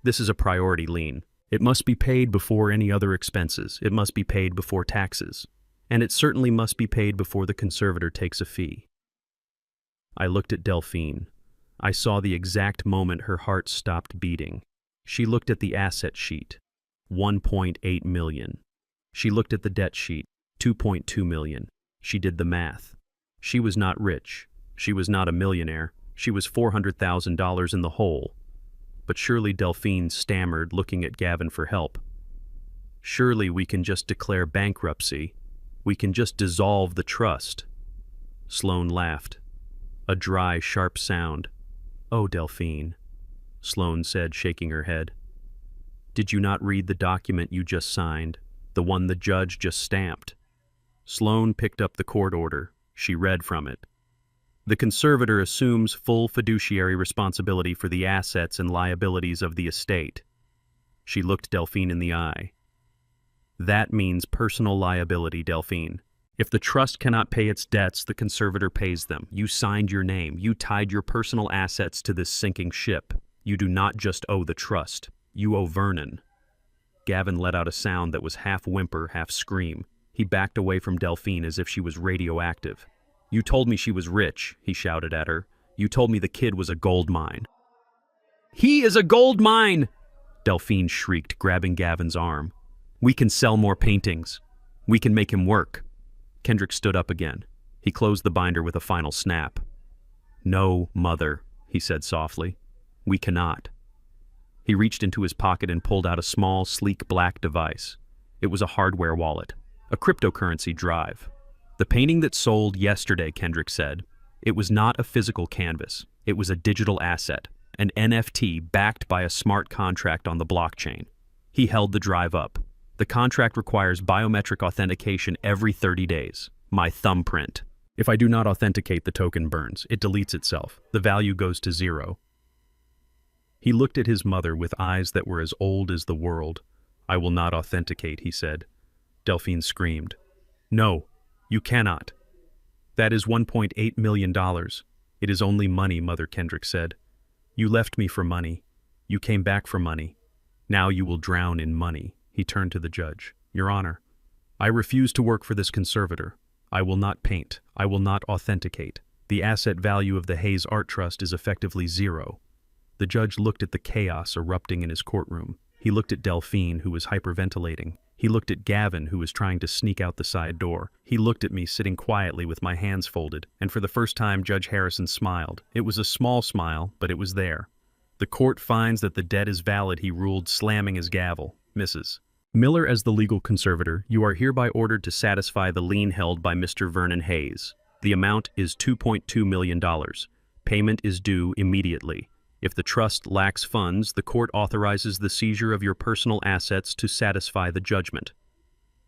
This is a priority lien. It must be paid before any other expenses. It must be paid before taxes. And it certainly must be paid before the conservator takes a fee." I looked at Delphine. I saw the exact moment her heart stopped beating. She looked at the asset sheet. $1.8 million. She looked at the debt sheet. 2.2 million. She did the math. She was not rich. She was not a millionaire. She was $400,000 in the hole. But surely, Delphine stammered, looking at Gavin for help. Surely we can just declare bankruptcy. We can just dissolve the trust. Sloane laughed. A dry, sharp sound. Oh, Delphine, Sloane said, shaking her head. Did you not read the document you just signed, the one the judge just stamped? Sloane picked up the court order. She read from it. The conservator assumes full fiduciary responsibility for the assets and liabilities of the estate. She looked Delphine in the eye. That means personal liability, Delphine. If the trust cannot pay its debts, the conservator pays them. You signed your name. You tied your personal assets to this sinking ship. You do not just owe the trust. You owe Vernon. Gavin let out a sound that was half whimper, half scream. He backed away from Delphine as if she was radioactive. You told me she was rich, he shouted at her. You told me the kid was a gold mine. He is a gold mine! Delphine shrieked, grabbing Gavin's arm. We can sell more paintings. We can make him work. Kendrick stood up again. He closed the binder with a final snap. No, mother, he said softly. We cannot. He reached into his pocket and pulled out a small, sleek black device. It was a hardware wallet, a cryptocurrency drive. The painting that sold yesterday, Kendrick said. It was not a physical canvas. It was a digital asset, an NFT backed by a smart contract on the blockchain. He held the drive up. The contract requires biometric authentication every 30 days. My thumbprint. If I do not authenticate, the token burns. It deletes itself. The value goes to zero. He looked at his mother with eyes that were as old as the world. I will not authenticate, he said. Delphine screamed. No, you cannot. That is $1.8 million. It is only money, Mother, Kendrick said. You left me for money. You came back for money. Now you will drown in money. He turned to the judge. Your Honor, I refuse to work for this conservator. I will not paint. I will not authenticate. The asset value of the Hayes Art Trust is effectively zero. The judge looked at the chaos erupting in his courtroom. He looked at Delphine, who was hyperventilating. He looked at Gavin, who was trying to sneak out the side door. He looked at me, sitting quietly with my hands folded, and for the first time Judge Harrison smiled. It was a small smile, but it was there. The court finds that the debt is valid, he ruled, slamming his gavel. Mrs. Miller, as the legal conservator, you are hereby ordered to satisfy the lien held by Mr. Vernon Hayes. The amount is $2.2 million. Payment is due immediately. If the trust lacks funds, the court authorizes the seizure of your personal assets to satisfy the judgment.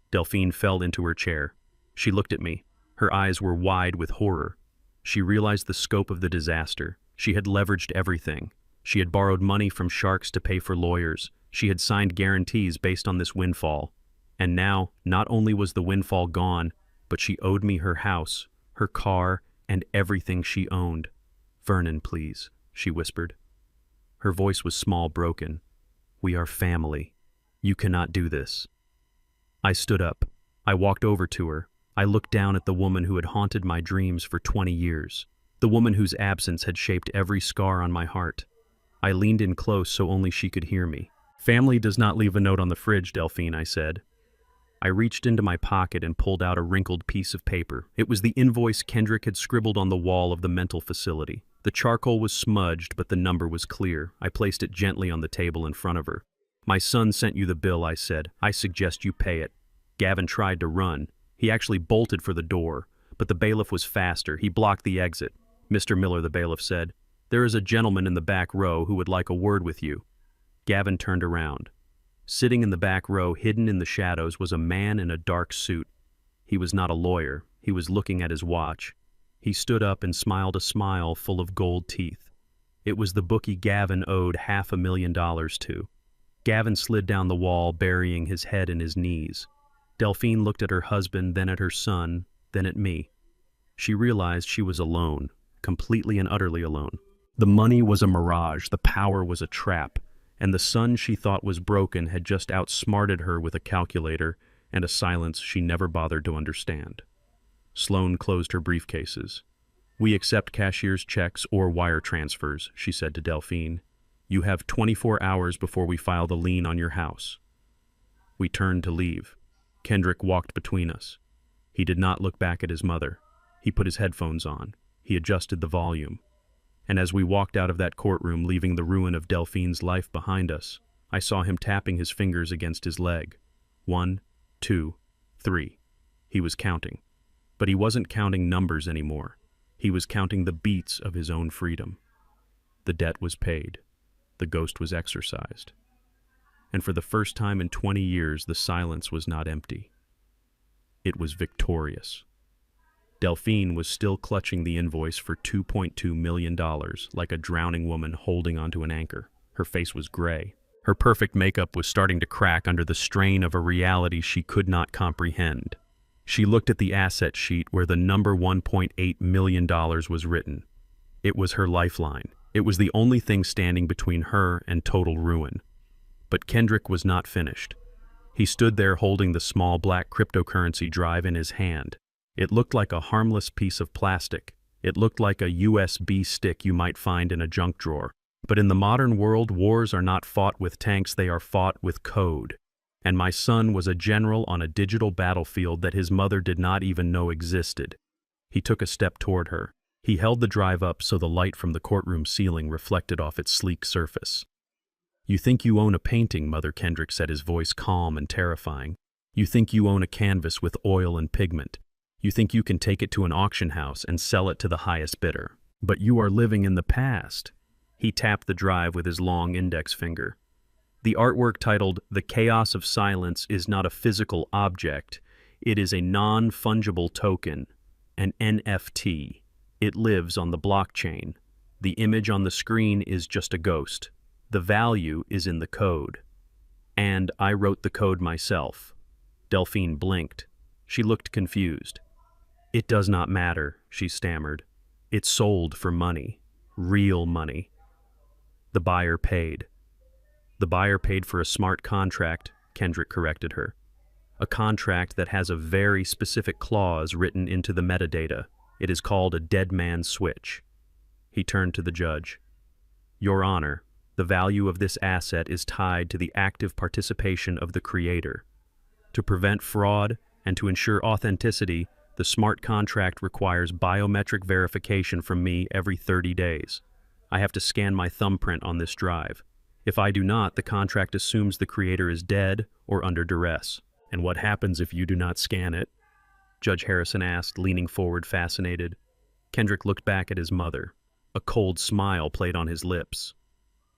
Delphine fell into her chair. She looked at me. Her eyes were wide with horror. She realized the scope of the disaster. She had leveraged everything. She had borrowed money from sharks to pay for lawyers. She had signed guarantees based on this windfall. And now, not only was the windfall gone, but she owed me her house, her car, and everything she owned. Vernon, please, she whispered. Her voice was small, broken. We are family. You cannot do this. I stood up. I walked over to her. I looked down at the woman who had haunted my dreams for 20 years. The woman whose absence had shaped every scar on my heart. I leaned in close so only she could hear me. Family does not leave a note on the fridge, Delphine, I said. I reached into my pocket and pulled out a wrinkled piece of paper. It was the invoice Kendrick had scribbled on the wall of the mental facility. The charcoal was smudged, but the number was clear. I placed it gently on the table in front of her. My son sent you the bill, I said. I suggest you pay it. Gavin tried to run. He actually bolted for the door, but the bailiff was faster. He blocked the exit. Mr. Miller, the bailiff said, there is a gentleman in the back row who would like a word with you. Gavin turned around. Sitting in the back row, hidden in the shadows, was a man in a dark suit. He was not a lawyer. He was looking at his watch. He stood up and smiled a smile full of gold teeth. It was the bookie Gavin owed $500,000 to. Gavin slid down the wall, burying his head in his knees. Delphine looked at her husband, then at her son, then at me. She realized she was alone, completely and utterly alone. The money was a mirage, the power was a trap, and the son she thought was broken had just outsmarted her with a calculator and a silence she never bothered to understand. Sloane closed her briefcases. We accept cashier's checks or wire transfers, she said to Delphine. You have 24 hours before we file the lien on your house. We turned to leave. Kendrick walked between us. He did not look back at his mother. He put his headphones on. He adjusted the volume. And as we walked out of that courtroom, leaving the ruin of Delphine's life behind us, I saw him tapping his fingers against his leg. 1, 2, 3. He was counting. But he wasn't counting numbers anymore. He was counting the beats of his own freedom. The debt was paid. The ghost was exorcised. And for the first time in 20 years, the silence was not empty. It was victorious. Delphine was still clutching the invoice for $2.2 million, like a drowning woman holding onto an anchor. Her face was gray. Her perfect makeup was starting to crack under the strain of a reality she could not comprehend. She looked at the asset sheet where the number $1.8 million was written. It was her lifeline. It was the only thing standing between her and total ruin. But Kendrick was not finished. He stood there holding the small black cryptocurrency drive in his hand. It looked like a harmless piece of plastic. It looked like a USB stick you might find in a junk drawer. But in the modern world, wars are not fought with tanks, they are fought with code. And my son was a general on a digital battlefield that his mother did not even know existed. He took a step toward her. He held the drive up so the light from the courtroom ceiling reflected off its sleek surface. "You think you own a painting," Mother Kendrick said, his voice calm and terrifying. "You think you own a canvas with oil and pigment. You think you can take it to an auction house and sell it to the highest bidder. But you are living in the past." He tapped the drive with his long index finger. "The artwork titled The Chaos of Silence is not a physical object. It is a non-fungible token, an NFT. It lives on the blockchain. The image on the screen is just a ghost. The value is in the code. And I wrote the code myself." Delphine blinked. She looked confused. "It does not matter," she stammered. "It sold for money. Real money." "The buyer paid." "The buyer paid for a smart contract," Kendrick corrected her. "A contract that has a very specific clause written into the metadata. It is called a dead man switch." He turned to the judge. "Your Honor, the value of this asset is tied to the active participation of the creator. To prevent fraud and to ensure authenticity, the smart contract requires biometric verification from me every 30 days. I have to scan my thumbprint on this drive. If I do not, the contract assumes the creator is dead or under duress." "And what happens if you do not scan it?" Judge Harrison asked, leaning forward, fascinated. Kendrick looked back at his mother. A cold smile played on his lips.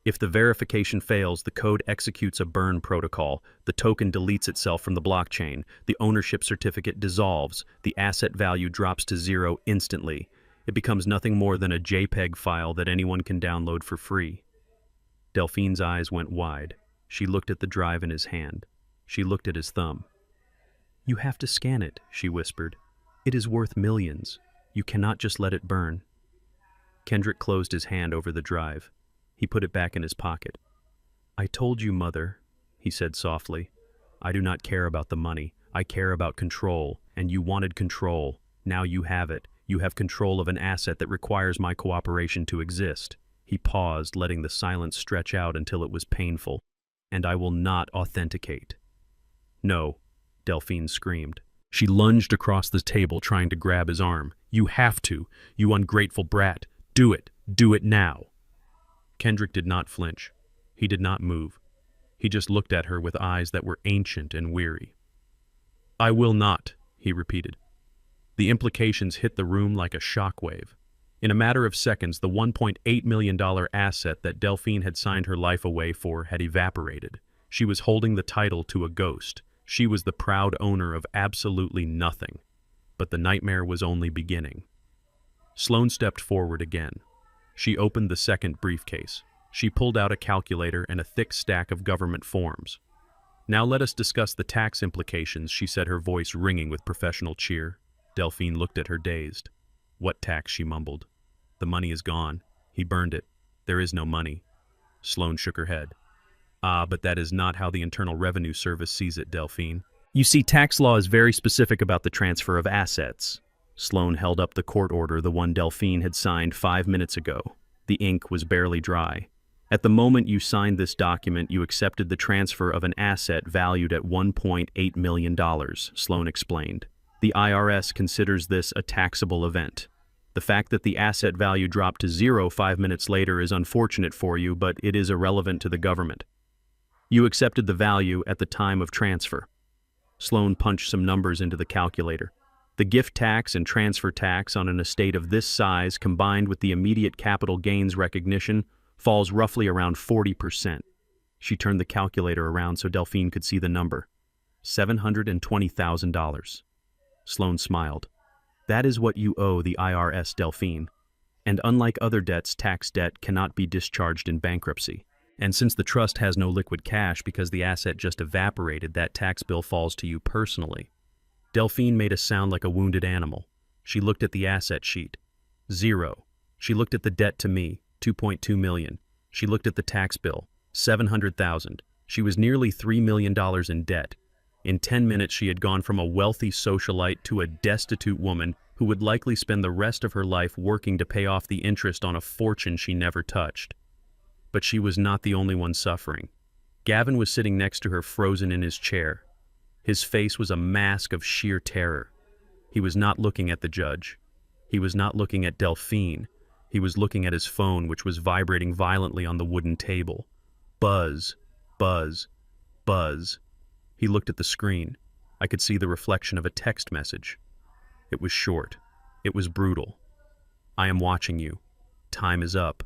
"If the verification fails, the code executes a burn protocol. The token deletes itself from the blockchain. The ownership certificate dissolves. The asset value drops to zero instantly. It becomes nothing more than a JPEG file that anyone can download for free." Delphine's eyes went wide. She looked at the drive in his hand. She looked at his thumb. "You have to scan it," she whispered. "It is worth millions. You cannot just let it burn." Kendrick closed his hand over the drive. He put it back in his pocket. "I told you, Mother," he said softly. "I do not care about the money. I care about control, and you wanted control. Now you have it. You have control of an asset that requires my cooperation to exist." He paused, letting the silence stretch out until it was painful. "And I will not authenticate." "No," Delphine screamed. She lunged across the table, trying to grab his arm. "You have to, you ungrateful brat. Do it. Do it now." Kendrick did not flinch. He did not move. He just looked at her with eyes that were ancient and weary. "I will not," he repeated. The implications hit the room like a shockwave. In a matter of seconds, the $1.8 million asset that Delphine had signed her life away for had evaporated. She was holding the title to a ghost. She was the proud owner of absolutely nothing. But the nightmare was only beginning. Sloane stepped forward again. She opened the second briefcase. She pulled out a calculator and a thick stack of government forms. "Now let us discuss the tax implications," she said, her voice ringing with professional cheer. Delphine looked at her dazed. "What tax?" she mumbled. "The money is gone. He burned it. There is no money." Sloane shook her head. "Ah, but that is not how the Internal Revenue Service sees it, Delphine. You see, tax law is very specific about the transfer of assets." Sloane held up the court order, the one Delphine had signed 5 minutes ago. The ink was barely dry. "At the moment you signed this document, you accepted the transfer of an asset valued at $1.8 million, Sloane explained. The IRS considers this a taxable event. The fact that the asset value dropped to zero 5 minutes later is unfortunate for you, but it is irrelevant to the government. You accepted the value at the time of transfer. Sloan punched some numbers into the calculator. The gift tax and transfer tax on an estate of this size, combined with the immediate capital gains recognition, falls roughly around 40%. She turned the calculator around so Delphine could see the number. $720,000. Sloan smiled. That is what you owe the IRS, Delphine. And unlike other debts, tax debt cannot be discharged in bankruptcy. And since the trust has no liquid cash because the asset just evaporated, that tax bill falls to you personally. Delphine made a sound like a wounded animal. She looked at the asset sheet. 0. She looked at the debt to me, $2.2 million. She looked at the tax bill, $700,000. She was nearly $3 million in debt. In 10 minutes, she had gone from a wealthy socialite to a destitute woman who would likely spend the rest of her life working to pay off the interest on a fortune she never touched. But she was not the only one suffering. Gavin was sitting next to her, frozen in his chair. His face was a mask of sheer terror. He was not looking at the judge. He was not looking at Delphine. He was looking at his phone, which was vibrating violently on the wooden table. Buzz, buzz, buzz. He looked at the screen. I could see the reflection of a text message. It was short. It was brutal. I am watching you. Time is up.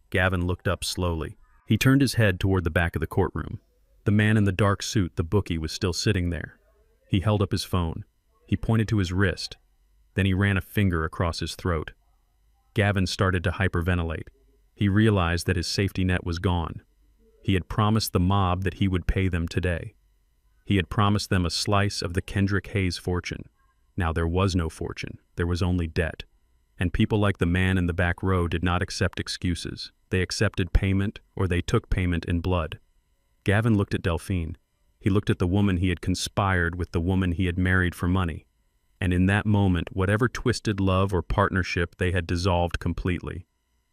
Gavin looked up slowly. He turned his head toward the back of the courtroom. The man in the dark suit, the bookie, was still sitting there. He held up his phone. He pointed to his wrist. Then he ran a finger across his throat. Gavin started to hyperventilate. He realized that his safety net was gone. He had promised the mob that he would pay them today. He had promised them a slice of the Kendrick Hayes fortune. Now there was no fortune. There was only debt. And people like the man in the back row did not accept excuses. They accepted payment, or they took payment in blood. Gavin looked at Delphine. He looked at the woman he had conspired with, the woman he had married for money. And in that moment, whatever twisted love or partnership, they had dissolved completely.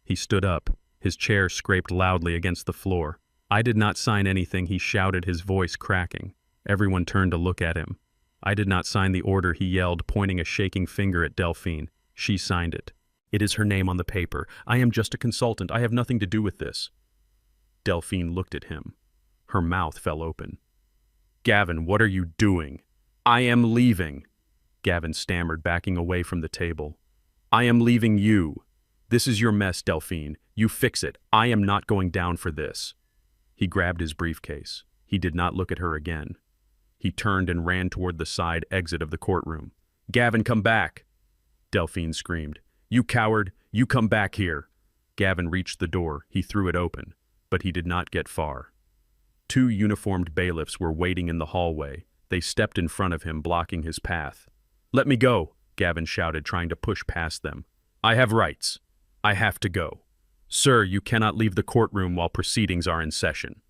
He stood up. His chair scraped loudly against the floor. I did not sign anything, he shouted, his voice cracking. Everyone turned to look at him. I did not sign the order, he yelled, pointing a shaking finger at Delphine. She signed it. It is her name on the paper. I am just a consultant. I have nothing to do with this. Delphine looked at him. Her mouth fell open. Gavin, what are you doing? I am leaving. Gavin stammered, backing away from the table. I am leaving you. This is your mess, Delphine. You fix it. I am not going down for this. He grabbed his briefcase. He did not look at her again. He turned and ran toward the side exit of the courtroom. Gavin, come back! Delphine screamed. You coward! You come back here! Gavin reached the door. He threw it open, but he did not get far. 2 uniformed bailiffs were waiting in the hallway. They stepped in front of him, blocking his path. Let me go, Gavin shouted, trying to push past them. I have rights. I have to go. Sir, you cannot leave the courtroom while proceedings are in session.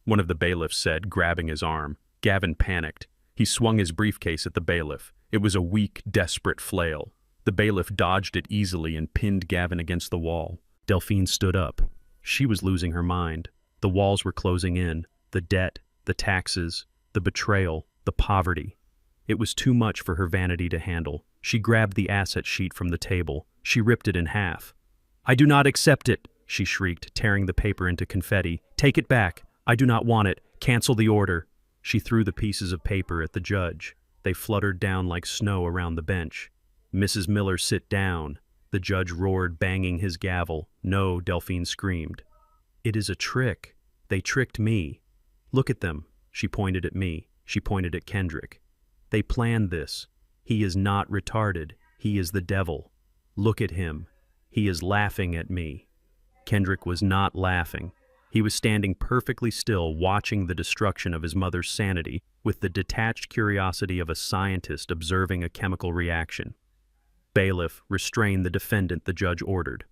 One of the bailiffs said, grabbing his arm. Gavin panicked. He swung his briefcase at the bailiff. It was a weak, desperate flail. The bailiff dodged it easily and pinned Gavin against the wall. Delphine stood up. She was losing her mind. The walls were closing in. The debt, the taxes, the betrayal, the poverty. It was too much for her vanity to handle. She grabbed the asset sheet from the table. She ripped it in half. I do not accept it, she shrieked, tearing the paper into confetti. Take it back. I do not want it. Cancel the order. She threw the pieces of paper at the judge. They fluttered down like snow around the bench. Mrs. Miller, sit down. The judge roared, banging his gavel. No, Delphine screamed. It is a trick. They tricked me. Look at them. She pointed at me. She pointed at Kendrick. They planned this. He is not retarded. He is the devil. Look at him. He is laughing at me. Kendrick was not laughing. He was standing perfectly still, watching the destruction of his mother's sanity with the detached curiosity of a scientist observing a chemical reaction. Bailiff, restrain the defendant, the judge ordered.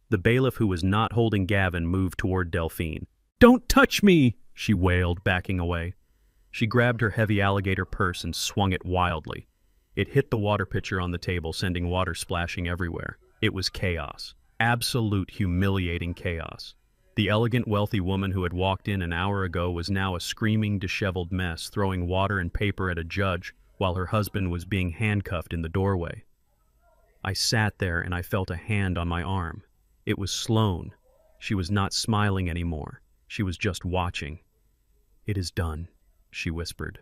The bailiff, who was not holding Gavin, moved toward Delphine. Don't touch me, she wailed, backing away. She grabbed her heavy alligator purse and swung it wildly. It hit the water pitcher on the table, sending water splashing everywhere. It was chaos. Absolute humiliating chaos. The elegant, wealthy woman who had walked in an hour ago was now a screaming, disheveled mess, throwing water and paper at a judge while her husband was being handcuffed in the doorway. I sat there and I felt a hand on my arm. It was Sloane. She was not smiling anymore. She was just watching. "It is done," she whispered.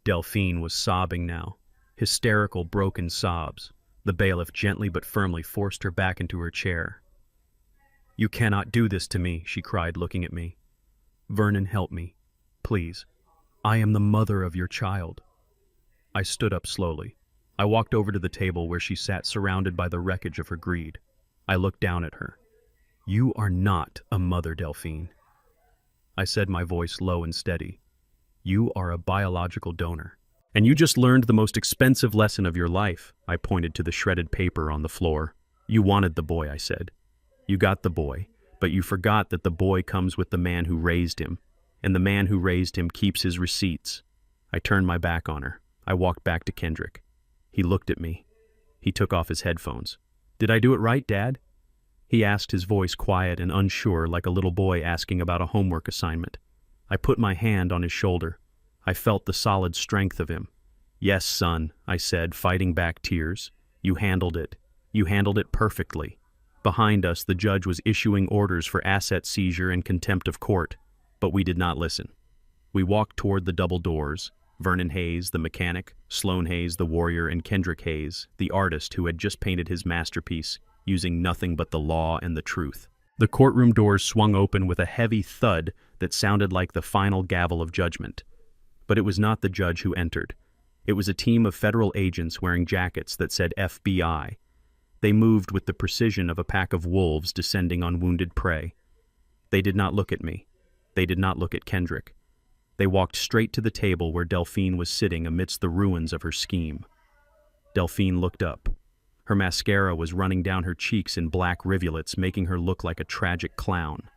Delphine was sobbing now, hysterical, broken sobs. The bailiff gently but firmly forced her back into her chair. "You cannot do this to me," she cried, looking at me. "Vernon, help me, please. I am the mother of your child." I stood up slowly. I walked over to the table where she sat surrounded by the wreckage of her greed. I looked down at her. "You are not a mother, Delphine." I said, my voice low and steady. "You are a biological donor. And you just learned the most expensive lesson of your life." I pointed to the shredded paper on the floor. "You wanted the boy," I said. "You got the boy, but you forgot that the boy comes with the man who raised him, and the man who raised him keeps his receipts." I turned my back on her. I walked back to Kendrick. He looked at me. He took off his headphones. "Did I do it right, Dad?" he asked, his voice quiet and unsure, like a little boy asking about a homework assignment. I put my hand on his shoulder. I felt the solid strength of him. "Yes, son," I said, fighting back tears. "You handled it. You handled it perfectly." Behind us, the judge was issuing orders for asset seizure and contempt of court, but we did not listen. We walked toward the double doors. Vernon Hayes, the mechanic, Sloane Hayes, the warrior, and Kendrick Hayes, the artist who had just painted his masterpiece, using nothing but the law and the truth. The courtroom doors swung open with a heavy thud that sounded like the final gavel of judgment. But it was not the judge who entered. It was a team of federal agents wearing jackets that said FBI. They moved with the precision of a pack of wolves descending on wounded prey. They did not look at me. They did not look at Kendrick. They walked straight to the table where Delphine was sitting amidst the ruins of her scheme. Delphine looked up. Her mascara was running down her cheeks in black rivulets, making her look like a tragic clown.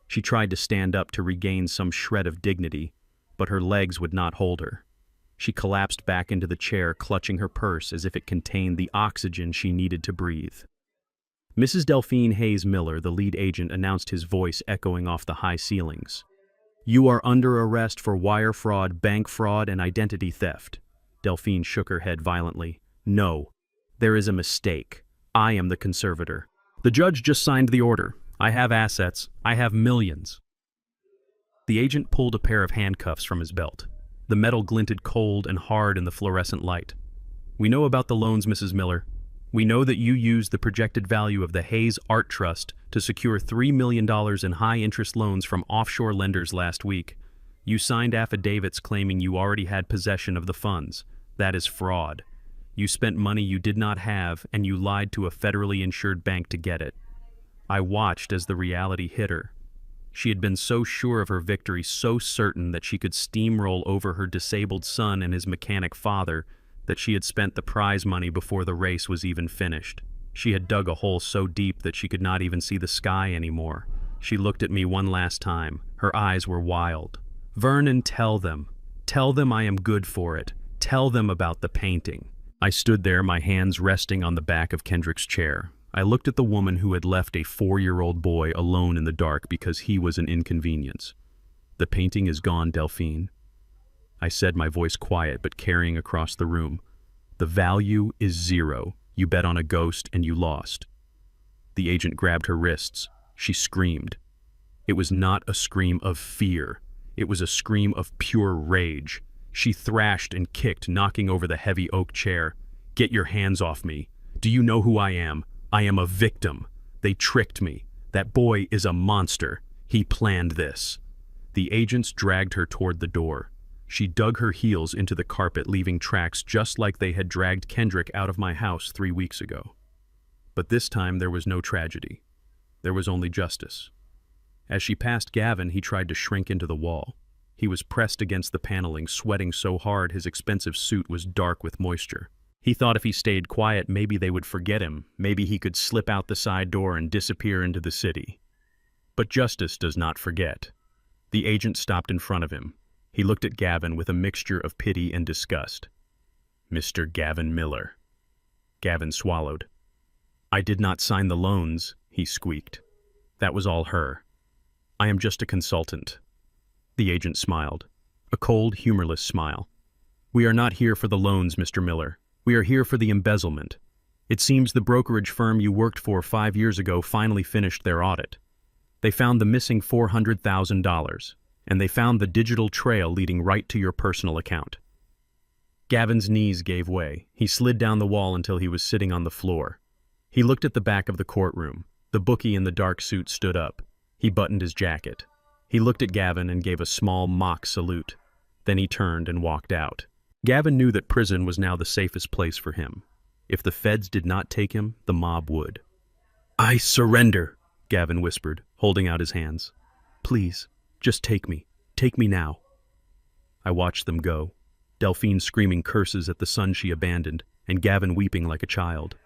She tried to stand up to regain some shred of dignity, but her legs would not hold her. She collapsed back into the chair, clutching her purse as if it contained the oxygen she needed to breathe. Mrs. Delphine Hayes Miller, the lead agent, announced, his voice echoing off the high ceilings. "You are under arrest for wire fraud, bank fraud, and identity theft." Delphine shook her head violently. "No, there is a mistake. I am the conservator. The judge just signed the order. I have assets. I have millions." The agent pulled a pair of handcuffs from his belt. The metal glinted cold and hard in the fluorescent light. "We know about the loans, Mrs. Miller. We know that you used the projected value of the Hayes Art Trust to secure $3 million in high-interest loans from offshore lenders last week. You signed affidavits claiming you already had possession of the funds. That is fraud. You spent money you did not have, and you lied to a federally insured bank to get it." I watched as the reality hit her. She had been so sure of her victory, so certain that she could steamroll over her disabled son and his mechanic father, that she had spent the prize money before the race was even finished. She had dug a hole so deep that she could not even see the sky anymore. She looked at me one last time. Her eyes were wild. "Vernon, tell them. Tell them I am good for it. Tell them about the painting." I stood there, my hands resting on the back of Kendrick's chair. I looked at the woman who had left a 4-year-old boy alone in the dark because he was an inconvenience. "The painting is gone, Delphine," I said, my voice quiet but carrying across the room. "The value is 0. You bet on a ghost and you lost." The agent grabbed her wrists. She screamed. It was not a scream of fear. It was a scream of pure rage. She thrashed and kicked, knocking over the heavy oak chair. "Get your hands off me. Do you know who I am? I am a victim. They tricked me. That boy is a monster. He planned this." The agents dragged her toward the door. She dug her heels into the carpet, leaving tracks just like they had dragged Kendrick out of my house 3 weeks ago. But this time there was no tragedy. There was only justice. As she passed Gavin, he tried to shrink into the wall. He was pressed against the paneling, sweating so hard his expensive suit was dark with moisture. He thought if he stayed quiet, maybe they would forget him. Maybe he could slip out the side door and disappear into the city. But justice does not forget. The agent stopped in front of him. He looked at Gavin with a mixture of pity and disgust. "Mr. Gavin Miller." Gavin swallowed. "I did not sign the loans," he squeaked. "That was all her. I am just a consultant." The agent smiled. A cold, humorless smile. "We are not here for the loans, Mr. Miller. We are here for the embezzlement. It seems the brokerage firm you worked for 5 years ago finally finished their audit. They found the missing $400,000, and they found the digital trail leading right to your personal account." Gavin's knees gave way. He slid down the wall until he was sitting on the floor. He looked at the back of the courtroom. The bookie in the dark suit stood up. He buttoned his jacket. He looked at Gavin and gave a small mock salute. Then he turned and walked out. Gavin knew that prison was now the safest place for him. If the feds did not take him, the mob would. "I surrender," Gavin whispered, holding out his hands. "Please, just take me. Take me now." I watched them go. Delphine screaming curses at the son she abandoned, and Gavin weeping like a child.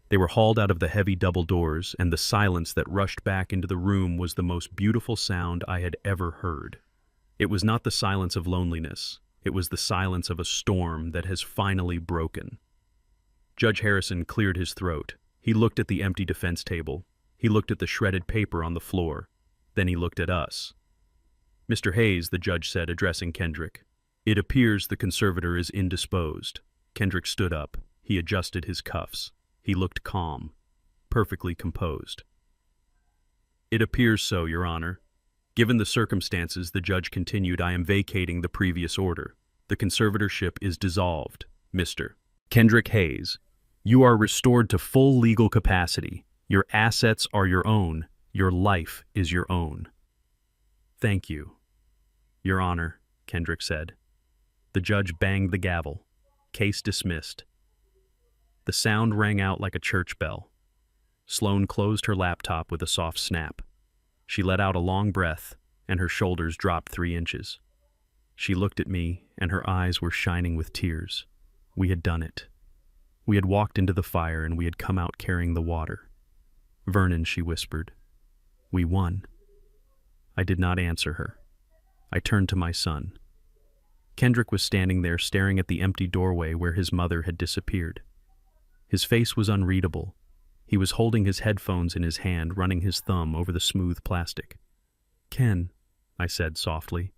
They were hauled out of the heavy double doors, and the silence that rushed back into the room was the most beautiful sound I had ever heard. It was not the silence of loneliness. It was the silence of a storm that has finally broken. Judge Harrison cleared his throat. He looked at the empty defense table. He looked at the shredded paper on the floor. Then he looked at us. "Mr. Hayes," the judge said, addressing Kendrick, "it appears the conservator is indisposed." Kendrick stood up. He adjusted his cuffs. He looked calm, perfectly composed. "It appears so, Your Honor. Given the circumstances," the judge continued, "I am vacating the previous order. The conservatorship is dissolved, Mr. Kendrick Hayes. You are restored to full legal capacity. Your assets are your own. Your life is your own." "Thank you, Your Honor," Kendrick said. The judge banged the gavel. Case dismissed. The sound rang out like a church bell. Sloane closed her laptop with a soft snap. She let out a long breath, and her shoulders dropped 3 inches. She looked at me, and her eyes were shining with tears. We had done it. We had walked into the fire, and we had come out carrying the water. "Vernon," she whispered, "we won." I did not answer her. I turned to my son. Kendrick was standing there staring at the empty doorway where his mother had disappeared. His face was unreadable. He was holding his headphones in his hand, running his thumb over the smooth plastic. "Ken," I said softly.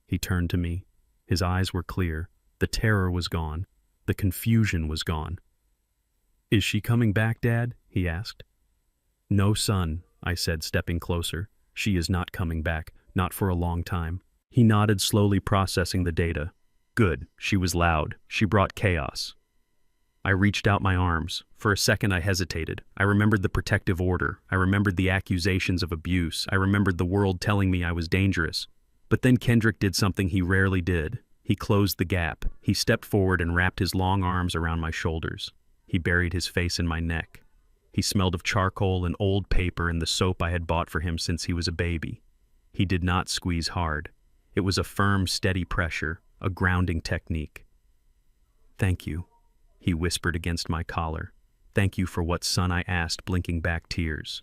He turned to me. His eyes were clear. The terror was gone. The confusion was gone. "Is she coming back, Dad?" he asked. "No, son," I said, stepping closer. "She is not coming back, not for a long time." He nodded, slowly processing the data. "Good." She was loud. She brought chaos. I reached out my arms. For a second I hesitated. I remembered the protective order. I remembered the accusations of abuse. I remembered the world telling me I was dangerous. But then Kendrick did something he rarely did. He closed the gap. He stepped forward and wrapped his long arms around my shoulders. He buried his face in my neck. He smelled of charcoal and old paper and the soap I had bought for him since he was a baby. He did not squeeze hard. It was a firm, steady pressure, a grounding technique. "Thank you," he whispered against my collar. "Thank you for what, son?" I asked, blinking back tears.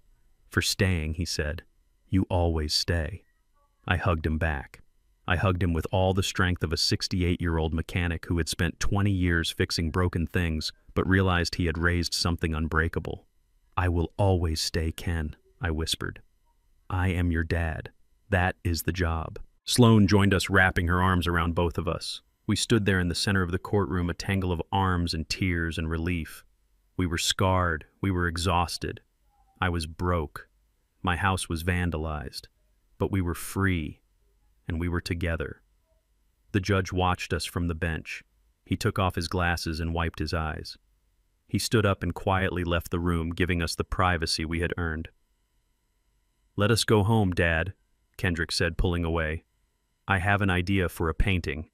"For staying," he said. "You always stay." I hugged him back. I hugged him with all the strength of a 68-year-old mechanic who had spent 20 years fixing broken things, but realized he had raised something unbreakable. "I will always stay, Ken," I whispered. "I am your dad. That is the job." Sloane joined us, wrapping her arms around both of us. We stood there in the center of the courtroom, a tangle of arms and tears and relief. We were scarred. We were exhausted. I was broke. My house was vandalized. But we were free, and we were together. The judge watched us from the bench. He took off his glasses and wiped his eyes. He stood up and quietly left the room, giving us the privacy we had earned. "Let us go home, Dad," Kendrick said, pulling away. "I have an idea for a painting."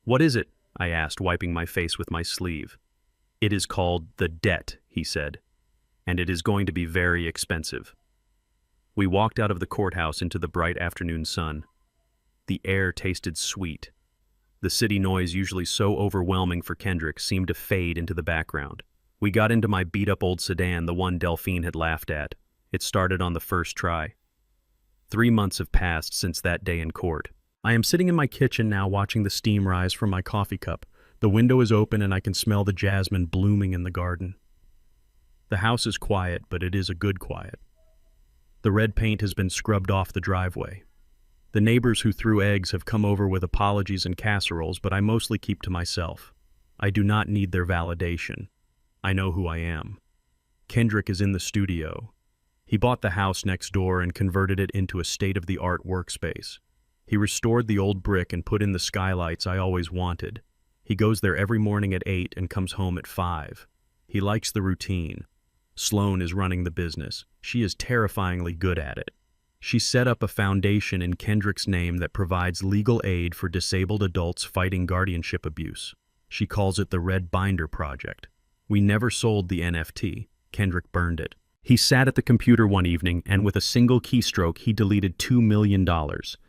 "What is it?" I asked, wiping my face with my sleeve. "It is called The Debt," he said, "and it is going to be very expensive." We walked out of the courthouse into the bright afternoon sun. The air tasted sweet. The city noise, usually so overwhelming for Kendrick, seemed to fade into the background. We got into my beat-up old sedan, the one Delphine had laughed at. It started on the first try. 3 months have passed since that day in court. I am sitting in my kitchen now, watching the steam rise from my coffee cup. The window is open and I can smell the jasmine blooming in the garden. The house is quiet, but it is a good quiet. The red paint has been scrubbed off the driveway. The neighbors who threw eggs have come over with apologies and casseroles, but I mostly keep to myself. I do not need their validation. I know who I am. Kendrick is in the studio. He bought the house next door and converted it into a state-of-the-art workspace. He restored the old brick and put in the skylights I always wanted. He goes there every morning at 8 and comes home at 5. He likes the routine. Sloane is running the business. She is terrifyingly good at it. She set up a foundation in Kendrick's name that provides legal aid for disabled adults fighting guardianship abuse. She calls it the Red Binder Project. We never sold the NFT. Kendrick burned it. He sat at the computer one evening and with a single keystroke he deleted $2 million.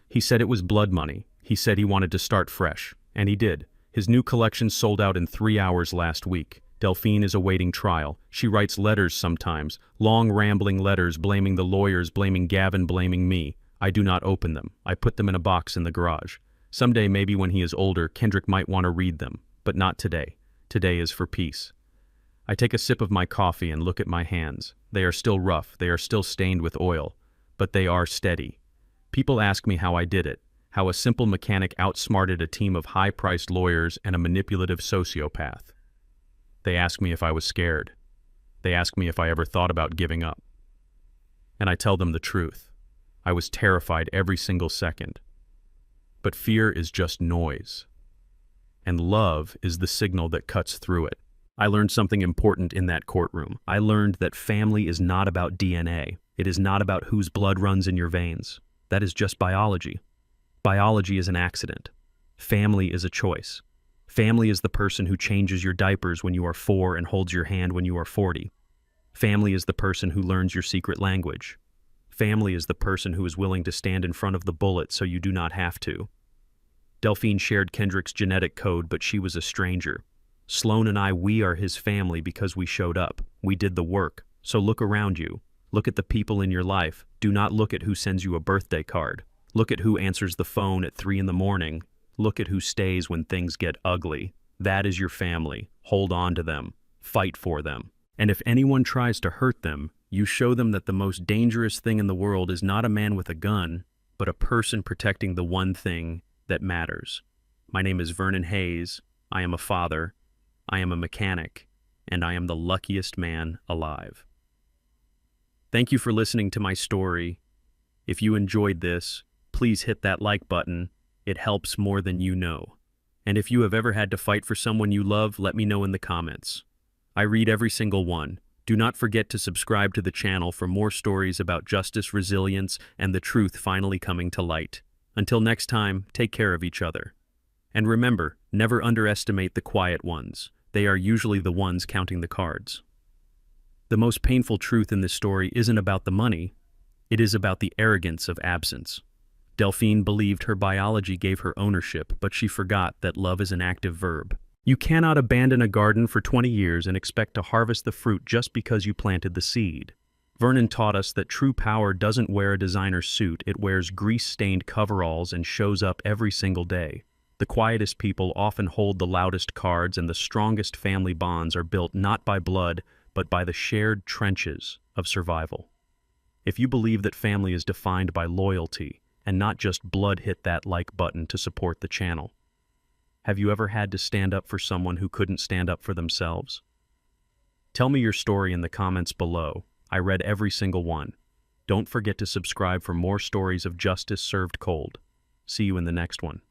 He said it was blood money. He said he wanted to start fresh. And he did. His new collection sold out in 3 hours last week. Delphine is awaiting trial. She writes letters sometimes, long rambling letters blaming the lawyers, blaming Gavin, blaming me. I do not open them. I put them in a box in the garage. Someday, maybe when he is older, Kendrick might want to read them, but not today. Today is for peace. I take a sip of my coffee and look at my hands. They are still rough, they are still stained with oil, but they are steady. People ask me how I did it, how a simple mechanic outsmarted a team of high-priced lawyers and a manipulative sociopath. They ask me if I was scared. They ask me if I ever thought about giving up. And I tell them the truth. I was terrified every single second. But fear is just noise. And love is the signal that cuts through it. I learned something important in that courtroom. I learned that family is not about DNA. It is not about whose blood runs in your veins. That is just biology. Biology is an accident. Family is a choice. Family is the person who changes your diapers when you are 4 and holds your hand when you are 40. Family is the person who learns your secret language. Family is the person who is willing to stand in front of the bullet so you do not have to. Delphine shared Kendrick's genetic code, but she was a stranger. Sloane and I, we are his family because we showed up. We did the work. So look around you. Look at the people in your life. Do not look at who sends you a birthday card. Look at who answers the phone at 3 in the morning. Look at who stays when things get ugly. That is your family. Hold on to them. Fight for them. And if anyone tries to hurt them, you show them that the most dangerous thing in the world is not a man with a gun, but a person protecting the one thing that matters. My name is Vernon Hayes. I am a father. I am a mechanic. And I am the luckiest man alive. Thank you for listening to my story. If you enjoyed this, please hit that like button. It helps more than you know. And if you have ever had to fight for someone you love, let me know in the comments. I read every single one. Do not forget to subscribe to the channel for more stories about justice, resilience, and the truth finally coming to light. Until next time, take care of each other. And remember, never underestimate the quiet ones. They are usually the ones counting the cards. The most painful truth in this story isn't about the money. It is about the arrogance of absence. Delphine believed her biology gave her ownership, but she forgot that love is an active verb. You cannot abandon a garden for 20 years and expect to harvest the fruit just because you planted the seed. Vernon taught us that true power doesn't wear a designer suit, it wears grease-stained coveralls and shows up every single day. The quietest people often hold the loudest cards, and the strongest family bonds are built not by blood, but by the shared trenches of survival. If you believe that family is defined by loyalty, and not just blood, hit that like button to support the channel. Have you ever had to stand up for someone who couldn't stand up for themselves? Tell me your story in the comments below. I read every single one. Don't forget to subscribe for more stories of justice served cold. See you in the next one.